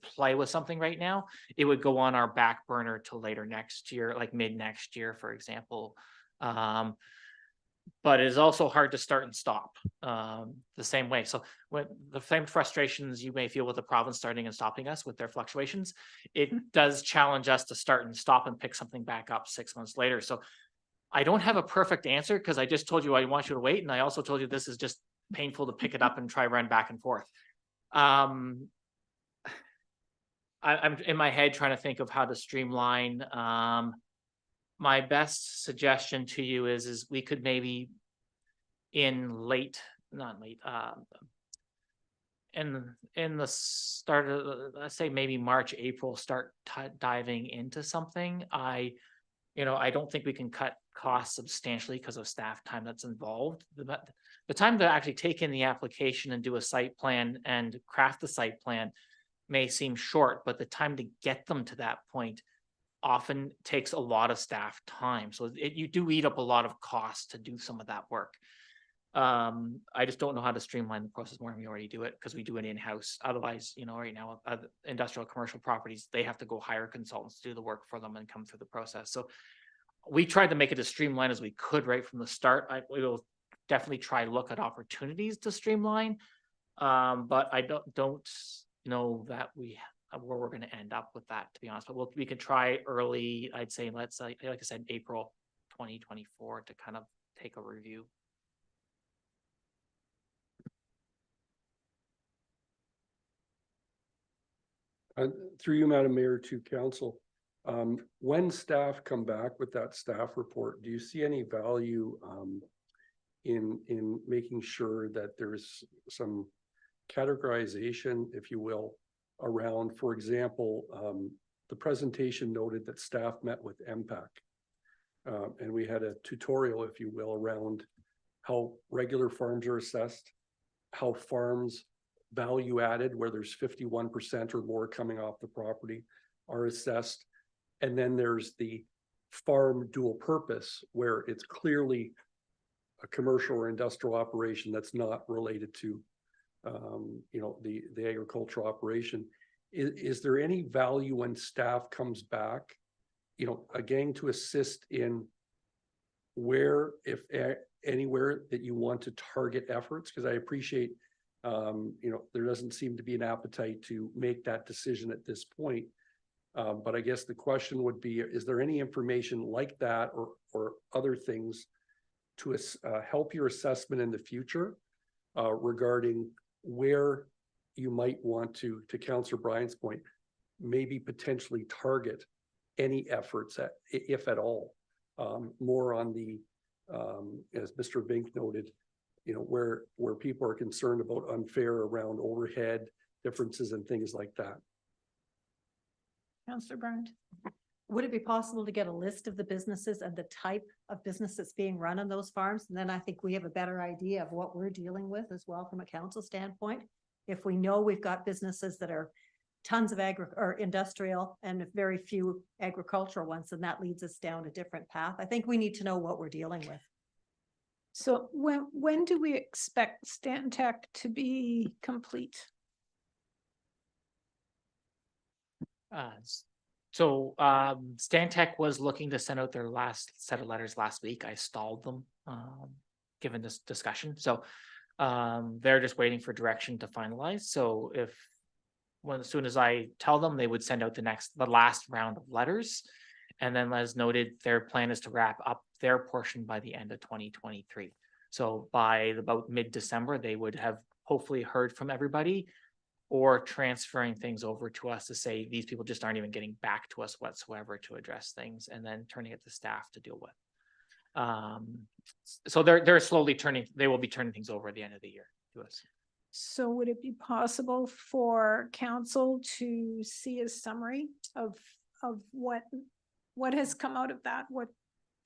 play with something right now. It would go on our back burner till later next year, like mid next year, for example. But it is also hard to start and stop the same way. So when the same frustrations you may feel with the province starting and stopping us with their fluctuations, it does challenge us to start and stop and pick something back up 6 months later. So I don't have a perfect answer because I just told you I want you to wait. And I also told you this is just painful to pick it up and try run back and forth. I'm in my head trying to think of how to streamline. My best suggestion to you is we could maybe in the start of, let's say maybe March, April, start diving into something. I don't think we can cut costs substantially because of staff time that's involved. The time to actually take in the application and do a site plan and craft the site plan may seem short, but the time to get them to that point often takes a lot of staff time. So you do eat up a lot of costs to do some of that work. I just don't know how to streamline the process more than we already do it because we do it in-house. Otherwise, right now, industrial commercial properties, they have to go hire consultants to do the work for them and come through the process. So we tried to make it as streamlined as we could right from the start. We will definitely try to look at opportunities to streamline. But I don't know that where we're going to end up with that, to be honest. But we could try early, I'd say, like I said, April 2024 to kind of take a review. Through you, Madam Mayor, to council, when staff come back with that staff report, do you see any value in making sure that there's some categorization, if you will, around, for example, the presentation noted that staff met with MPAC, and we had a tutorial, if you will, around how regular farms are assessed, how farms value added, where there's 51% or more coming off the property, are assessed. And then there's the farm dual purpose, where it's clearly a commercial or industrial operation that's not related to the agricultural operation. Is there any value when staff comes back, again, to assist in where, if anywhere, that you want to target efforts? Because I appreciate there doesn't seem to be an appetite to make that decision at this point. But I guess the question would be, is there any information like that or other things to help your assessment in the future regarding where you might want to Councillor Bryan's point, maybe potentially target any efforts if at all, more on the, as Mr. Vink noted, where people are concerned about unfair around overhead differences and things like that. Councillor Bryan. Would it be possible to get a list of the businesses and the type of business that's being run on those farms? And then I think we have a better idea of what we're dealing with as well from a council standpoint. If we know we've got businesses that are tons of industrial and very few agricultural ones, then that leads us down a different path. I think we need to know what we're dealing with. So when do we expect Stantec to be complete? Stantec was looking to send out their last set of letters last week. I stalled them, given this discussion. So They're just waiting for direction to finalize. So as soon as I tell them, they would send out the last round of letters. And then as noted, their plan is to wrap up their portion by the end of 2023. So by about mid-December, they would have hopefully heard from everybody, or transferring things over to us to say, these people just aren't even getting back to us whatsoever to address things, and then turning it to staff to deal with. So they're slowly they will be turning things over at the end of the year to us. So would it be possible for council to see a summary of what has come out of that? What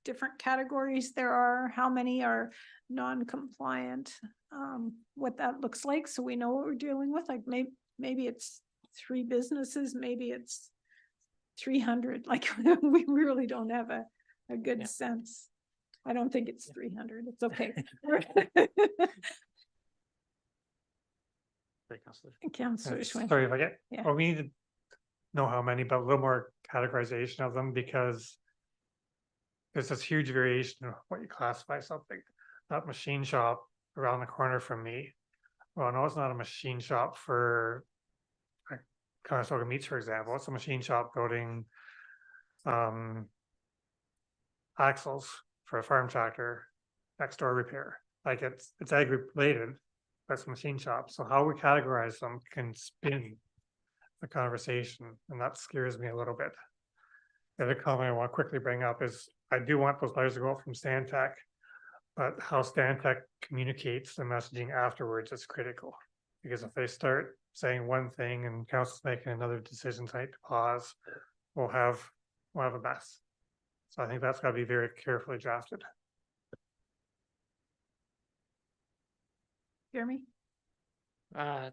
different categories there are, how many are non-compliant, what that looks like, so we know what we're dealing with? Like maybe it's 3 businesses, maybe it's 300, like we really don't have a good sense. I don't think it's 300. It's okay. Councillor Schwinn. Sorry if I get, Yeah. well, we need to know how many, but a little more categorization of them, because there's this huge variation of what you classify something. That machine shop around the corner from me, well, no, it's not a machine shop for like Conestoga Meats, for example. It's a machine shop building axles for a farm tractor next door repair. Like it's ag related, but it's a machine shop. So how we categorize them can spin the conversation, and that scares me a little bit. The other comment I want to quickly bring up is I do want those letters to go out from Stantec, but how Stantec communicates the messaging afterwards is critical. Because if they start saying one thing and council's making another decision tonight to pause, we'll have a mess. So I think that's got to be very carefully drafted. Jeremy?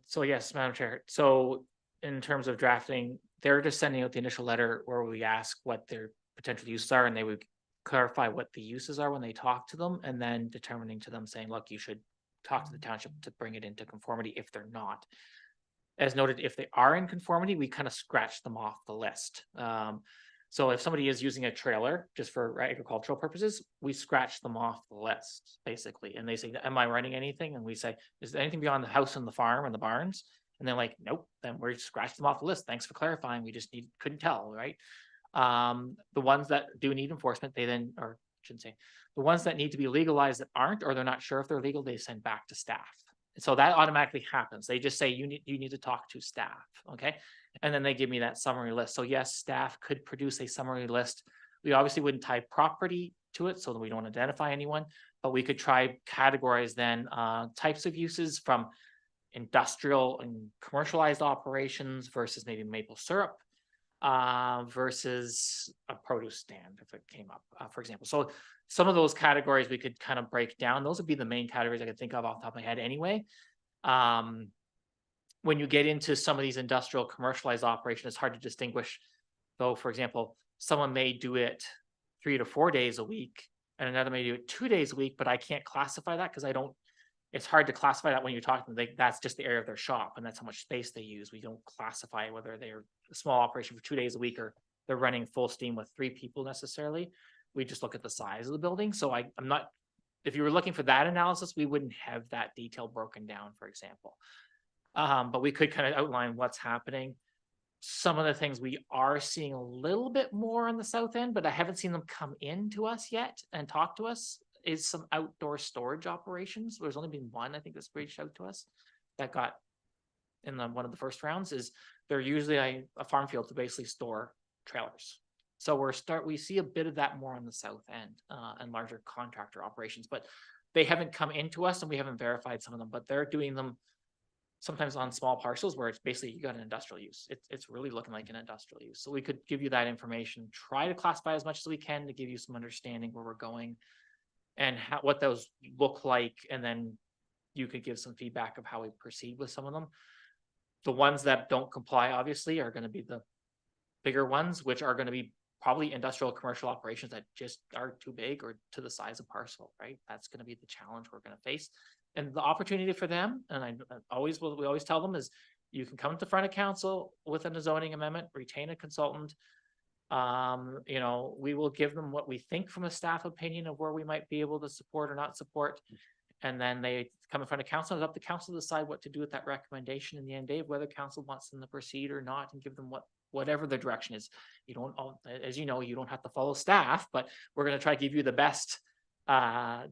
So yes, Madam Chair. So in terms of drafting, they're just sending out the initial letter where we ask what their potential uses are, and they would clarify what the uses are when they talk to them, and then determining to them saying, look, you should talk to the township to bring it into conformity if they're not. As noted, if they are in conformity, we kind of scratch them off the list. So if somebody is using a trailer just for agricultural purposes, we scratch them off the list, basically. And they say, am I running anything? And we say, is there anything beyond the house and the farm and the barns? And they're like, nope, then we're scratch them off the list. Thanks for clarifying. We just couldn't tell, right? The ones that do need enforcement, they then, or shouldn't say, the ones that need to be legalized that aren't, or they're not sure if they're legal, they send back to staff. So that automatically happens. They just say, you need to talk to staff, okay? And then they give me that summary list. So yes, staff could produce a summary list. We obviously wouldn't tie property to it so that we don't identify anyone, but we could try categorize then types of uses from industrial and commercialized operations versus maybe maple syrup versus a produce stand if it came up, for example. So some of those categories we could kind of break down. Those would be the main categories I could think of off the top of my head anyway. When you get into some of these industrial commercialized operations, it's hard to distinguish. Though, for example, someone may do it 3 to 4 days a week and another may do it 2 days a week, but I can't classify that because it's hard to classify that when you talk to them. That's just the area of their shop and that's how much space they use. We don't classify whether they're a small operation for 2 days a week or they're running full steam with 3 people necessarily. We just look at the size of the building. So I'm not, if you were looking for that analysis, we wouldn't have that detail broken down, for example. But we could kind of outline what's happening. Some of the things we are seeing a little bit more on the south end, but I haven't seen them come in to us yet and talk to us, is some outdoor storage operations. There's only been one, I think, that's reached out to us that got in one of the first rounds. Is they're usually a farm field to basically store trailers. So we see a bit of that more on the south end and larger contractor operations, but they haven't come into us and we haven't verified some of them, but they're doing them sometimes on small parcels where it's basically you got an industrial use. It's really looking like an industrial use. So we could give you that information, try to classify as much as we can to give you some understanding where we're going and what those look like. And then you could give some feedback of how we proceed with some of them. The ones that don't comply, obviously, are going to be the bigger ones, which are going to be probably industrial commercial operations that just are too big or to the size of parcel, right? That's going to be the challenge we're going to face. And the opportunity for them, and we always tell them, is you can come to front of council with a zoning amendment, retain a consultant. We will give them what we think from a staff opinion of where we might be able to support or not support. And then they come in front of council. It's up to council to decide what to do with that recommendation in the end day, whether council wants them to proceed or not, and give them whatever the direction is. You don't, as you know, you don't have to follow staff, but we're gonna try to give you the best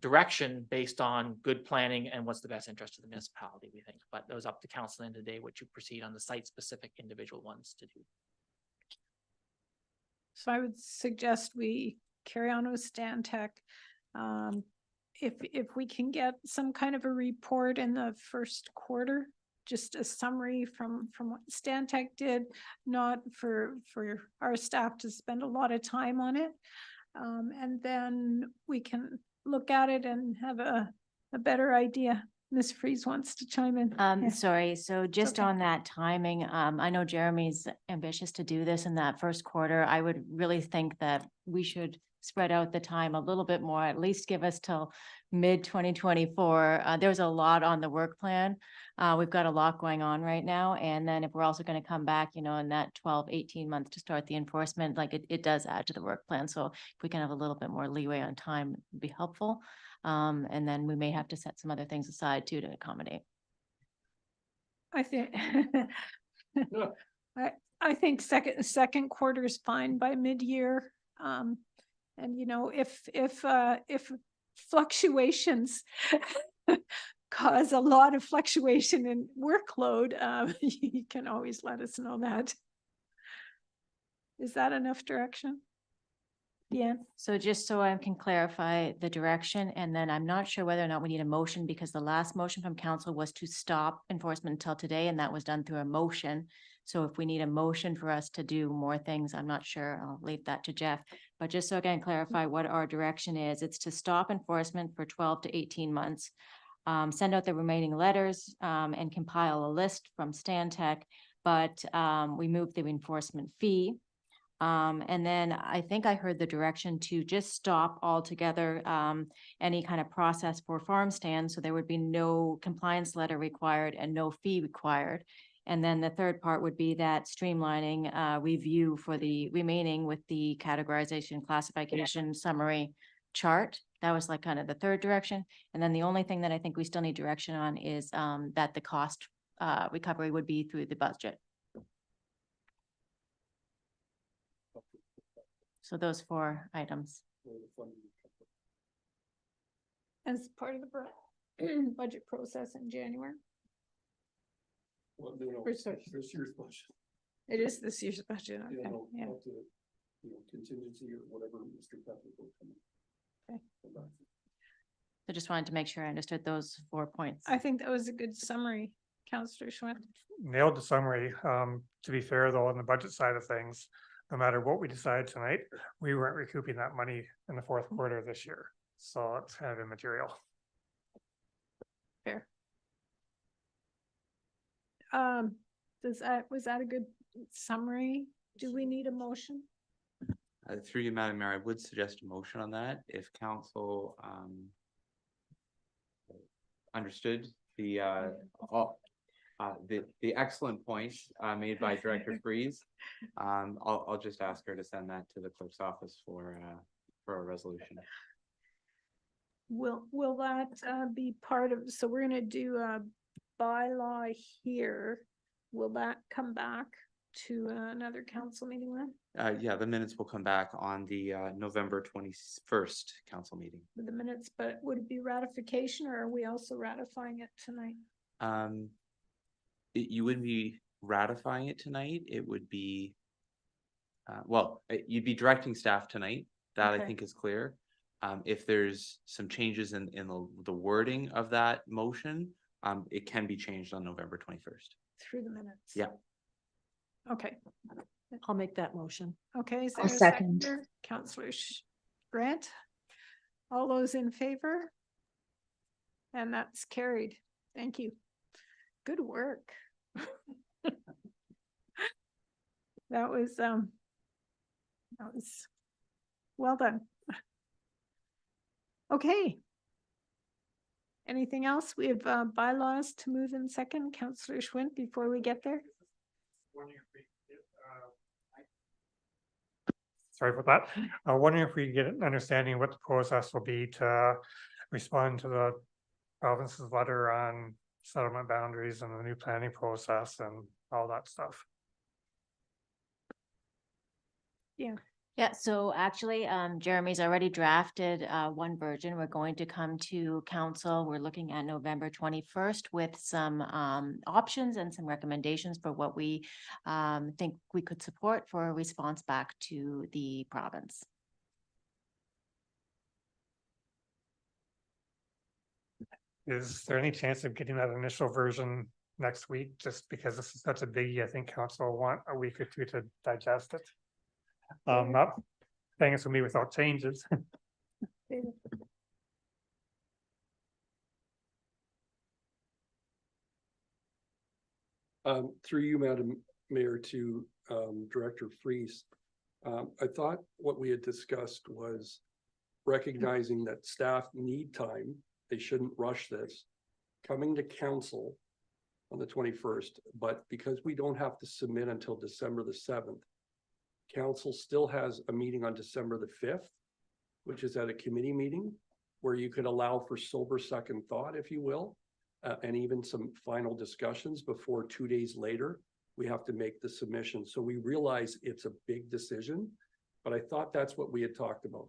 direction based on good planning and what's the best interest of the municipality, we think. But it was up to council in the day what you proceed on the site-specific individual ones to do. So I would suggest we carry on with Stan Tech. If we can get some kind of a report in the first quarter, just a summary from what Stan Tech did, not for our staff to spend a lot of time on it. And then we can look at it and have a better idea. Ms. Freeze wants to chime in. Yeah. Sorry, so just okay. on that timing, I know Jeremy's ambitious to do this in that first quarter. I would really think that we should spread out the time a little bit more, at least give us till mid 2024. There's a lot on the work plan. We've got a lot going on right now. And then if we're also going to come back, you know, in that 12, 18 months to start the enforcement, like it does add to the work plan. So if we can have a little bit more leeway on time, it'd be helpful. And then we may have to set some other things aside too to accommodate. I think, I think second quarter is fine by mid-year. And you know, if fluctuations cause a lot of fluctuation in workload, you can always let us know that. Is that enough direction? Yeah. So just so I can clarify the direction, and then I'm not sure whether or not we need a motion, because the last motion from council was to stop enforcement until today, and that was done through a motion. So if we need a motion for us to do more things, I'm not sure. I'll leave that to Jeff. But just so I can clarify what our direction is, it's to stop enforcement for 12 to 18 months. Send out the remaining letters and compile a list from Stan Tech, but we move the enforcement fee. And then I think I heard the direction to just stop altogether any kind of process for farm stands. So there would be no compliance letter required and no fee required. And then the third part would be that streamlining review for the remaining with the categorization, classification, summary chart. That was like kind of the third direction. And then the only thing that I think we still need direction on is that the cost recovery would be through the budget. So those 4 items. As part of the budget process in January. Well, no, Or sorry. this year's budget. It is this year's budget. You Okay. know, Yeah. up to, you know, contingency or whatever Mr. Pepper will come. Okay. come back. I just wanted to make sure I understood those 4 points. I think that was a good summary, Councillor Schwinn. Nailed the summary. To be fair though, on the budget side of things, no matter what we decide tonight, we weren't recouping that money in the fourth quarter of this year. So it's kind of immaterial. Fair. Was that a good summary? Do we need a motion? Through you, Madam Mayor, I would suggest a motion on that if council understood the excellent points made by Director Freeze. I'll just ask her to send that to the clerk's office for a resolution. Will that be part of, so we're gonna do a bylaw here. Will that come back to another council meeting then? Yeah, the minutes will come back on the November 21st council meeting. With the minutes, but would it be ratification or are we also ratifying it tonight? You wouldn't be ratifying it tonight. It would be, you'd be directing staff tonight. That Okay. I think is clear. If there's some changes in the wording of that motion, it can be changed on November 21st. Through the minutes? Yeah. Okay, I'll make that motion. okay. Is there I'll a second. seconder? Councillor Grant? All those in favor? And that's carried. Thank you. Good work. That was well done. Okay. Anything else? We have bylaws to move in second. Councillor Schwinn, before we get there. Sorry about that. Wondering if we get an understanding of what the process will be to respond to the province's letter on settlement boundaries and the new planning process and all that stuff. Yeah, so actually, Jeremy's already drafted one version. We're going to come to council. We're looking at November 21st with some options and some recommendations for what we think we could support for a response back to the province. Is there any chance of getting that initial version next week? Just because this is such a biggie, I think council will want a week or two to digest it. Not saying it's gonna be without changes. Through you, Madam Mayor, to Director Freeze. I thought what we had discussed was recognizing that staff need time. They shouldn't rush this. Coming to council on the 21st, but because we don't have to submit until December the 7th, council still has a meeting on December the 5th, which is at a committee meeting where you could allow for sober second thought, if you will, and even some final discussions before 2 days later, we have to make the submission. So we realize it's a big decision, but I thought that's what we had talked about.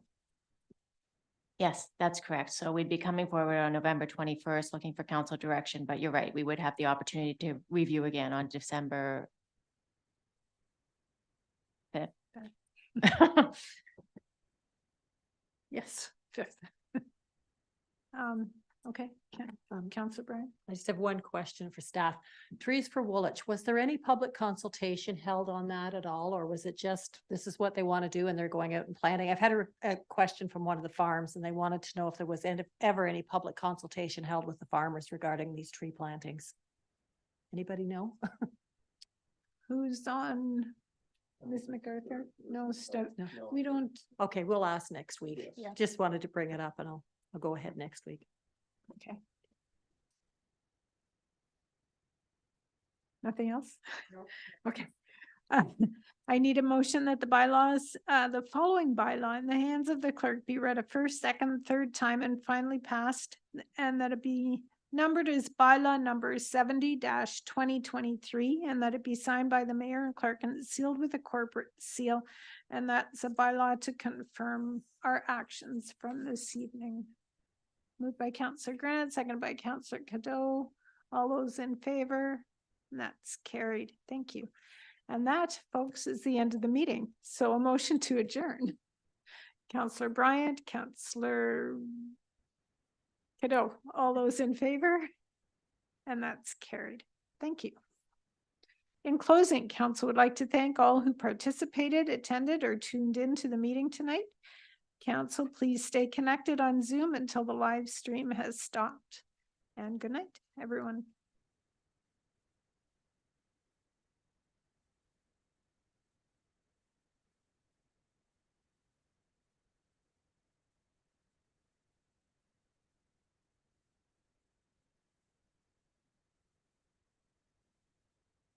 Yes, that's correct. So we'd be coming forward on November 21st, looking for council direction, but you're right, we would have the opportunity to review again on December 5th. Yes, fifth. Okay, Councillor Bryan. I just have one question for staff. Trees for Woolwich, was there any public consultation held on that at all? Or was it just, this is what they want to do and they're going out and planting? I've had a question from one of the farms and they wanted to know if there was ever any public consultation held with the farmers regarding these tree plantings. Anybody know? Who's on? Ms. MacArthur? No, No. we don't. Okay, we'll ask next week. Yeah. Just wanted to bring it up and I'll go ahead next week. Okay. Nothing else? No. Okay. I need a motion that the bylaws, the following bylaw in the hands of the clerk be read a first, second, third time and finally passed, and that it be numbered as bylaw number 70-2023, and that it be signed by the mayor and clerk and sealed with a corporate seal. And that's a bylaw to confirm our actions from this evening. Moved by Councillor Grant, seconded by Councillor Cadeau. All those in favor? And that's carried. Thank you. And that, folks, is the end of the meeting. So a motion to adjourn. Councillor Bryant, Councillor Cadeau, all those in favor? And that's carried. Thank you. In closing, council would like to thank all who participated, attended, or tuned into the meeting tonight. Council, please stay connected on Zoom until the live stream has stopped. And good night, everyone.